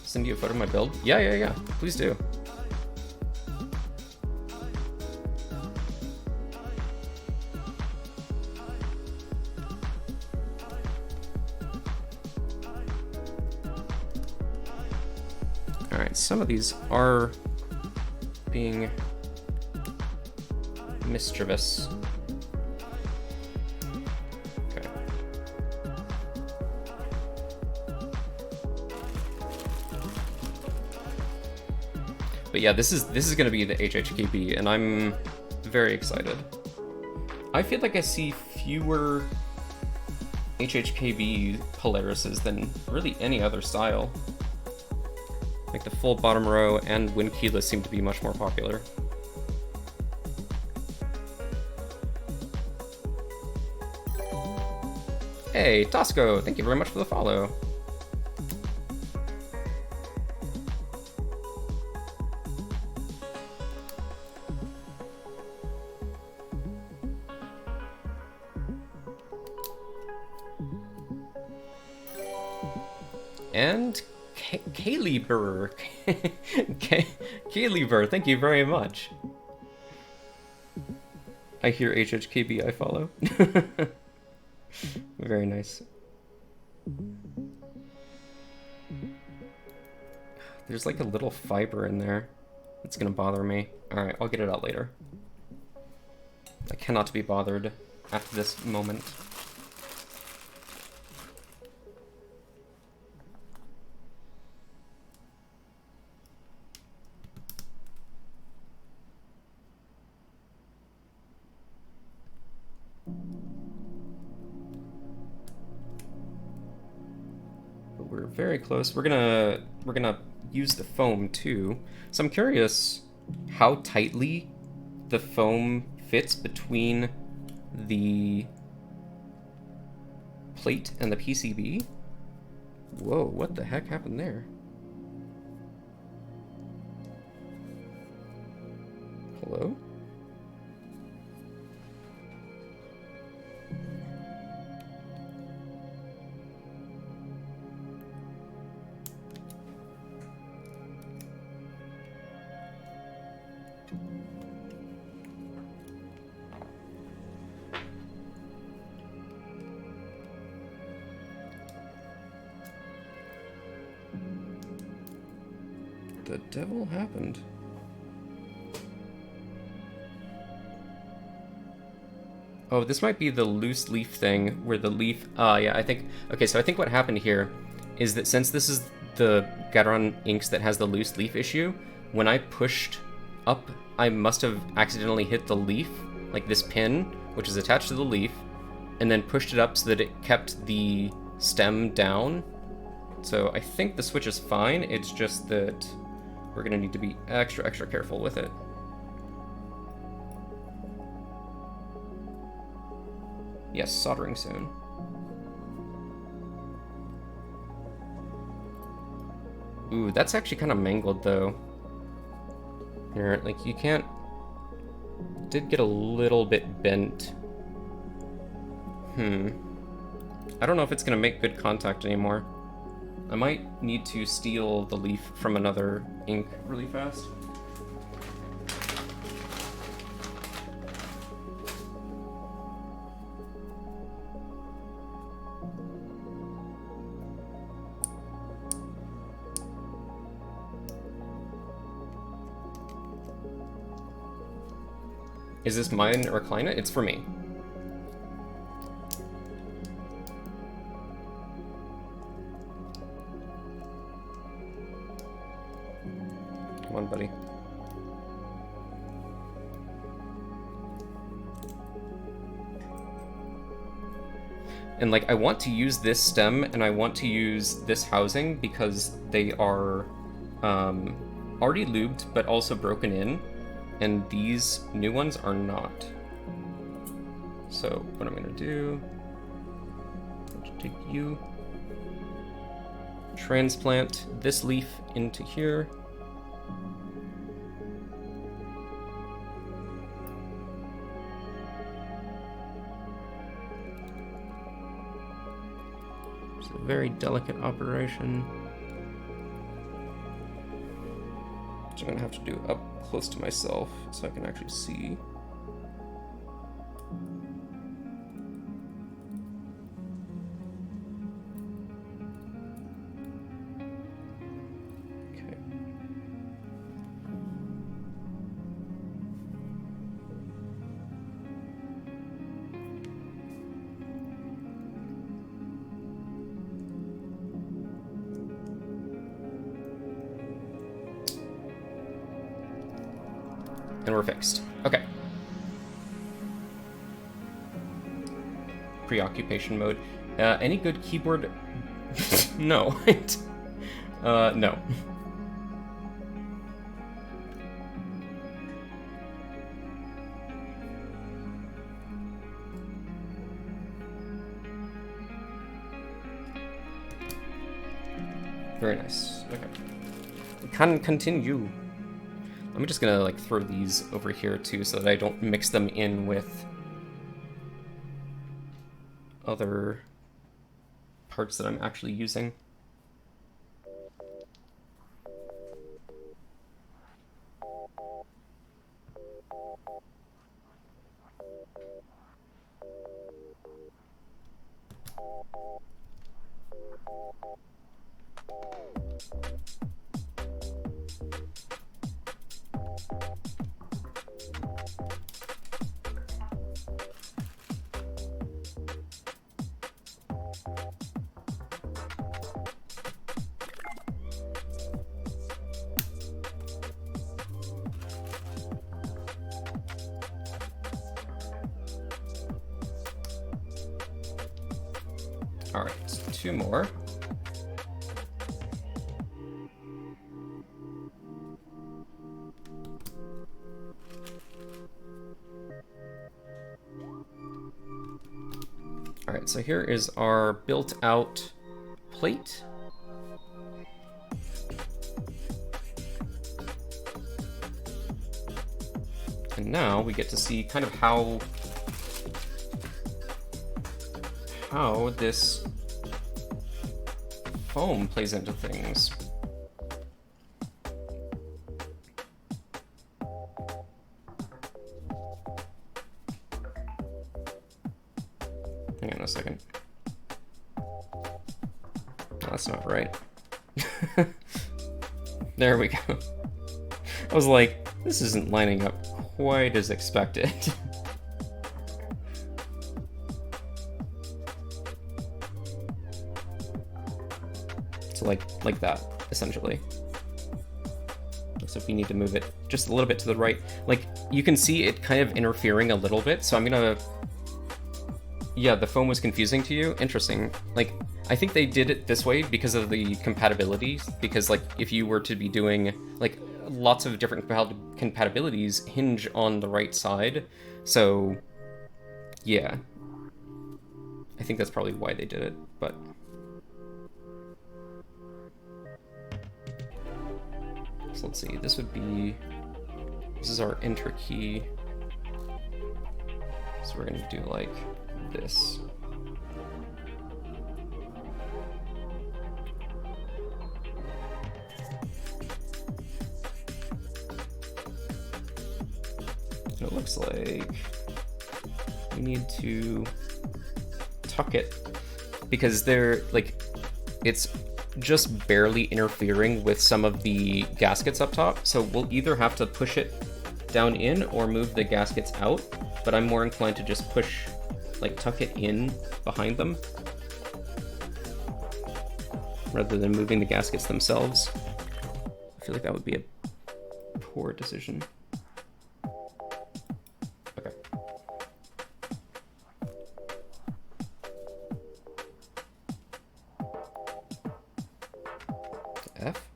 Send you a photo of my build? Yeah. Please do. All right, some of these are being mischievous. Okay. But yeah, this is going to be the HHKB, and I'm very excited. I feel like I see fewer HHKB Polarises than really any other style. Like the full bottom row and wind keyless seem to be much more popular. Hey, Tosco, thank you very much for the follow. And Kayleeber. Kayleeber, thank you very much. I hear HHKB, I follow. Very nice. There's like a little fiber in there. It's gonna bother me. Alright, I'll get it out later. I cannot be bothered at this moment. But we're very close. We're gonna use the foam too. So I'm curious how tightly the foam fits between the plate and the PCB. Whoa, what the heck happened there? Hello? The devil happened? Oh, this might be the loose leaf thing, where the leaf... yeah, I think... Okay, so I think what happened here is that since this is the gateron inks that has the loose leaf issue, when I pushed up, I must have accidentally hit the leaf, like this pin, which is attached to the leaf, and then pushed it up so that it kept the stem down. So I think the switch is fine, it's just that we're gonna need to be extra careful with it. Yes, soldering soon. Ooh, that's actually kind of mangled though. Here, like you can't... It did get a little bit bent. I don't know if it's gonna make good contact anymore. I might need to steal the leaf from another ink really fast. Is this mine or Kleina? It's for me. Come on, buddy. And like, I want to use this stem and I want to use this housing because they are already lubed but also broken in, and these new ones are not. So what I'm gonna do, I'm going to take you, transplant this leaf into here. It's a very delicate operation, which I'm gonna have to do up close to myself so I can actually see. And we're fixed. Okay. Preoccupation mode. Any good keyboard? No. No. Very nice. Okay. Can continue. I'm just gonna like throw these over here too so that I don't mix them in with other parts that I'm actually using. All right, 2 more. All right, so here is our built-out plate. And now we get to see kind of how this foam plays into things. Hang on a second. Oh, that's not right. There we go. I was like, this isn't lining up quite as expected. So like that, essentially. So if you need to move it just a little bit to the right, like you can see it kind of interfering a little bit. So I'm gonna, yeah, the foam was confusing to you. Interesting. Like I think they did it this way because of the compatibility. Because like if you were to be doing like lots of different compatibilities hinge on the right side. So yeah, I think that's probably why they did it. But so let's see, this is our enter key. So we're gonna do like this. And it looks like we need to tuck it because they're like, it's just barely interfering with some of the gaskets up top. So we'll either have to push it down in or move the gaskets out, but I'm more inclined to just push, like tuck it in behind them rather than moving the gaskets themselves. I feel like that would be a poor decision. Okay. F?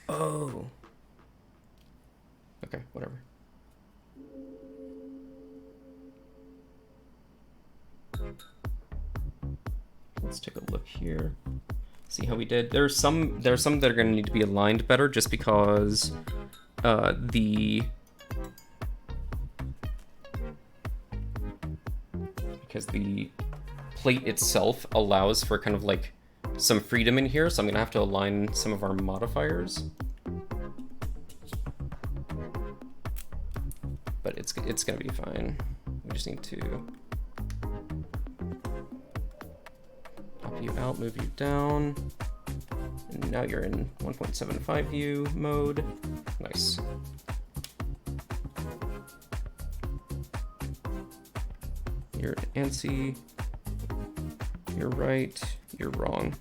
Oh. Okay, whatever. Let's take a look here. See how we did. There's some that are going to need to be aligned better just because the plate itself allows for kind of like some freedom in here, so I'm going to have to align some of our modifiers. But it's going to be fine. We just need to pop you out, move you down. And now you're in 1.75 view mode. Nice. You're ANSI. You're right. You're wrong.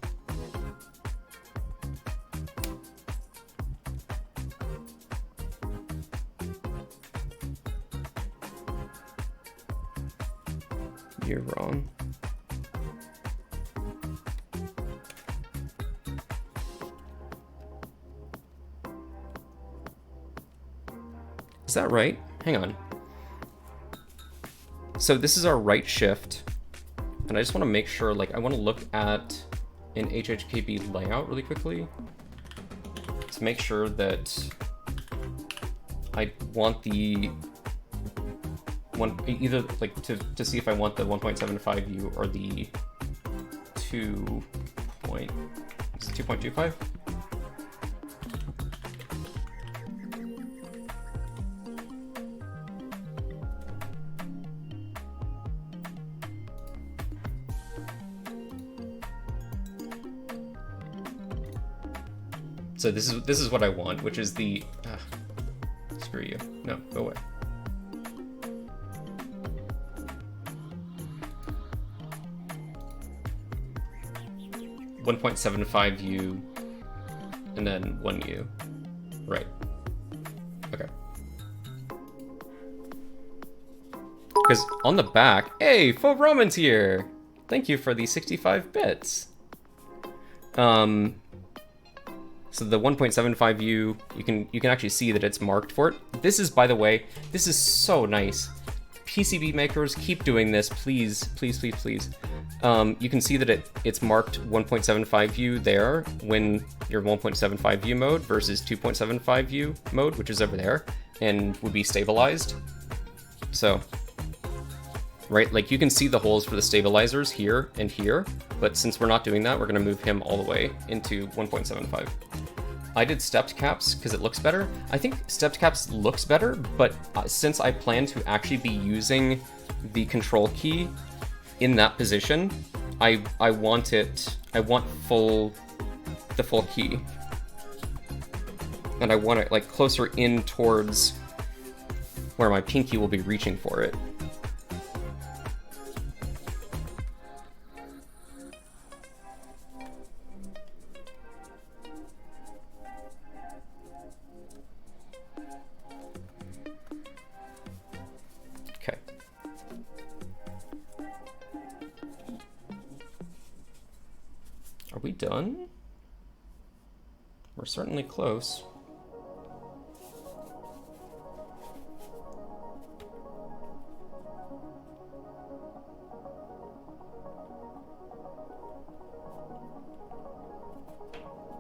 You're wrong. Is that right? Hang on. So this is our right shift, and I just want to make sure, like, I want to look at an HHKB layout really quickly to make sure that I want the one, either like to see if I want the 1.75U or the 2.25. So this is what I want, which is the screw you. No, go away. .75U and then 1U. Right. Okay. Because on the back, hey, Faux Roman's here! Thank you for the 65 bits. So the 1.75U, you can actually see that it's marked for it. This is, by the way, this is so nice. PCB makers, keep doing this, please, please, please, please. You can see that it's marked 1.75U there when you're 1.75U mode versus 2.75U mode, which is over there, and would be stabilized. So, right, like you can see the holes for the stabilizers here and here, but since we're not doing that, we're gonna move him all the way into 1.75. I did stepped caps because it looks better. I think stepped caps looks better, but since I plan to actually be using the control key in that position, I want the full key. And I want it like closer in towards where my pinky will be reaching for it. Okay. Are we done? We're certainly close.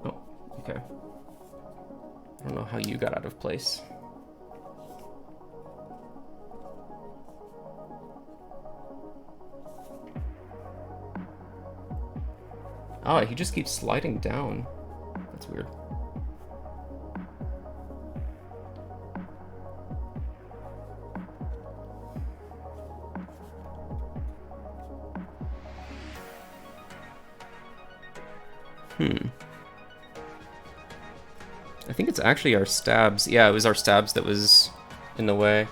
Oh, okay. I don't know how you got out of place. Ah, he just keeps sliding down. That's weird. I think it's actually our stabs. Yeah, it was our stabs that was in the way.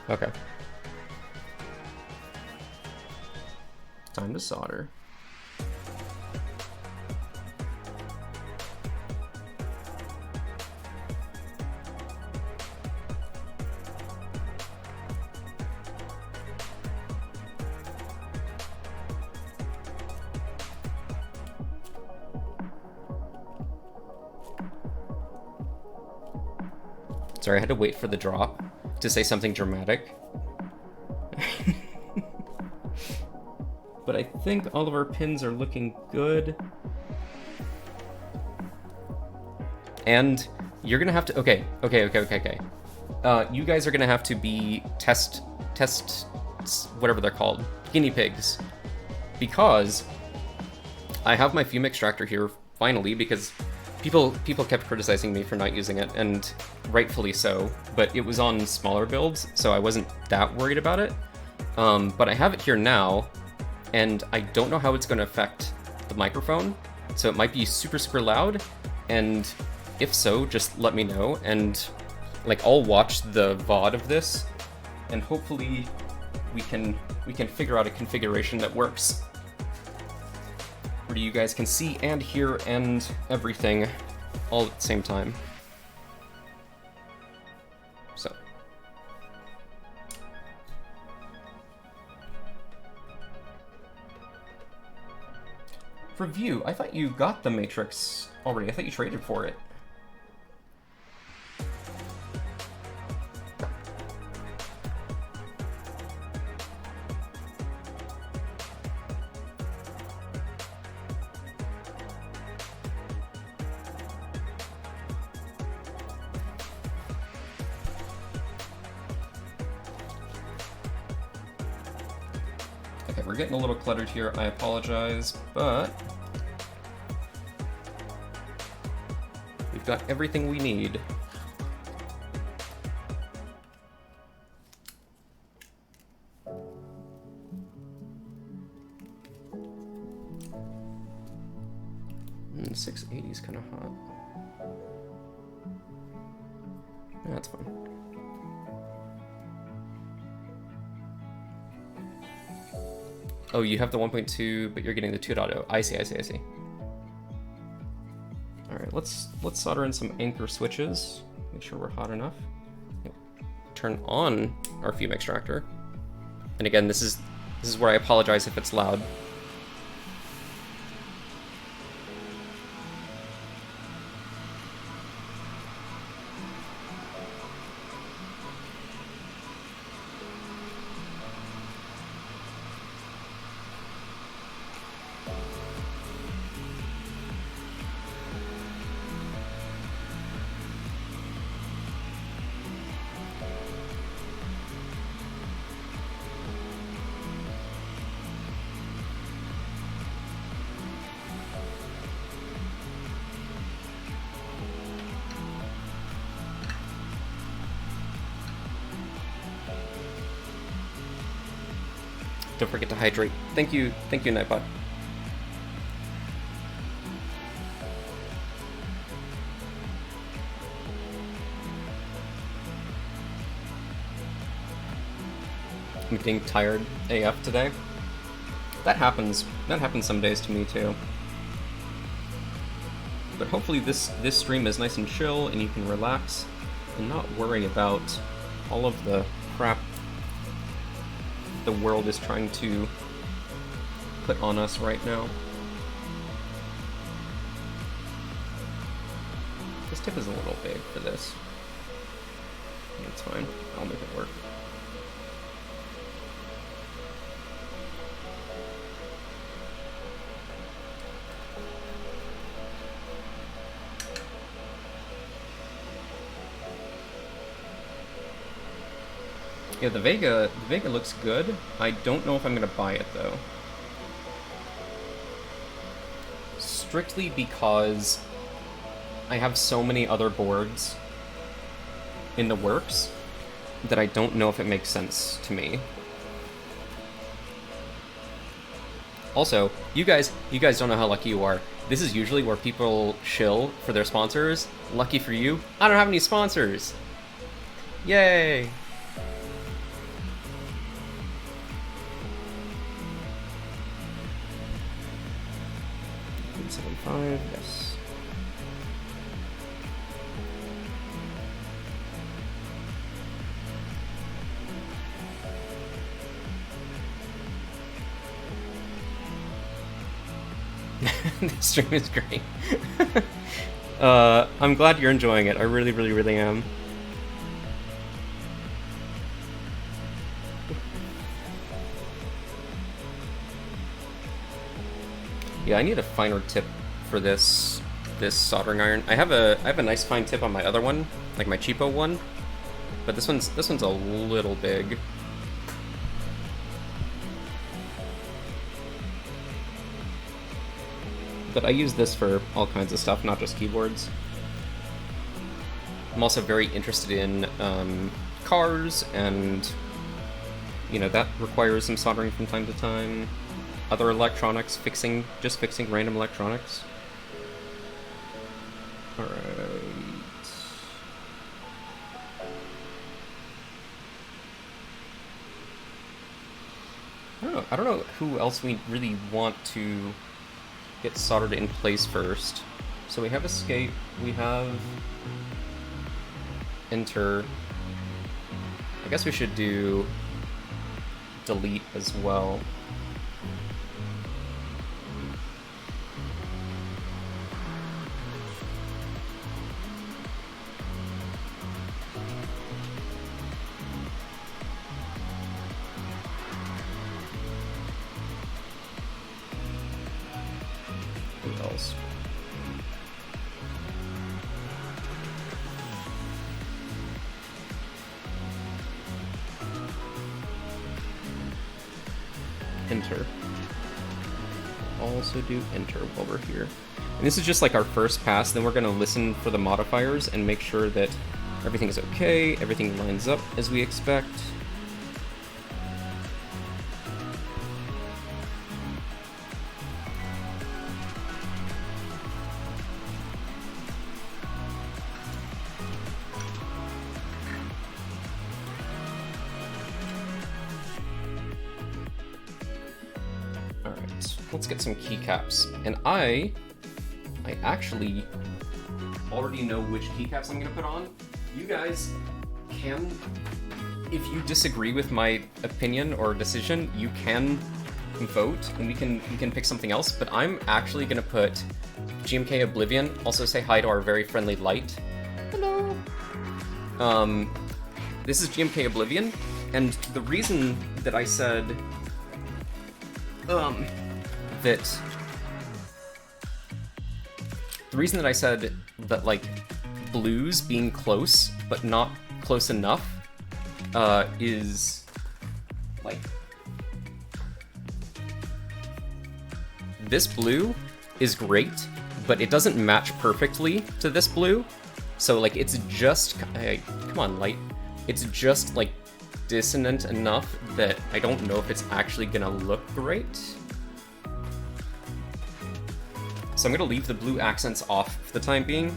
Okay. Time to solder. Sorry, I had to wait for the drop to say something dramatic. But I think all of our pins are looking good. And you're gonna have to, okay. You guys are gonna have to be test, whatever they're called, guinea pigs. Because I have my fume extractor here, finally, because people kept criticizing me for not using it, and rightfully so, but it was on smaller builds, so I wasn't that worried about it. But I have it here now, and I don't know how it's going to affect the microphone, so it might be super, super loud, and if so, just let me know, and like I'll watch the VOD of this, and hopefully we can figure out a configuration that works, where you guys can see and hear and everything all at the same time. So. For view, I thought you got the matrix already. I thought you traded for it. Okay, we're getting a little cluttered here. I apologize, but we've got everything we need. And 680 is kind of hot. That's fine. Oh, you have the 1.2, but you're getting the 2.0. I see. All right, let's solder in some anchor switches. Make sure we're hot enough. Turn on our fume extractor. And again, this is where I apologize if it's loud. Don't forget to hydrate. Thank you, Nightbot. I'm getting tired AF today. That happens some days to me too. But hopefully this stream is nice and chill and you can relax and not worry about all of the crap the world is trying to put on us right now. This tip is a little big for this. That's fine. I'll make it work. Yeah, the Vega looks good. I don't know if I'm gonna buy it though. Strictly because I have so many other boards in the works that I don't know if it makes sense to me. Also, you guys don't know how lucky you are. This is usually where people shill for their sponsors. Lucky for you, I don't have any sponsors. Yay! Yes. This stream is great. I'm glad you're enjoying it. I really, really, really am. Yeah, I need a finer tip for this soldering iron. I have a nice fine tip on my other one, like my cheapo one, but this one's a little big. But I use this for all kinds of stuff, not just keyboards. I'm also very interested in cars, and you know that requires some soldering from time to time. Other electronics, just fixing random electronics. Alright. I don't know who else we really want to get soldered in place first. So we have escape, we have enter. I guess we should do delete as well. else. Enter. Also do enter while we're here. And this is just like our first pass, then we're going to listen for the modifiers and make sure that everything is okay, everything lines up as we expect. Let's get some keycaps. And I actually already know which keycaps I'm gonna put on. You guys can, if you disagree with my opinion or decision, you can vote and we can pick something else, but I'm actually gonna put GMK Oblivion. Also say hi to our very friendly Light. Hello. This is GMK Oblivion, and the reason that I said that like blues being close but not close enough is like this blue is great, but it doesn't match perfectly to this blue. So like it's just come on, Light. It's just like dissonant enough that I don't know if it's actually gonna look great. So I'm going to leave the blue accents off for the time being.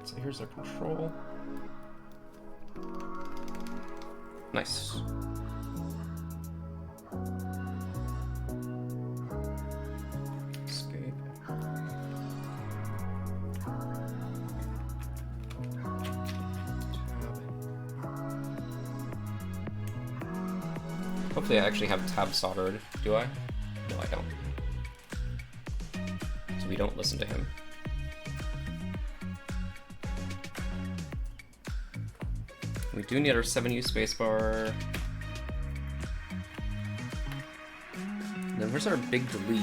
So here's our control. Nice. Escape. Tab. Hopefully I actually have tab soldered. Do I? No, I don't. So we don't listen to him. We do need our 7U spacebar. Then where's our big delete?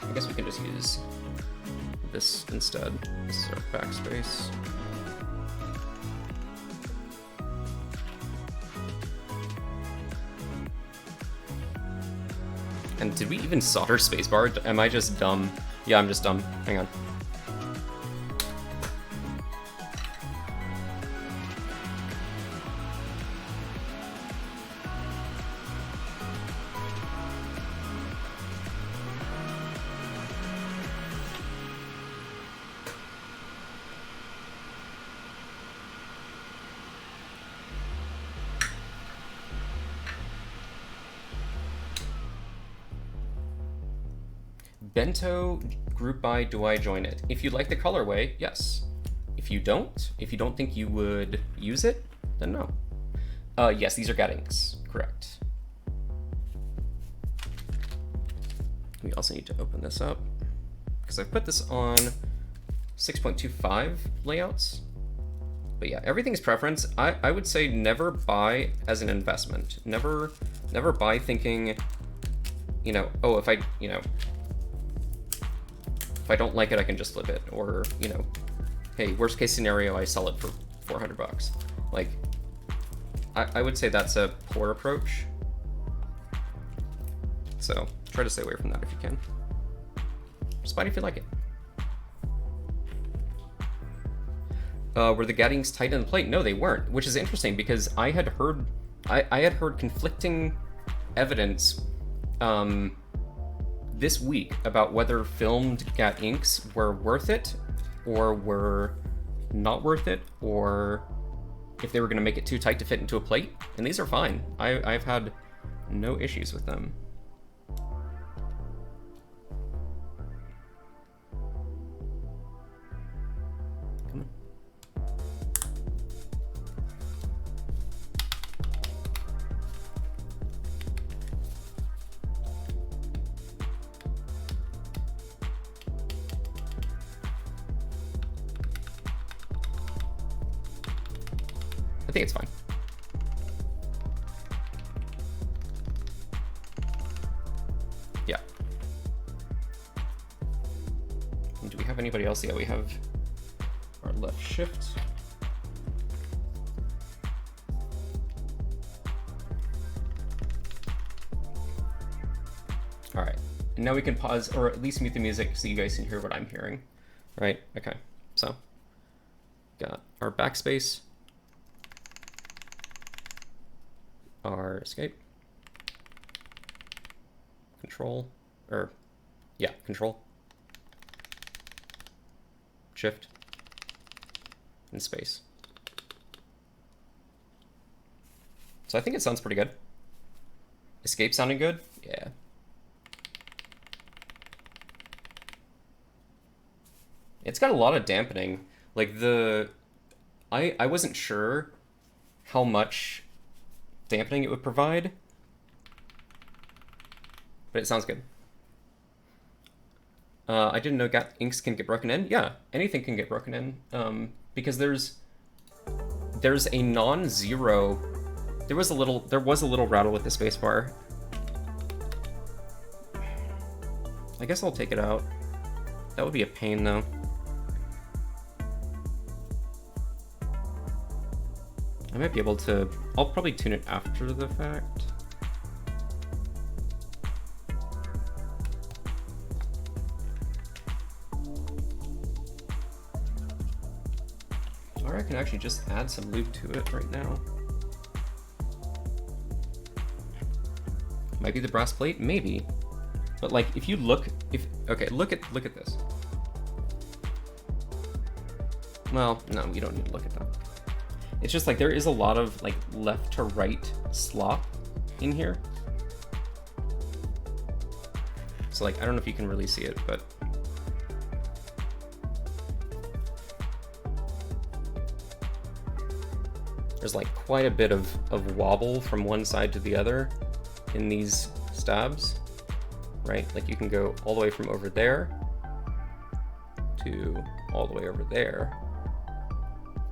I guess we can just use this instead. This is our backspace. And did we even solder spacebar? Am I just dumb? Yeah, I'm just dumb. Hang on. Bento group by, do I join it? If you like the colorway, yes. If you don't think you would use it, then no. Yes, these are Gaddings, correct. We also need to open this up because I've put this on 6.25 layouts. But yeah, everything's preference. I would say never buy as an investment. Never buy thinking, you know, oh, if I don't like it, I can just flip it. Or, you know, hey, worst case scenario, I sell it for 400 bucks. Like, I would say that's a poor approach. So try to stay away from that if you can. Just buy it if you like it. Were the Gaddings tight in the plate? No, they weren't, which is interesting because I had heard conflicting evidence this week about whether filmed Gat inks were worth it or were not worth it, or if they were going to make it too tight to fit into a plate. And these are fine. I've had no issues with them. think it's fine. Yeah. And do we have anybody else? Yeah, we have our left shift. All right, and now we can pause, or at least mute the music so you guys can hear what I'm hearing. Right, okay, so got our backspace, our escape, control, control, shift, and space. So I think it sounds pretty good. Escape sounding good? Yeah. It's got a lot of dampening. Like I wasn't sure how much dampening it would provide, but it sounds good. I didn't know inks can get broken in. Yeah, anything can get broken in, because there's a non-zero. There was a little rattle with the spacebar. I guess I'll take it out. That would be a pain though. I might be able to, I'll probably tune it after the fact. Or I can actually just add some lube to it right now. Might be the brass plate, maybe. But like, if you look, okay, look at this. Well, no, you don't need to look at that. It's just like there is a lot of like left to right slop in here. So like, I don't know if you can really see it, but there's like quite a bit of wobble from one side to the other in these stabs, right? Like you can go all the way from over there to all the way over there.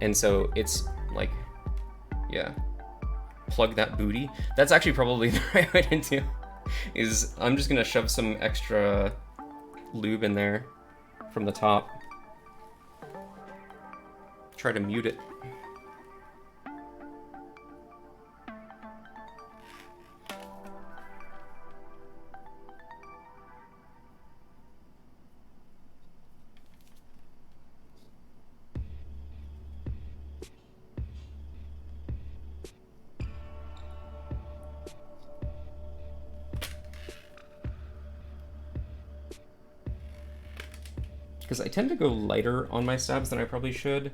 And so it's like, yeah, plug that booty. That's actually probably the right way to do, is I'm just gonna shove some extra lube in there from the top. Try to mute it. Because I tend to go lighter on my stabs than I probably should.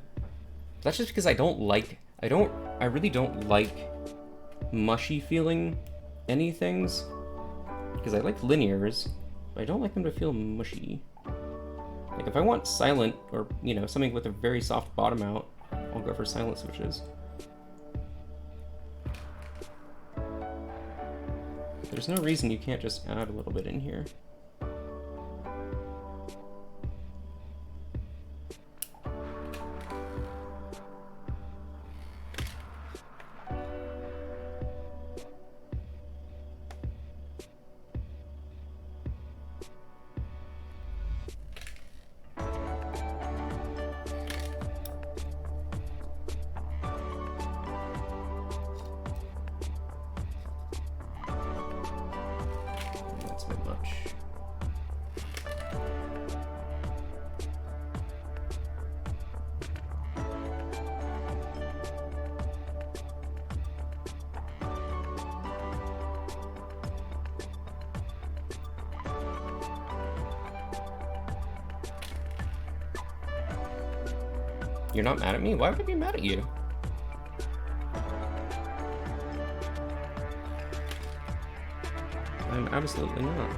That's just because I really don't like mushy feeling anythings. Because I like linears, but I don't like them to feel mushy. Like if I want silent, or you know, something with a very soft bottom out, I'll go for silent switches. There's no reason you can't just add a little bit in here. You're not mad at me? Why would I be mad at you? I'm absolutely not.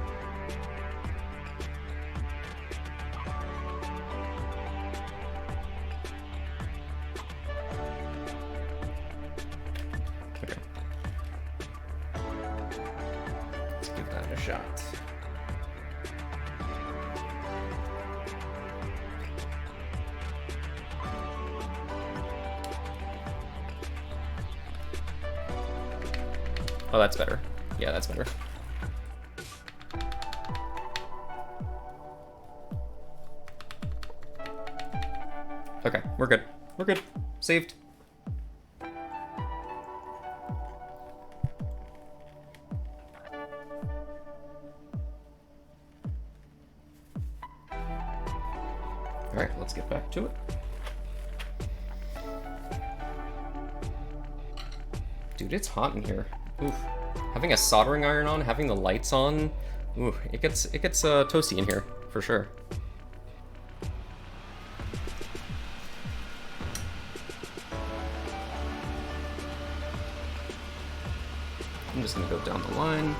Okay. Let's give that a shot. Oh, that's better. Yeah, that's better. Okay, we're good. We're good. Saved. Alright, let's get back to it. Dude, it's hot in here. Oof. Having a soldering iron on, having the lights on, ooh, it gets toasty in here, for sure. I'm just gonna go down the line.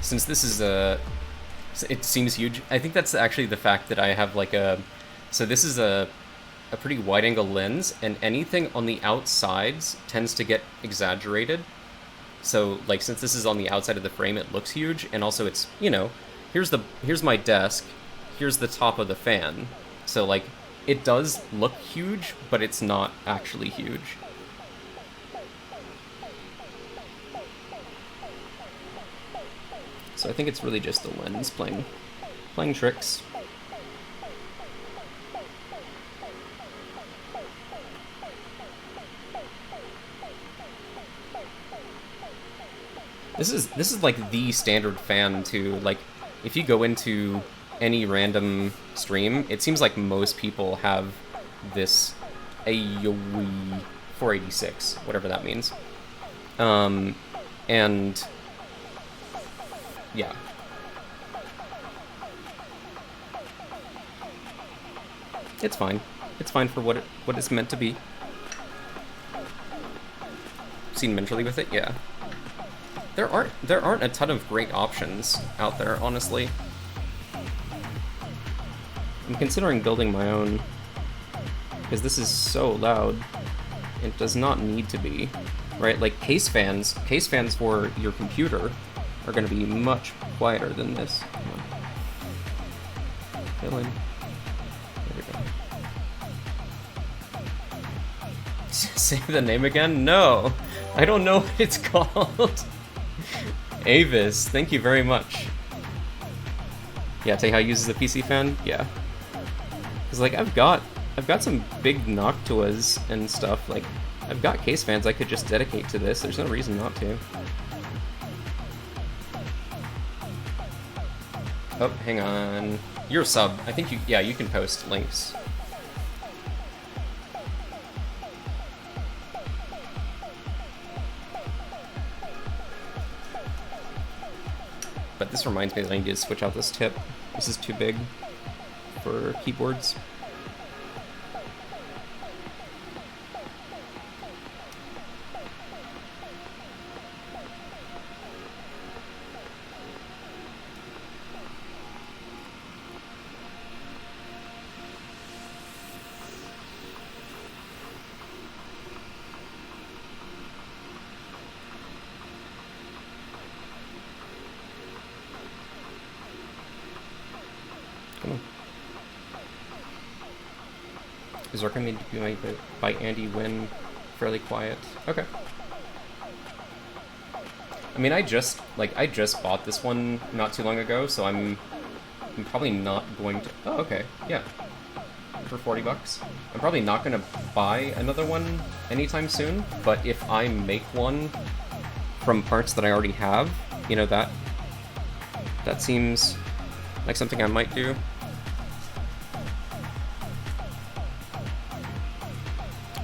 Since this is it seems huge. I think that's actually the fact that I have like so this is a pretty wide angle lens, and anything on the outsides tends to get exaggerated. So like, since this is on the outside of the frame, it looks huge, and also it's, you know, here's my desk, here's the top of the fan. So like, it does look huge, but it's not actually huge. So I think it's really just the lens playing tricks. This is like the standard fan too. Like, if you go into any random stream, it seems like most people have this AOE 486, whatever that means. And yeah. It's fine. It's fine for what it's meant to be. Seen mentally with it, yeah. There aren't a ton of great options out there, honestly. I'm considering building my own, because this is so loud. It does not need to be, right? Like case fans for your computer are going to be much quieter than this. Come on. Fill in. There we go. Say the name again? No, I don't know what it's called. Avis, thank you very much. Yeah, tell you how he uses the PC fan? Yeah. Because like I've got some big Noctuas and stuff. Like, I've got case fans I could just dedicate to this. There's no reason not to. Oh, hang on. You're a sub. I think you can post links. But this reminds me that I need to switch out this tip. This is too big for keyboards. Is recommended to be made by Andy Wynn, fairly quiet. Okay. I mean, I just bought this one not too long ago, so I'm probably not going to. Oh, okay, yeah. for 40 bucks. I'm probably not gonna buy another one anytime soon, but if I make one from parts that I already have, you know, that seems like something I might do.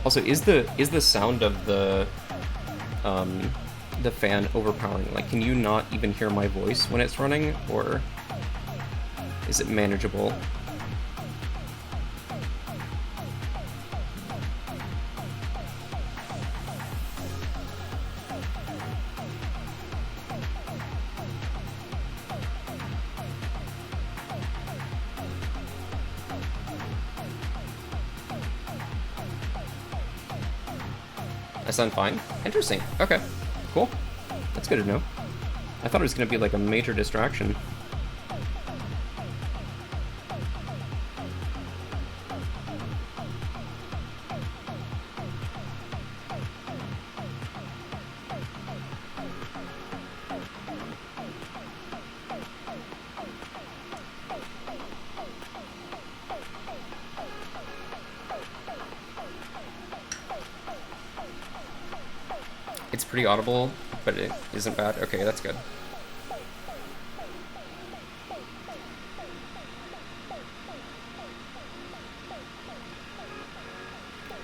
Also, is the sound of the fan overpowering? Like, can you not even hear my voice when it's running, or is it manageable? I sound fine? Interesting. Okay. Cool. That's good to know. I thought it was going to be like a major distraction. It's pretty audible, but it isn't bad. Okay, that's good.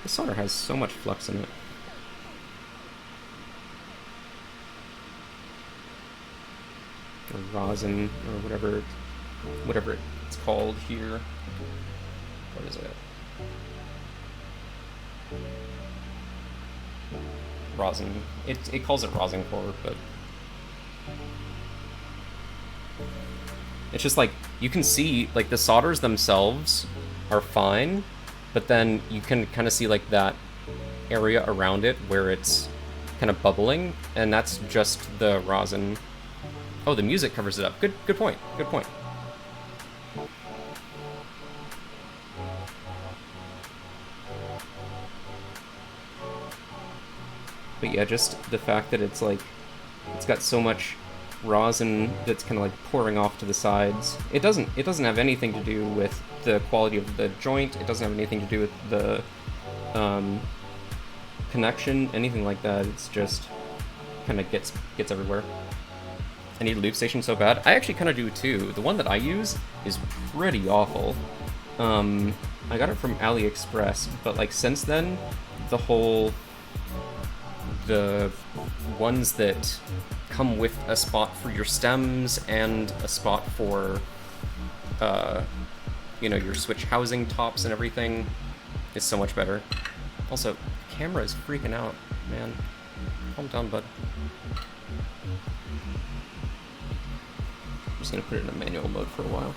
This solder has so much flux in it. Or rosin, or whatever it's called here. What is it? Rosin. It calls it rosin core, but it's just like, you can see, like, the solders themselves are fine, but then you can kind of see, like, that area around it where it's kind of bubbling, and that's just the rosin. Oh, the music covers it up. Good point. Good point. But yeah, just the fact that it's like, it's got so much rosin that's kind of like pouring off to the sides. It doesn't have anything to do with the quality of the joint. It doesn't have anything to do with the connection, anything like that. It's just kind of gets everywhere. I need a loop station so bad. I actually kind of do too. The one that I use is pretty awful. I got it from AliExpress, but like since then, the ones that come with a spot for your stems and a spot for, you know, your switch housing tops and everything is so much better. Also, camera is freaking out, man. Calm down, bud. I'm just gonna put it in a manual mode for a while.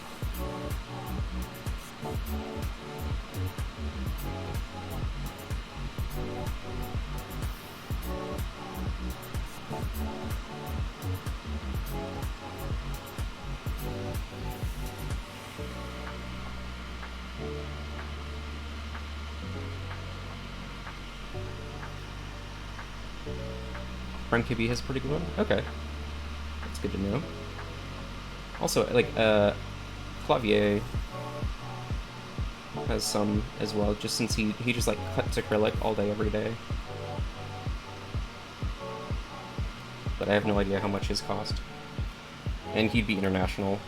HHKB has a pretty good one? Okay. That's good to know. Also, like, Clavier has some as well, just since he just, like, cuts acrylic all day, every day. But I have no idea how much his cost. And he'd be international.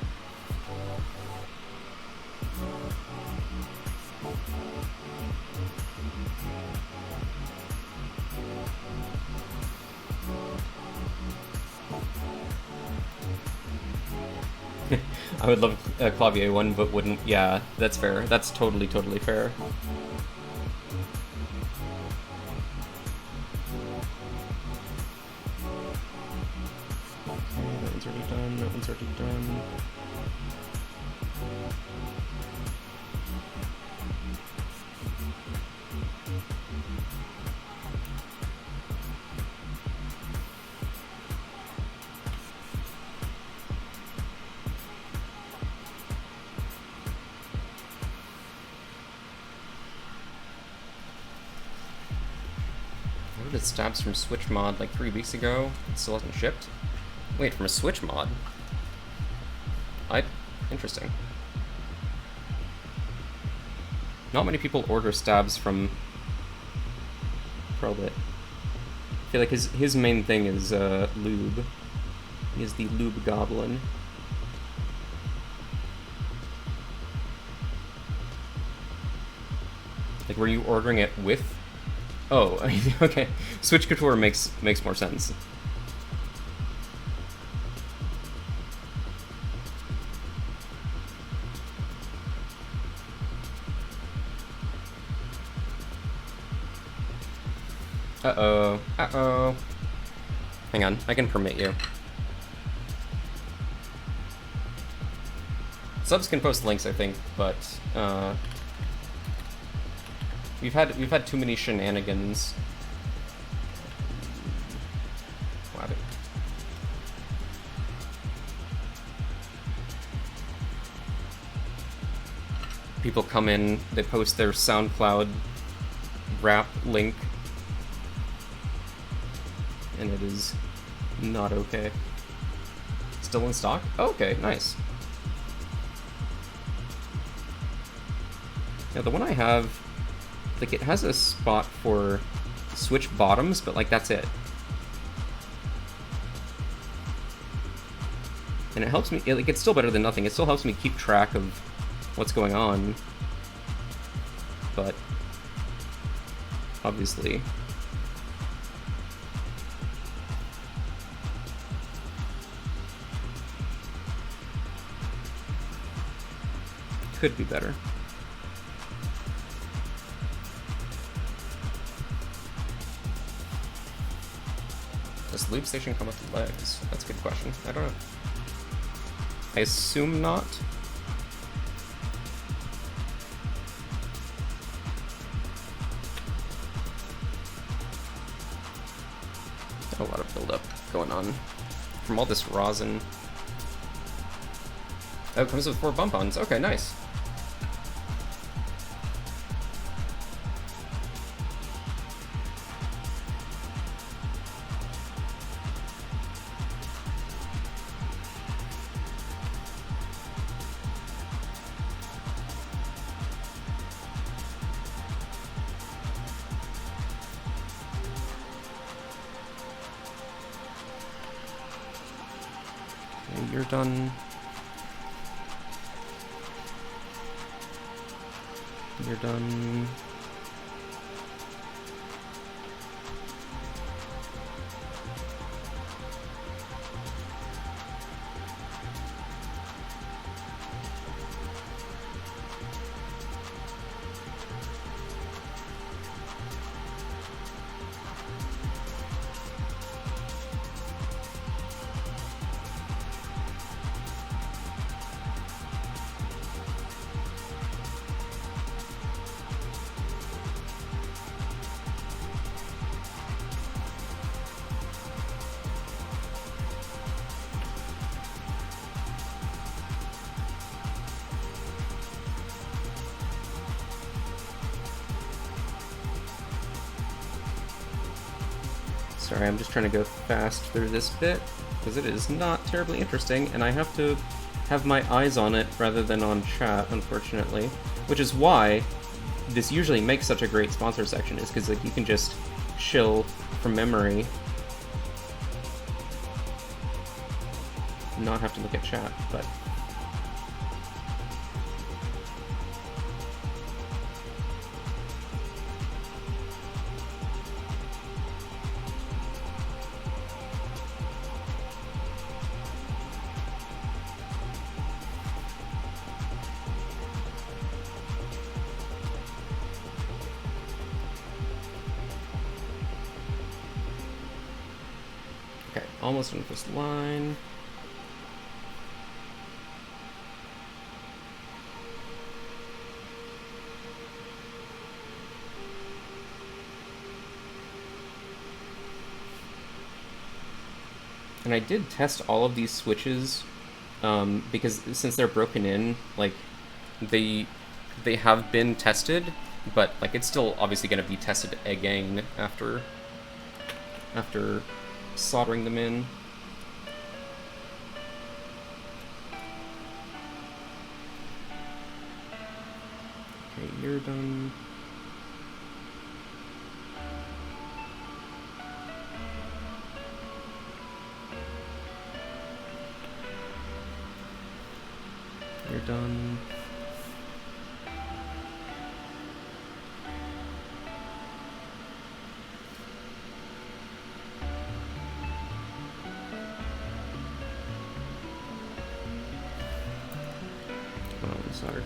I would love a Clavier one, but wouldn't. Yeah, that's fair. That's totally fair. Okay, that one's already done. That one's already done. Stabs from Switch mod like 3 weeks ago. It still hasn't shipped. Wait, from a Switch mod? Interesting. Not many people order stabs from Lubed. I feel like his main thing is lube. He is the lube goblin. Like, were you ordering it with? Oh, okay. Switch Couture makes more sense. Uh-oh. Uh-oh. Hang on, I can permit you. Subs can post links, I think, but we've had too many shenanigans. Wow. People come in, they post their SoundCloud rap link, and it is not okay. Still in stock? Oh, okay, nice. Yeah, the one I have, like, it has a spot for switch bottoms, but, like, that's it. And it helps me, like, it's still better than nothing. It still helps me keep track of what's going on. But, obviously, could be better. Does the loop station come with legs? That's a good question. I don't know. I assume not. A lot of buildup going on from all this rosin. Oh, it comes with 4 bump-ons. Okay, nice. Okay, you're done. You're done. Sorry, I'm just trying to go fast through this bit, because it is not terribly interesting, and I have to have my eyes on it rather than on chat, unfortunately. Which is why this usually makes such a great sponsor section, is because, like, you can just shill from memory, not have to look at chat, but... Okay, almost on this line. And I did test all of these switches, because since they're broken in, like, they have been tested, but, like, it's still obviously going to be tested again after soldering them in. Okay, you're done. You're done. Oh, I'm sorry.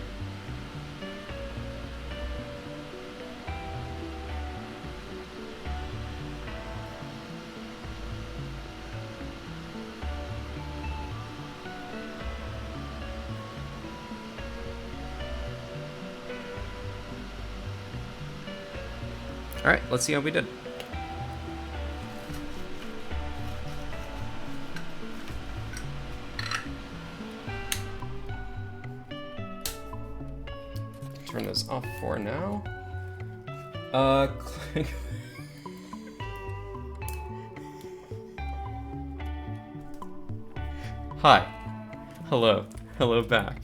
All right, let's see how we did. Turn those off for now. Hi. Hello. Hello back.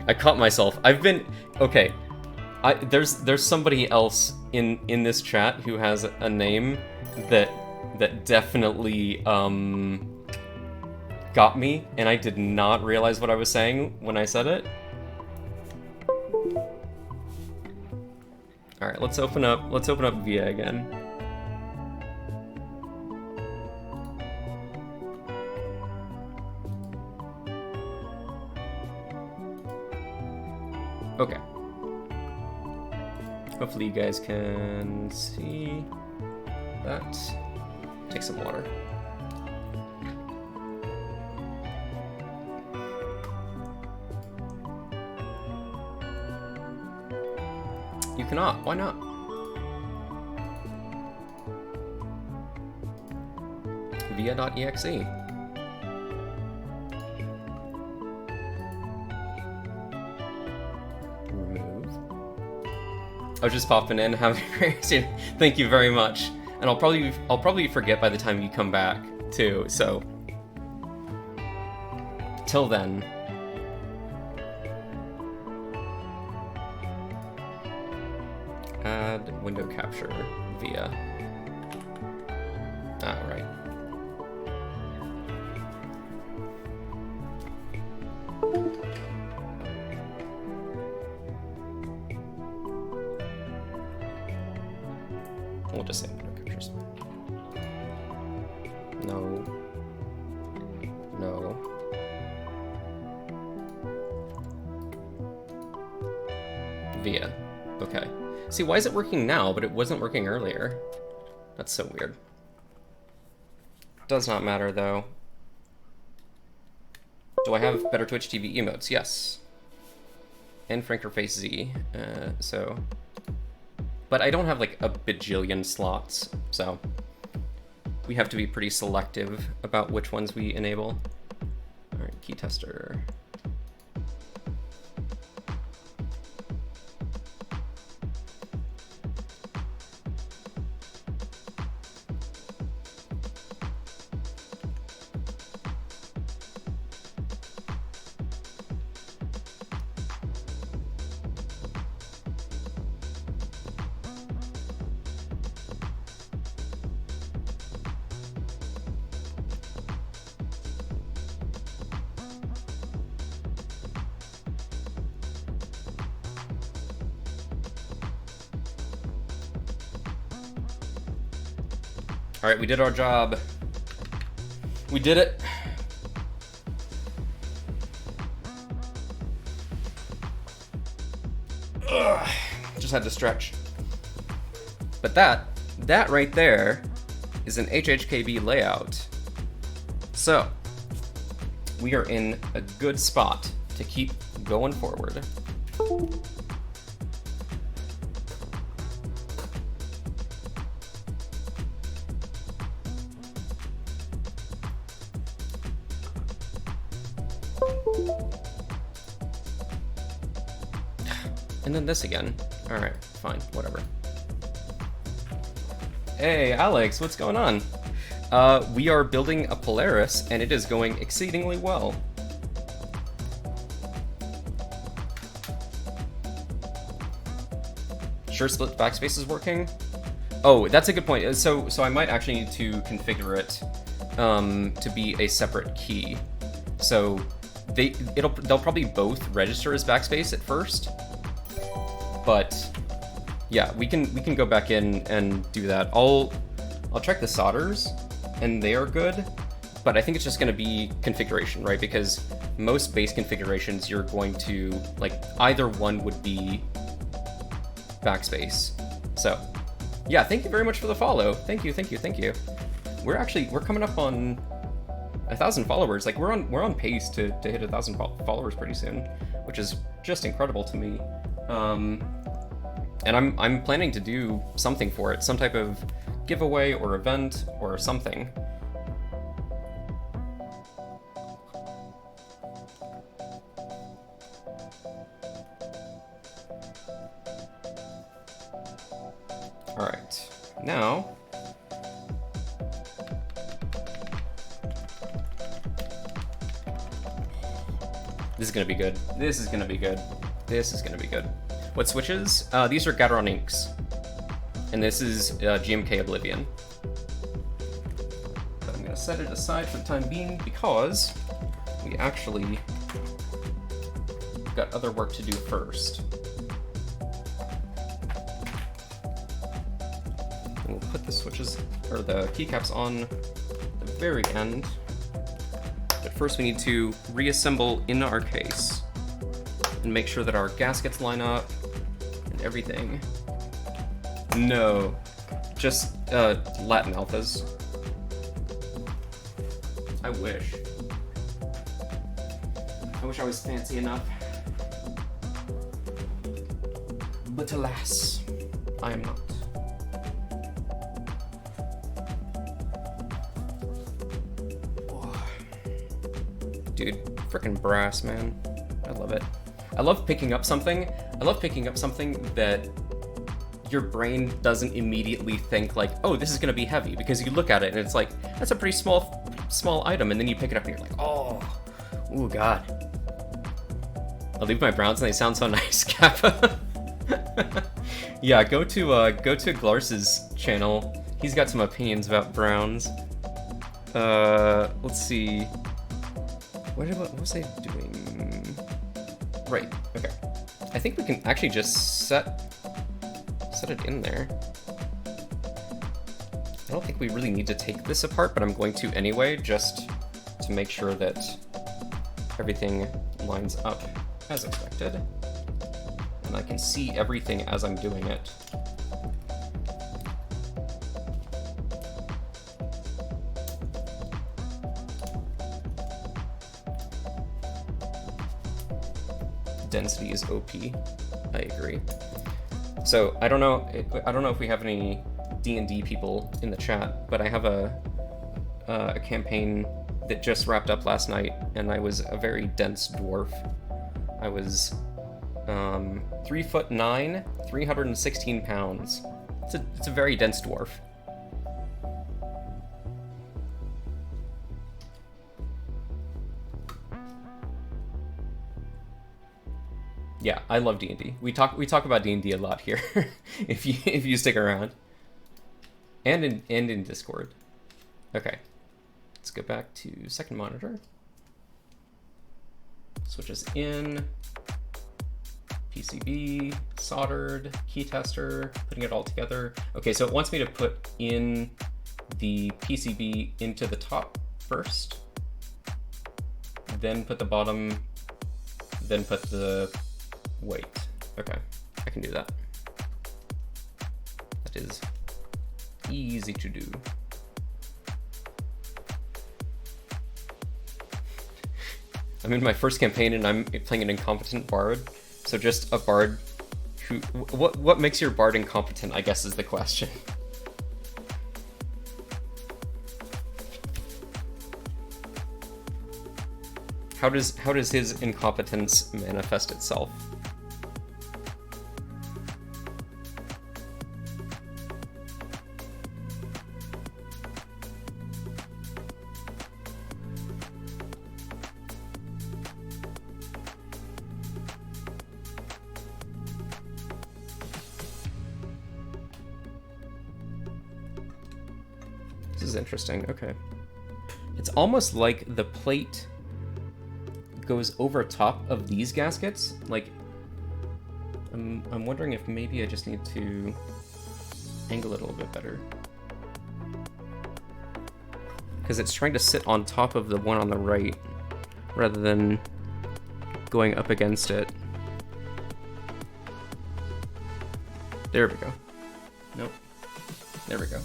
I caught myself. I've been okay. There's somebody else in this chat who has a name that definitely got me, and I did not realize what I was saying when I said it. All right, let's open up Via again. Okay. Hopefully you guys can see that. Take some water. You cannot. Why not? Via.exe. I was just popping in, having a great day. Thank you very much. And I'll probably forget by the time you come back too. So till then. Add window capture via. Ah, right. We'll just say window captures. No. No. Via. Okay. See, why is it working now, but it wasn't working earlier? That's so weird. Does not matter, though. Do I have better Twitch TV emotes? Yes. And Frankerface Z. So... But I don't have like a bajillion slots, so we have to be pretty selective about which ones we enable. All right, key tester. All right, we did our job. We did it. Ugh, just had to stretch. But that right there is an HHKB layout. So we are in a good spot to keep going forward. And then this again. All right, fine, whatever. Hey, Alex, what's going on? We are building a Polaris, and it is going exceedingly well. Sure, split backspace is working. Oh, that's a good point. So I might actually need to configure it to be a separate key. So they'll probably both register as backspace at first, but yeah, we can go back in and do that. I'll check the solders, and they are good, but I think it's just going to be configuration, right? Because most base configurations, you're going to, like, either one would be backspace. So yeah, thank you very much for the follow. Thank you. We're coming up on 1,000 followers. Like, we're on pace to hit 1,000 followers pretty soon, which is just incredible to me. And I'm planning to do something for it, some type of giveaway or event or something. All right, now this is gonna be good. This is gonna be good. What switches? These are gateron inks, and this is GMK Oblivion. But I'm gonna set it aside for the time being because we actually got other work to do first. And we'll put the switches, or the keycaps, on the very end. But first we need to reassemble in our case and make sure that our gaskets line up and everything. No, just Latin alphas. I wish I was fancy enough. But alas, I am not. Dude, frickin' brass, man. I love it. I love picking up something that your brain doesn't immediately think like, oh, this is gonna be heavy, because you look at it and it's like, that's a pretty small item, and then you pick it up and you're like, oh, ooh, God. I'll leave my browns and they sound so nice, Kappa. Yeah, go to Glars's channel. He's got some opinions about browns. Let's see. What was I doing? Right, okay. I think we can actually just set it in there. I don't think we really need to take this apart, but I'm going to anyway, just to make sure that everything lines up as expected. And I can see everything as I'm doing it. Density is OP. I agree. So I don't know if we have any D&D people in the chat, but I have a campaign that just wrapped up last night, and I was a very dense dwarf. I was 3'9", 316 pounds. It's a very dense dwarf. Yeah, I love D&D. We talk about D&D a lot here, if you stick around, and in Discord. Okay, let's go back to second monitor. Switches in, PCB, soldered, key tester, putting it all together. Okay, so it wants me to put in the PCB into the top first, then put the bottom, then put the weight. Okay, I can do that. That is easy to do. I'm in my first campaign and I'm playing an incompetent bard. So just a bard who... What makes your bard incompetent, I guess, is the question. How does his incompetence manifest itself? is interesting. Okay. It's almost like the plate goes over top of these gaskets. Like, I'm wondering if maybe I just need to angle it a little bit better. Because it's trying to sit on top of the one on the right, rather than going up against it. There we go. Nope. There we go.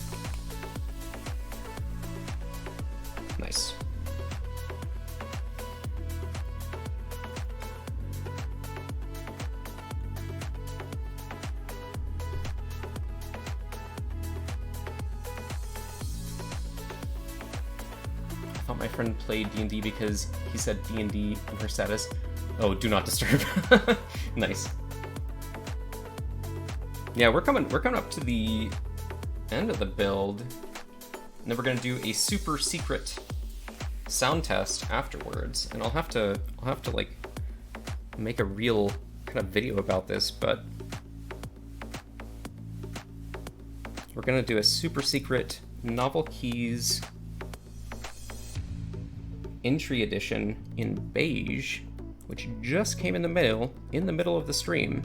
Nice. I thought my friend played D&D because he said D&D in her status. Oh, do not disturb. Nice. Yeah, we're coming up to the end of the build. And then we're gonna do a super secret sound test afterwards, and I'll have to like make a real kind of video about this, but we're gonna do a super secret Novel Keys entry edition in beige, which just came in the mail in the middle of the stream.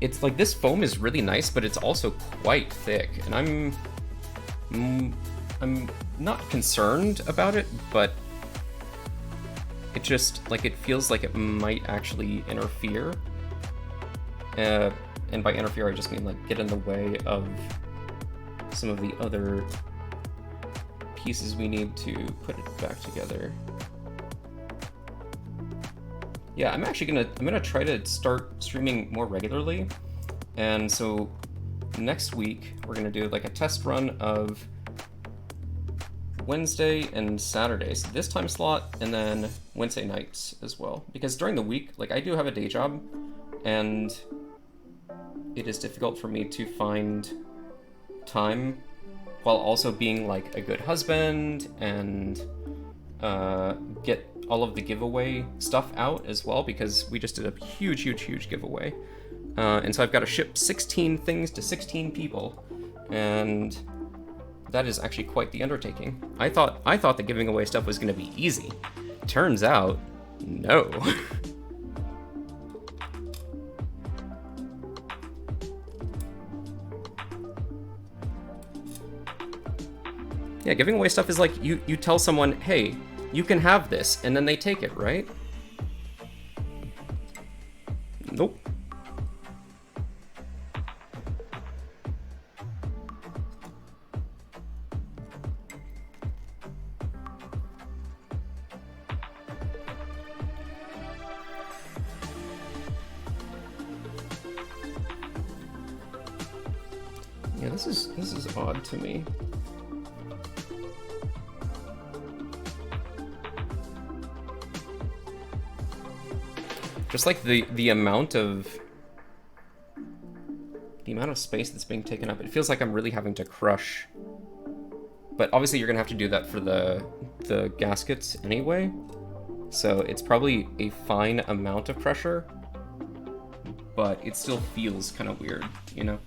It's like this foam is really nice, but it's also quite thick, and I'm not concerned about it, but it just, like, it feels like it might actually interfere. And by interfere, I just mean, like, get in the way of some of the other pieces we need to put it back together. Yeah, I'm gonna try to start streaming more regularly, and so next week we're gonna do like a test run of Wednesday and Saturday, so this time slot, and then Wednesday nights as well. Because during the week, like, I do have a day job, and it is difficult for me to find time while also being like a good husband and get all of the giveaway stuff out as well, because we just did a huge giveaway. And so I've got to ship 16 things to 16 people, and that is actually quite the undertaking. I thought that giving away stuff was going to be easy. Turns out, no. Yeah, giving away stuff is like you tell someone, hey, you can have this, and then they take it, right? Nope. Yeah, this is odd to me. Just like the amount of space that's being taken up, it feels like I'm really having to crush. But obviously you're gonna have to do that for the gaskets anyway, so it's probably a fine amount of pressure, but it still feels kind of weird, you know?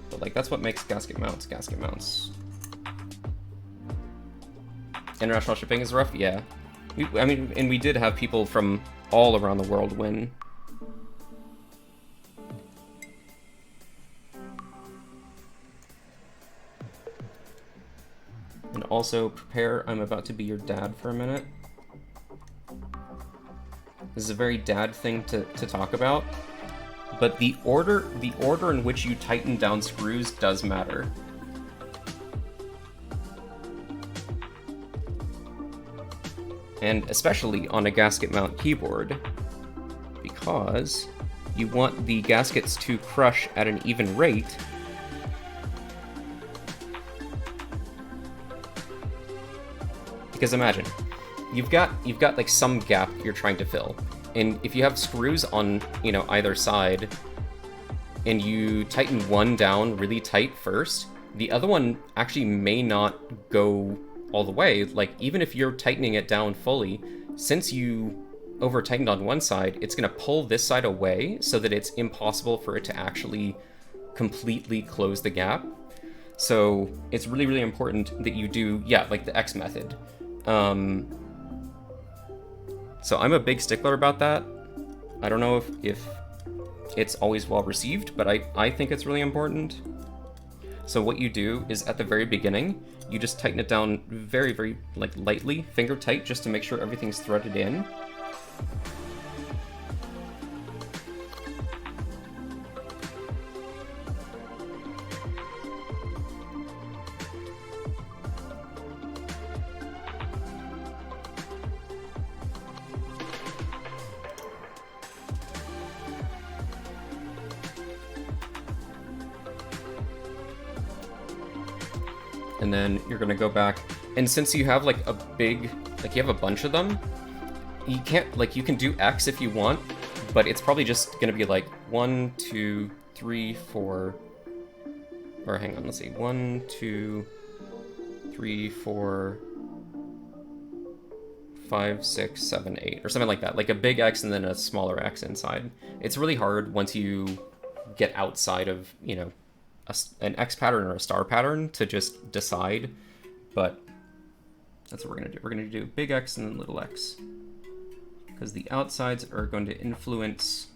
But like, that's what makes gasket mounts gasket mounts. International shipping is rough, yeah. I mean, and we did have people from all around the world win. And also, prepare, I'm about to be your dad for a minute. This is a very dad thing to talk about, but the order in which you tighten down screws does matter. And especially on a gasket mount keyboard, because you want the gaskets to crush at an even rate. Because imagine, you've got like some gap you're trying to fill, and if you have screws on, you know, either side, and you tighten one down really tight first, the other one actually may not go all the way. Like, even if you're tightening it down fully, since you over tightened on one side, it's going to pull this side away so that it's impossible for it to actually completely close the gap. So it's really, really important that you do, yeah, like the X method. So I'm a big stickler about that. I don't know if it's always well received, but I think it's really important. So what you do is at the very beginning, you just tighten it down very, very like lightly, finger tight, just to make sure everything's threaded in. And then you're gonna go back, and since you have like a big, like you have a bunch of them, you can't, like, you can do X if you want, but it's probably just gonna be like 1, 2, 3, 4, or hang on, let's see, 1, 2, 3, 4, 5, 6, 7, 8, or something like that, like a big X and then a smaller X inside. It's really hard once you get outside of, you know, an X pattern or a star pattern to just decide, but that's what we're gonna do. We're gonna do big X and then little x, because the outsides are going to influence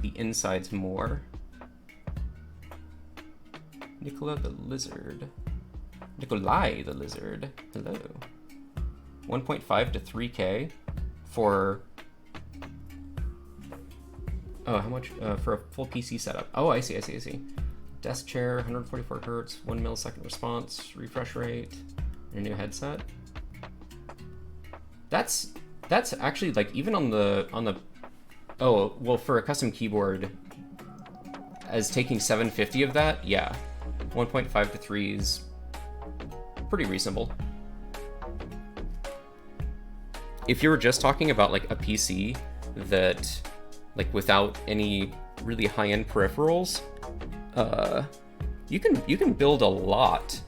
the insides more. Nikolai the lizard. Hello. 1.5 to 3K for, oh, how much? For a full PC setup. Oh, I see. Desk chair, 144 hertz, 1 millisecond response, refresh rate, and a new headset. That's actually, like, even on the oh, well, for a custom keyboard, as taking 750 of that, yeah, 1.5 to 3 is pretty reasonable. If you were just talking about like a PC that, like, without any really high-end peripherals, you can build a lot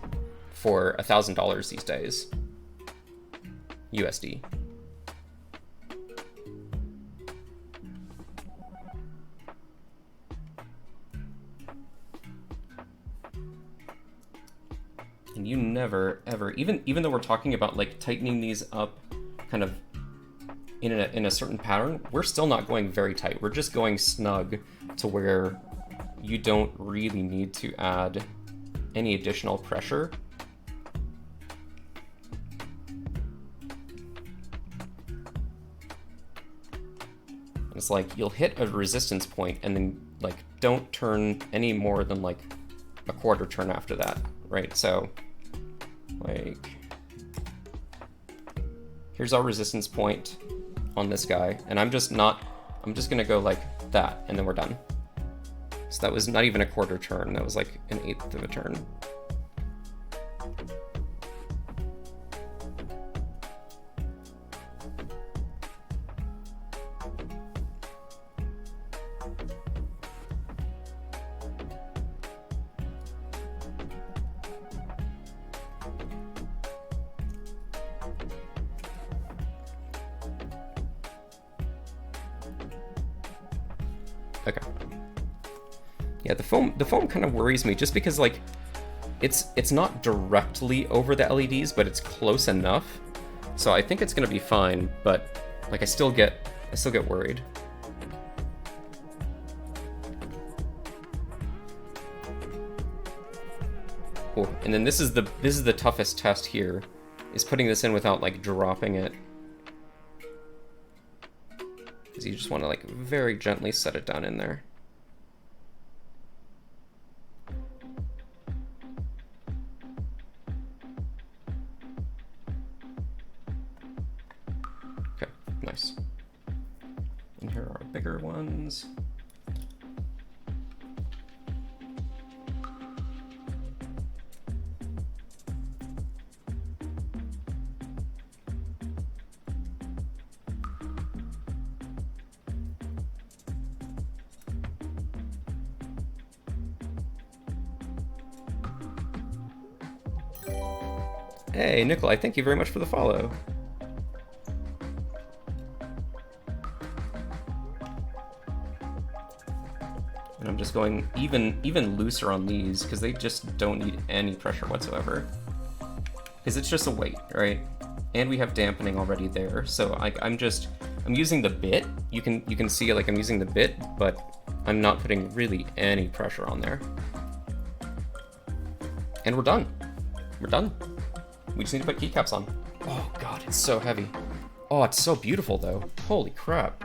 for $1,000 these days, USD. And you never ever, even though we're talking about like tightening these up, kind of in a certain pattern, we're still not going very tight. We're just going snug to where you don't really need to add any additional pressure. It's like you'll hit a resistance point and then, like, don't turn any more than like a quarter turn after that, right? So like, here's our resistance point on this guy, and I'm just gonna go like that, and then we're done. So that was not even a quarter turn, that was like an eighth of a turn. Okay. Yeah, the foam kind of worries me, just because, like, it's not directly over the LEDs, but it's close enough. So I think it's gonna be fine, but like I still get worried. Cool. And then this is the toughest test here, is putting this in without like dropping it. Because you just want to like very gently set it down in there. Okay, nice. And here are bigger ones. buttons. Hey, Nikolai, thank you very much for the follow. And I'm just going even looser on these because they just don't need any pressure whatsoever. Because it's just a weight, right? And we have dampening already there, so I'm using the bit. You can see like I'm using the bit, but I'm not putting really any pressure on there. And we're done. We're done. We just need to put keycaps on. Oh god, it's so heavy. Oh, it's so beautiful though. Holy crap.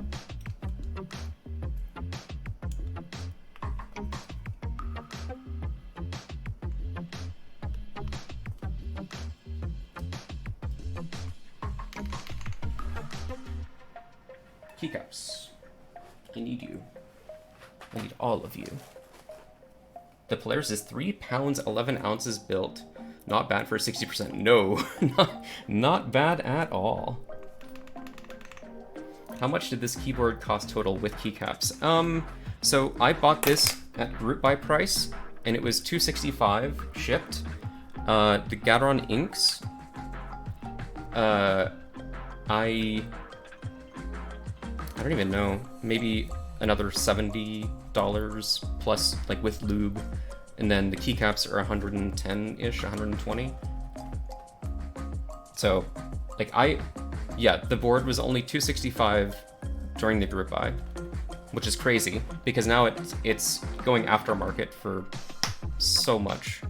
Keycaps. I need you. I need all of you. The Polaris is 3 pounds 11 ounces built. Not bad for 60%. No, not bad at all. How much did this keyboard cost total with keycaps? So I bought this at group buy price, and it was $265 shipped. The gateron inks, I don't even know, maybe another $70 plus, like with lube. And then the keycaps are 110-ish, 120. So, like yeah, the board was only $265 during the group buy, which is crazy because now it's going aftermarket for so much.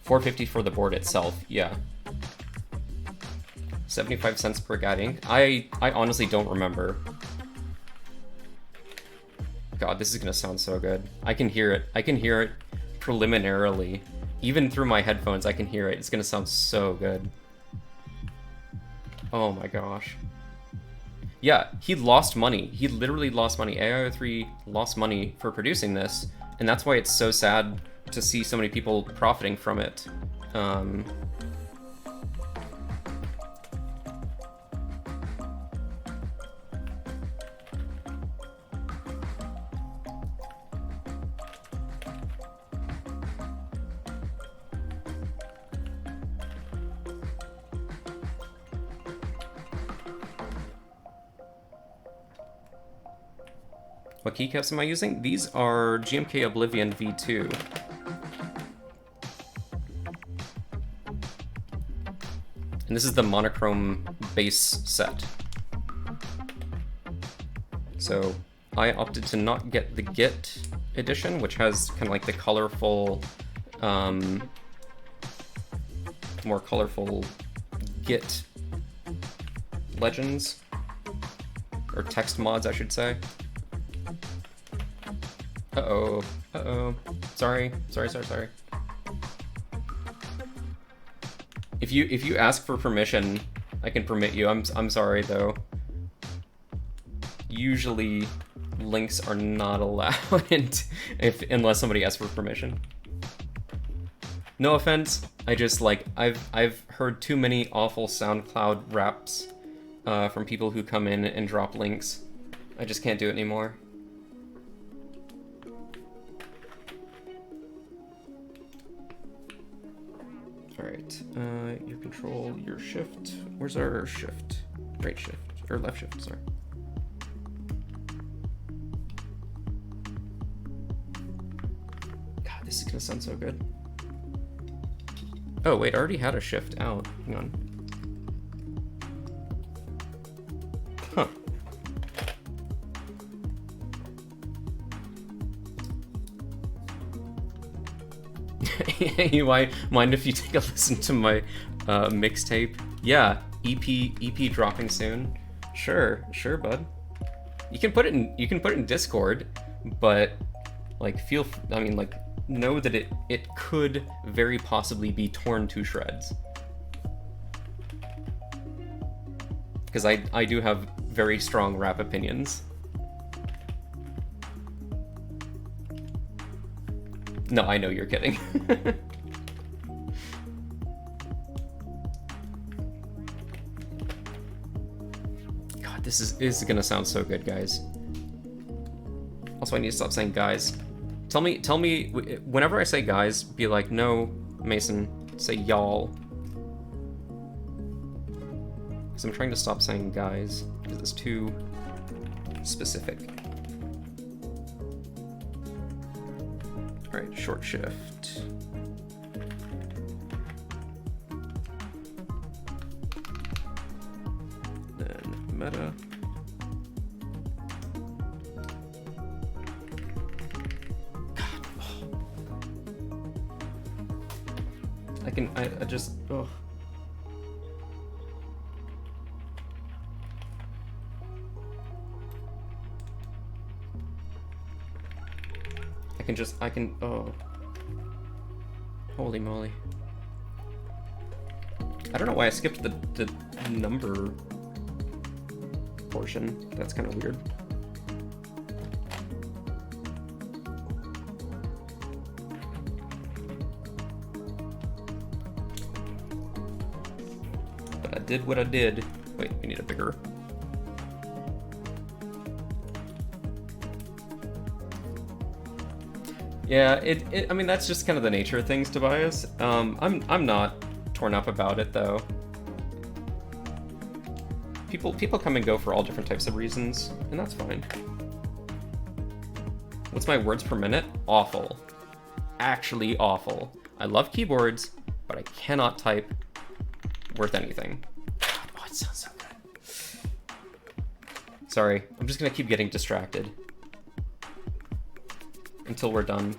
$450 for the board itself, yeah. 75 cents per gate ink. I honestly don't remember. God, this is gonna sound so good. I can hear it. I can hear it preliminarily. Even through my headphones, I can hear it. It's gonna sound so good. Oh my gosh. Yeah, he lost money. He literally lost money. AIO3 lost money for producing this, and that's why it's so sad to see so many people profiting from it. What keycaps am I using? These are GMK Oblivion V2. And this is the monochrome base set. So I opted to not get the Git edition, which has kind of like the colorful, more colorful Git legends, or text mods, I should say. Uh-oh, uh-oh, sorry. If you ask for permission, I can permit you. I'm sorry though. Usually links are not allowed unless somebody asks for permission. No offense, I just like I've heard too many awful SoundCloud raps from people who come in and drop links. I just can't do it anymore. Alright, your control, your shift. Where's our shift? Right shift, or left shift, sorry. God, this is gonna sound so good. Oh wait, I already had a shift out. Hang on. Huh. You mind if you take a listen to my Mixtape. Yeah, EP dropping soon. Sure, bud. You can put it in Discord, but like know that it could very possibly be torn to shreds. Because I do have very strong rap opinions. No, I know you're kidding. God, this is gonna sound so good, guys. Also, I need to stop saying guys. Tell me, whenever I say guys, be like, no, Mason, say y'all. Because I'm trying to stop saying guys, because it's too specific. Alright, short shift. Then meta. I just, ugh. Oh. Holy moly. I don't know why I skipped the number portion. That's kind of weird. But I did what I did. Wait, we need a bigger. Yeah, I mean, that's just kind of the nature of things, Tobias. I'm not torn up about it, though. People come and go for all different types of reasons, and that's fine. What's my words per minute? Awful. Actually awful. I love keyboards, but I cannot type worth anything. God, oh, it sounds so good. Sorry, I'm just gonna keep getting distracted until we're done.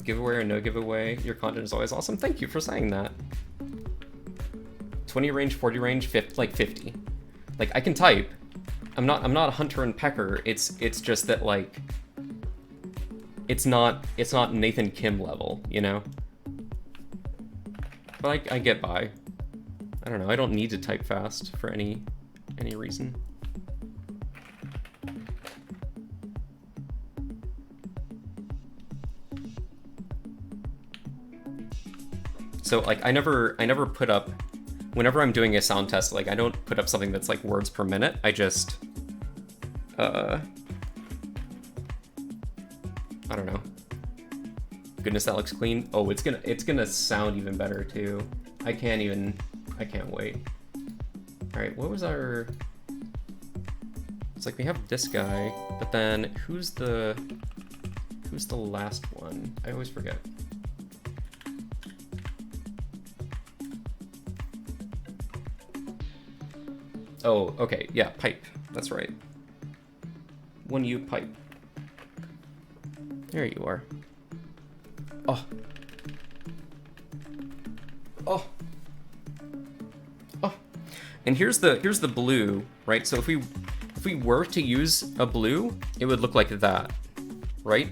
Giveaway or no giveaway, your content is always awesome. Thank you for saying that. 20 range, 40 range, 50, like 50. Like, I can type. I'm not a hunter and pecker. It's just that, like, it's not Nathan Kim level, you know? But I get by. I don't know, I don't need to type fast for any reason. So like I never put up, whenever I'm doing a sound test, like I don't put up something that's like words per minute. I just I don't know. Goodness, that looks clean. Oh, it's gonna sound even better too. I can't wait. All right, what was our? It's like we have this guy, but then who's the last one? I always forget. Oh, okay, yeah, pipe. That's right. 1U pipe. There you are. Oh. Oh. Oh. And here's the blue, right? So if we were to use a blue, it would look like that, right?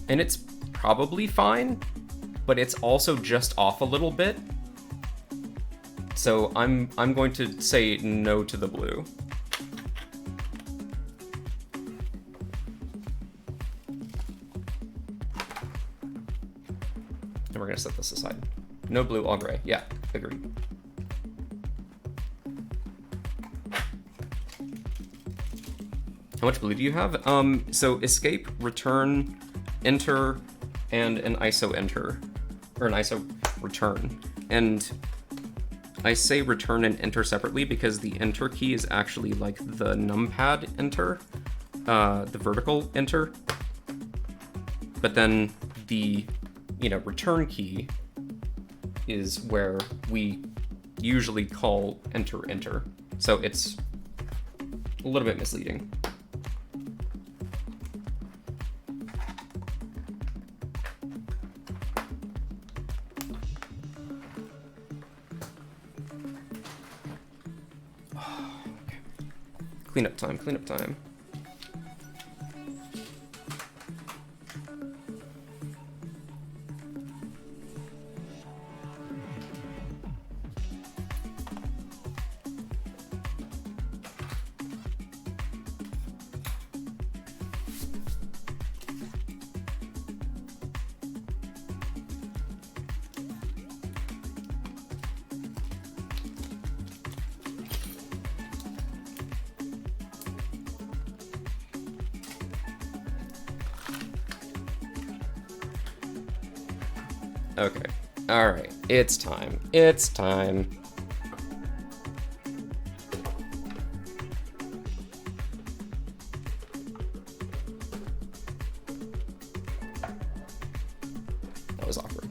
And it's probably fine, but it's also just off a little bit. So I'm going to say no to the blue. And we're gonna set this aside. No blue, all gray. Yeah, agreed. How much blue do you have? So escape, return, enter, and an ISO enter, or an ISO return. And I say return and enter separately because the enter key is actually like the numpad enter, the vertical enter. But then the, return key is where we usually call enter. So it's a little bit misleading. Cleanup time, cleanup time. Okay. Alright. It's time. It's time. That was awkward.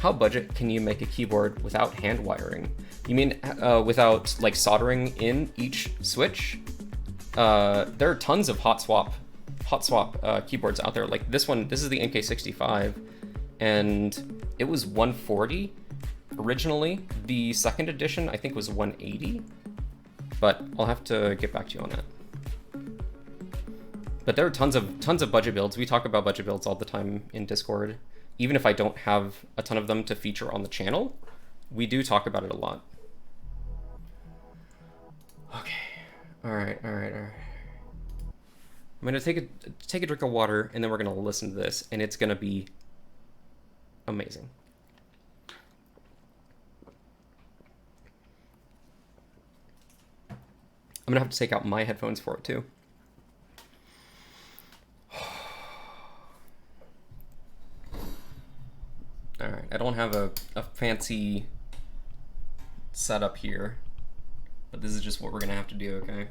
How budget can you make a keyboard without hand wiring? You mean without like soldering in each switch? There are tons of hot swap keyboards out there. Like this one, this is the MK65. And it was 140 originally. The second edition, I think, was 180, but I'll have to get back to you on that. But there are tons of budget builds. We talk about budget builds all the time in Discord. Even if I don't have a ton of them to feature on the channel, we do talk about it a lot. Okay, all right. I'm gonna take a drink of water, and then we're gonna listen to this, and it's gonna be amazing. I'm gonna have to take out my headphones for it too. All right, I don't have a fancy setup here, but this is just what we're gonna have to do, okay?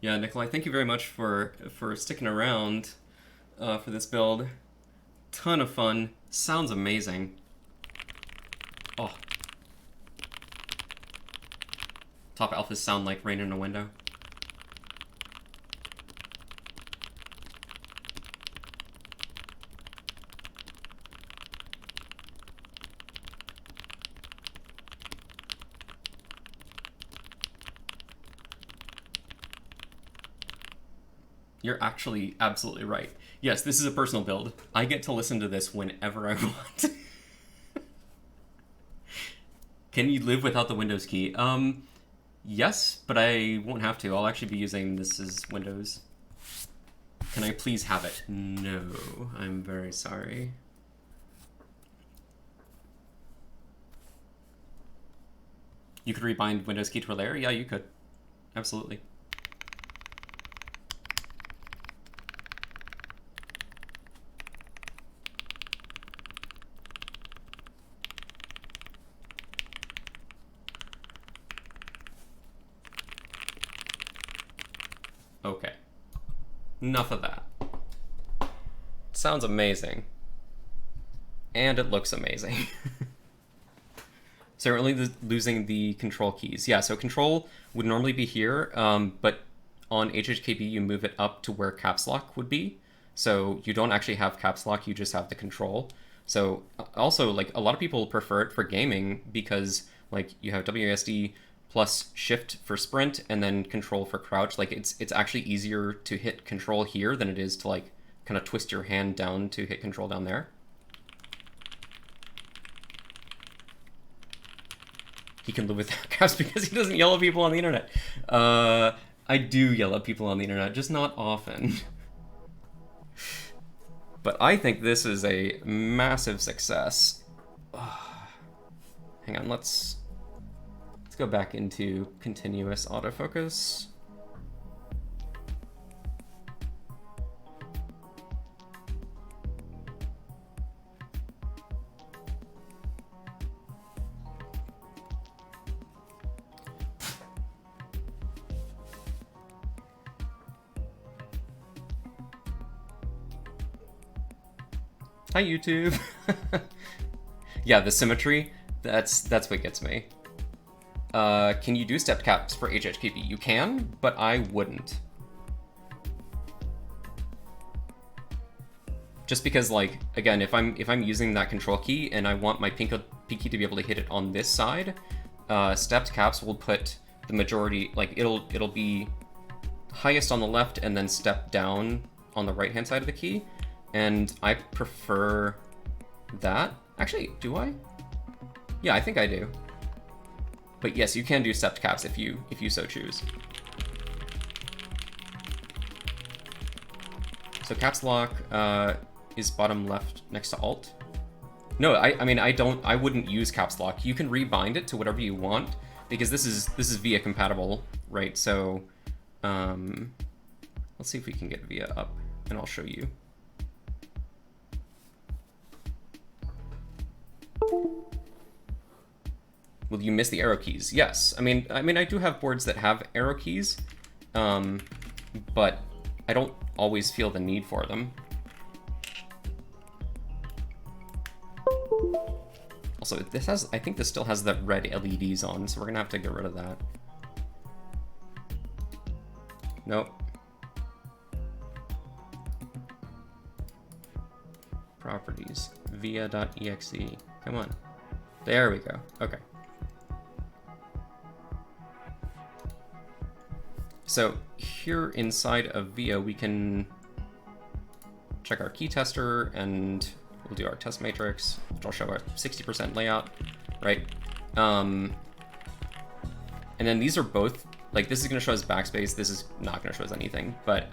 Yeah, Nikolai, thank you very much for sticking around for this build. Ton of fun. Sounds amazing. Oh. Top alphas sound like rain in a window. You're actually absolutely right. Yes, this is a personal build. I get to listen to this whenever I want. Can you live without the Windows key? Yes, but I won't have to. I'll actually be using this as Windows. Can I please have it? No, I'm very sorry. You could rebind Windows key to a layer? Yeah, you could. Absolutely. Okay. Enough of that. Sounds amazing. And it looks amazing. So we're only losing the control keys. Yeah, so control would normally be here, but on HHKB you move it up to where caps lock would be. So you don't actually have caps lock, you just have the control. So also, like, a lot of people prefer it for gaming because, like, you have WASD plus shift for sprint and then control for crouch. Like, it's actually easier to hit control here than it is to, like, kind of twist your hand down to hit control down there. he can live without caps because he doesn't yell at people on the internet. I do yell at people on the internet, just not often. But I think this is a massive success. Hang on, let's go back into continuous autofocus. Hi, YouTube. Yeah, the symmetry, that's what gets me. Can you do stepped caps for HHKB? You can, but I wouldn't. Just because, like, again, if I'm using that control key and I want my pink key to be able to hit it on this side, stepped caps will put the majority, like, it'll be highest on the left and then step down on the right-hand side of the key. And I prefer that. Actually, do I? Yeah, I think I do. But yes, you can do stepped caps if you so choose. So caps lock is bottom left next to Alt. No, I mean I wouldn't use caps lock. You can rebind it to whatever you want because this is VIA compatible, right? So let's see if we can get VIA up, and I'll show you. Will you miss the arrow keys? Yes. I mean, I do have boards that have arrow keys, but I don't always feel the need for them. Also, I think this still has the red LEDs on, so we're gonna have to get rid of that. Nope. Properties, via.exe. Come on. There we go. Okay. So here inside of VIA, we can check our key tester and we'll do our test matrix, which will show our 60% layout, right? And then these are both, like, this is going to show us backspace. This is not going to show us anything, but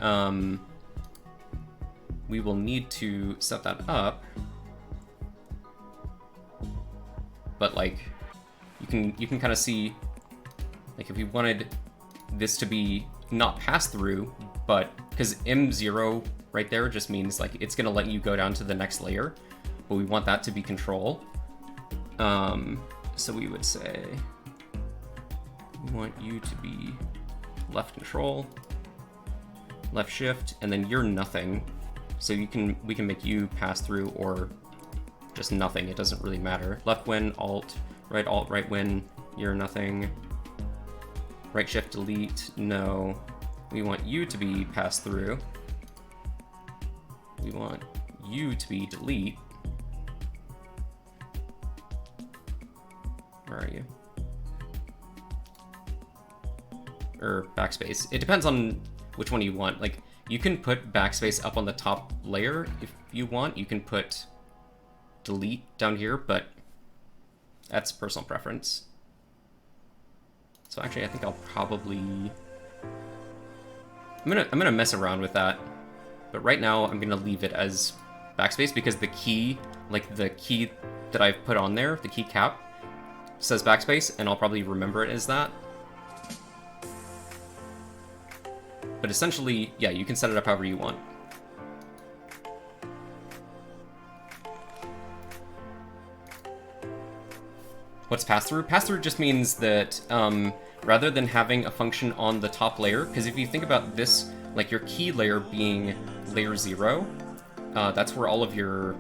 we will need to set that up. But like, you can kind of see, like, if we wanted this to be not pass through, but because M0 right there just means like it's gonna let you go down to the next layer, but we want that to be control. So we would say we want you to be left control, left shift, and then you're nothing. So we can make you pass through or just nothing. It doesn't really matter. Left win, alt, right win, you're nothing. Right shift, delete, no. We want you to be pass through. We want you to be delete. Where are you? Or backspace. It depends on which one you want. Like, you can put backspace up on the top layer if you want. You can put delete down here, but that's personal preference. So actually, I think I'll probably I'm gonna mess around with that, but right now I'm gonna leave it as backspace because the key, like the key that I've put on there, the key cap, says backspace, and I'll probably remember it as that. But essentially, yeah, you can set it up however you want. What's pass-through? Pass-through just means that rather than having a function on the top layer, because if you think about this, like your key layer being layer 0, that's where all of your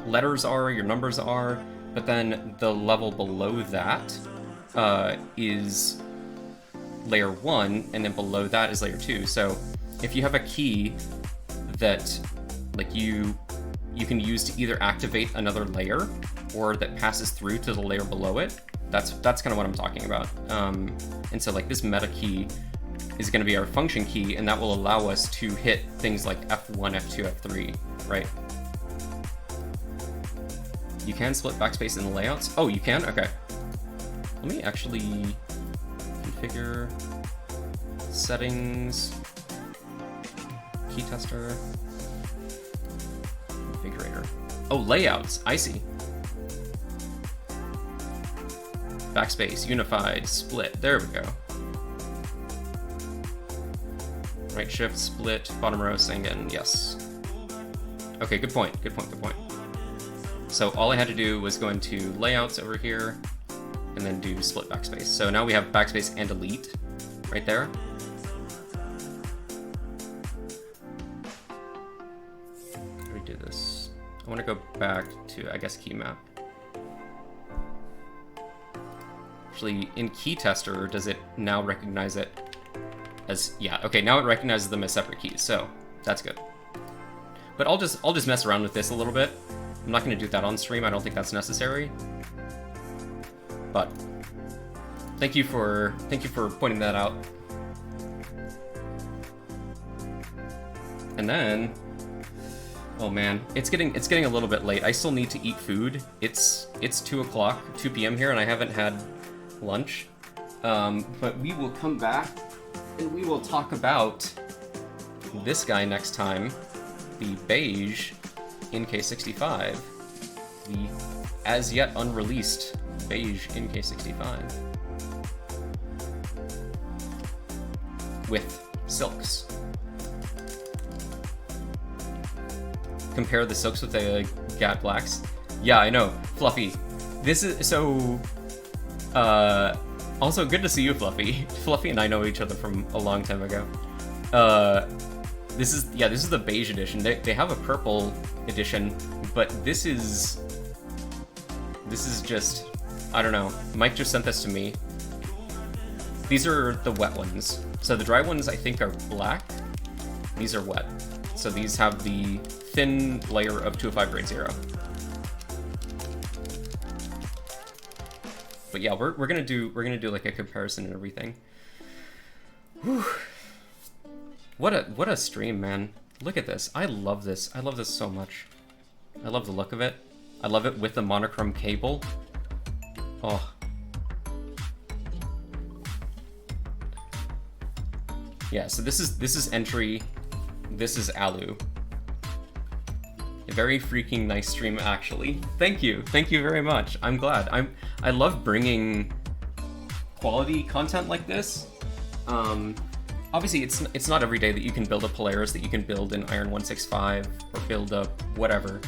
letters are, your numbers are, but then the level below that is layer 1, and then below that is layer 2. So if you have a key that like you can use to either activate another layer or that passes through to the layer below it, that's kind of what I'm talking about. And so like this meta key is going to be our function key, and that will allow us to hit things like F1, F2, F3, right? You can split backspace in the layouts. Oh, you can? Okay. Let me actually configure settings, key tester, configurator. Oh, layouts, I see. Backspace, unified, split, there we go. Right shift, split, bottom row, sing in, yes. Okay, good point, good point, good point. So all I had to do was go into layouts over here and then do split backspace. So now we have backspace and delete right there. How do we do this? I want to go back to, I guess, key map. Actually, in key tester, does it now recognize it as, yeah, okay, now it recognizes them as separate keys, so that's good. But I'll just mess around with this a little bit. I'm not going to do that on stream. I don't think that's necessary. But thank you for pointing that out. And then, oh man, it's getting a little bit late. I still need to eat food. It's 2 o'clock, 2 p.m. here, and I haven't had lunch. But we will come back and we will talk about this guy next time, the beige NK65, the as yet unreleased beige NK65 with silks. Compare the silks with the Gat Blacks. Yeah, I know, Fluffy. This is so. Also, good to see you, Fluffy. Fluffy and I know each other from a long time ago. This is the beige edition. They have a purple edition, but this is just, I don't know. Mike just sent this to me. These are the wet ones. So the dry ones I think are black. These are wet. So these have the thin layer of 205 grade 0. But yeah, we're gonna do like a comparison and everything. Whew. What a stream, man. Look at this. I love this. I love this so much. I love the look of it. I love it with the monochrome cable. Oh. Yeah, so this is entry. This is Alu. A very freaking nice stream, actually. Thank you very much. I'm glad. I love bringing quality content like this. Obviously, it's not every day that you can build a Polaris, that you can build an Iron 165 or build a whatever.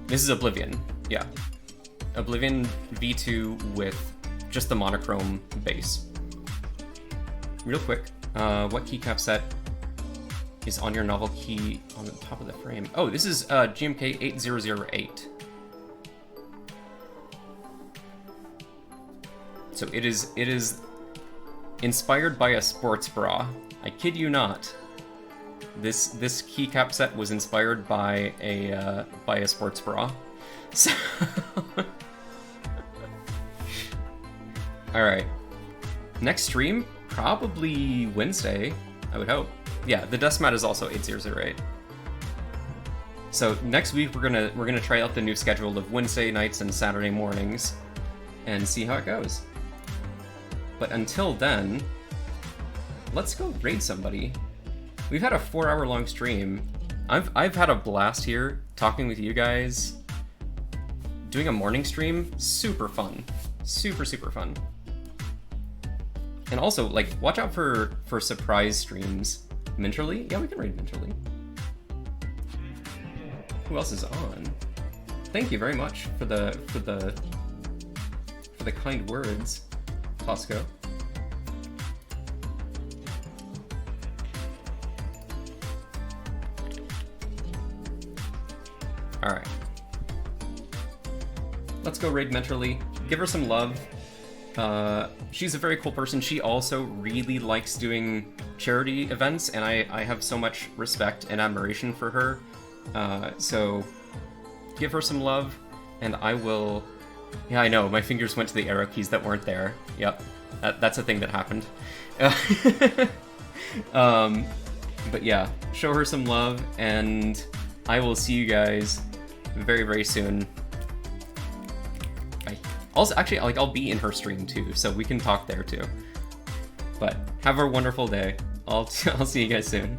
This is Oblivion, yeah. Oblivion V2 with just the monochrome base. Real quick, what keycap set is on your novel key on the top of the frame? Oh, this is GMK 8008. So it is inspired by a sports bra. I kid you not. This keycap set was inspired by a sports bra. So all right. Next stream, probably Wednesday, I would hope. Yeah, the dust mat is also 8008. So next week we're gonna try out the new schedule of Wednesday nights and Saturday mornings and see how it goes. But until then, let's go raid somebody. We've had a 4-hour long stream. I've had a blast here talking with you guys. Doing a morning stream, super fun. Super fun. And also, like, watch out for surprise streams. Minterly? Yeah, we can raid Minterly. Who else is on? Thank you very much for the kind words, Costco. All right. Let's go raid Mentorly. Give her some love. She's a very cool person. She also really likes doing charity events, and I have so much respect and admiration for her. So give her some love, and I will... Yeah, I know, my fingers went to the arrow keys that weren't there. Yep, that's a thing that happened. But yeah, show her some love, and I will see you guys very, very soon. Bye. Also, actually, like, I'll be in her stream too, so we can talk there too. But have a wonderful day. I'll see you guys soon.